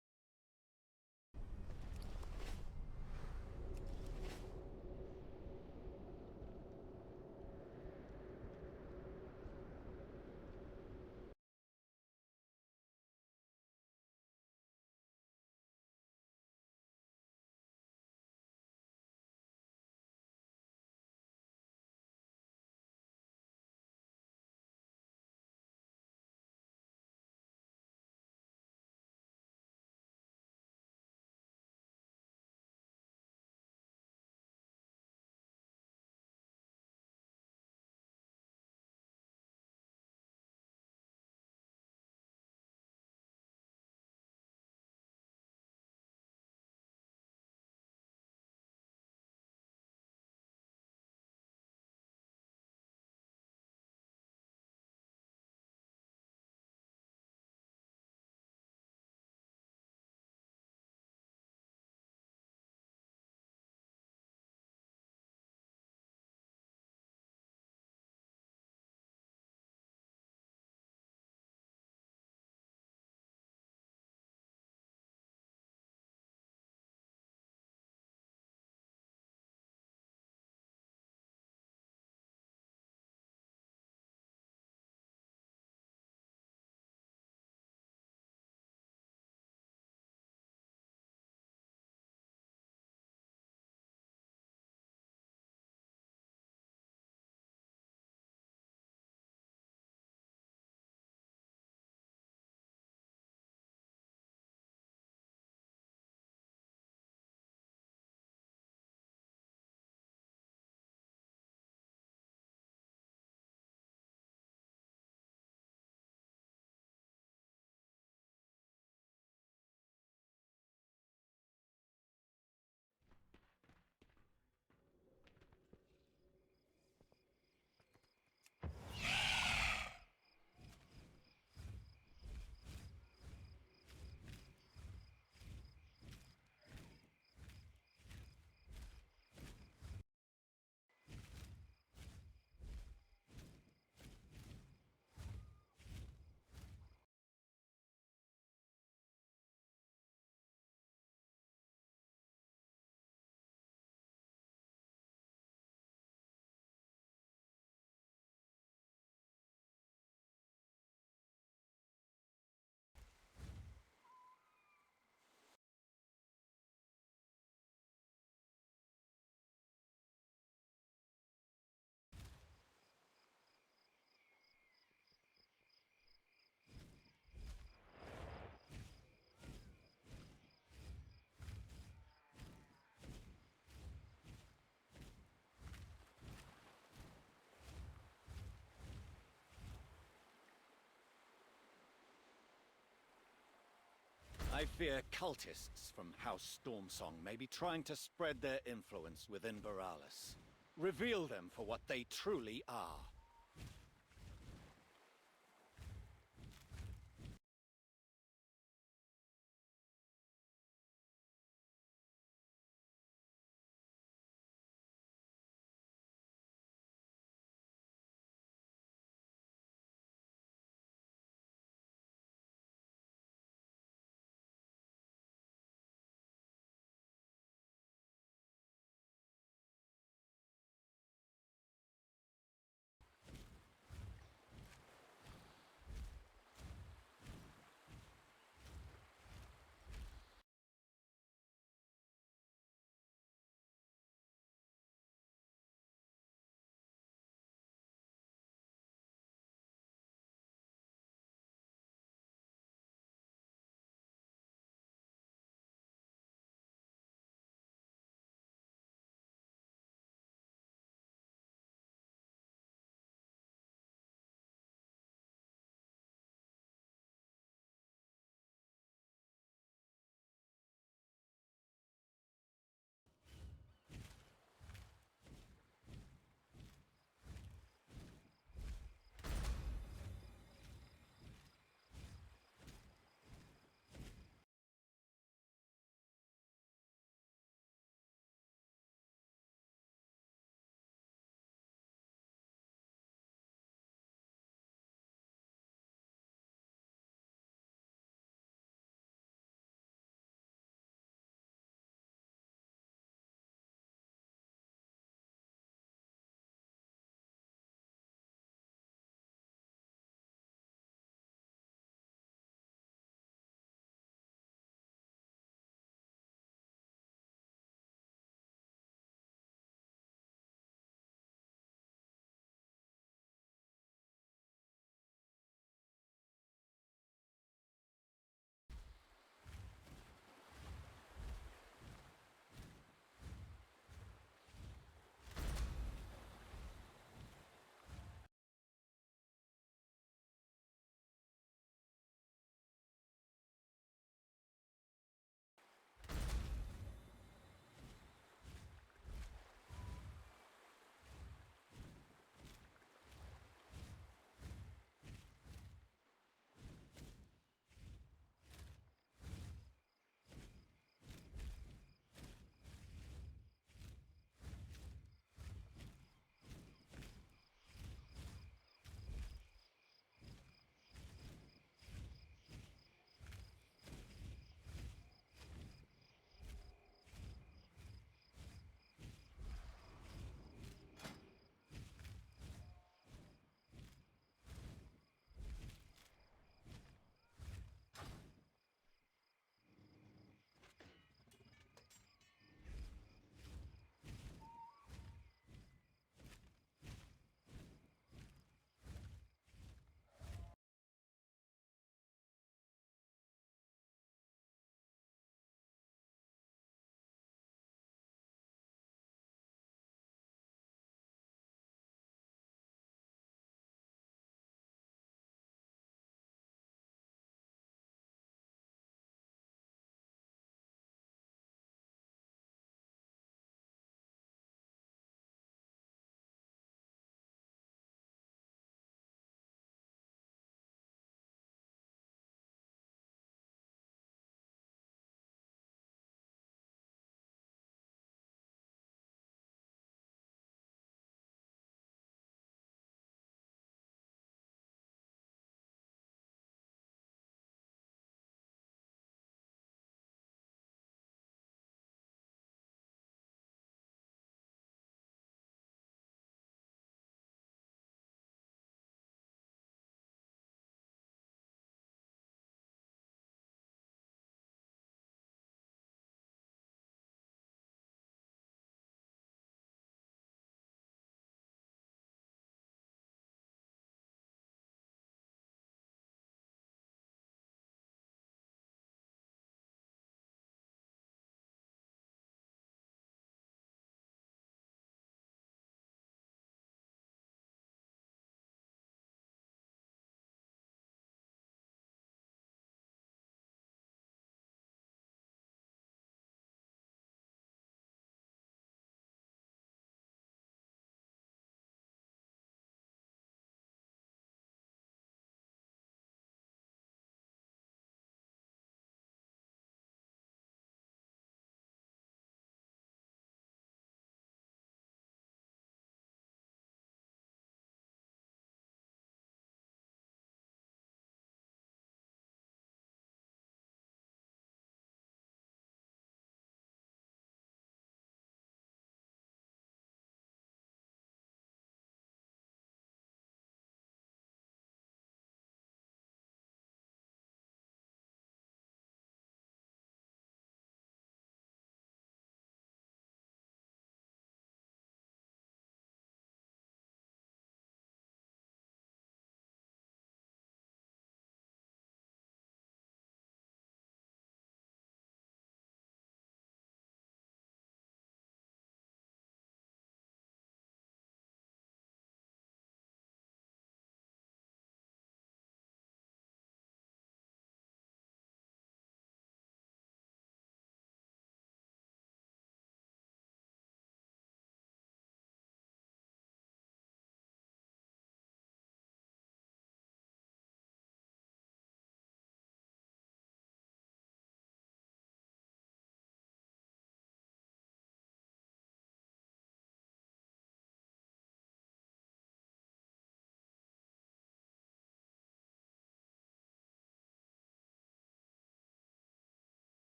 I fear cultists from House Stormsong may be trying to spread their influence within Borealis. Reveal them for what they truly are.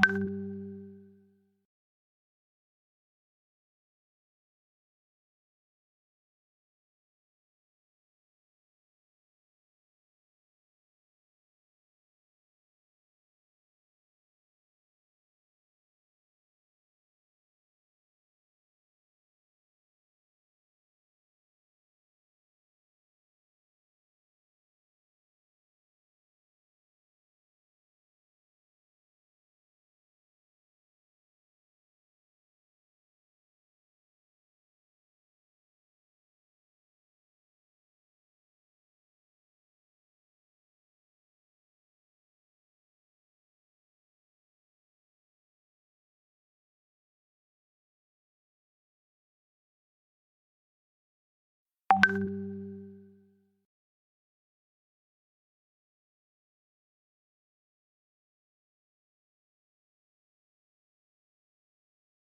you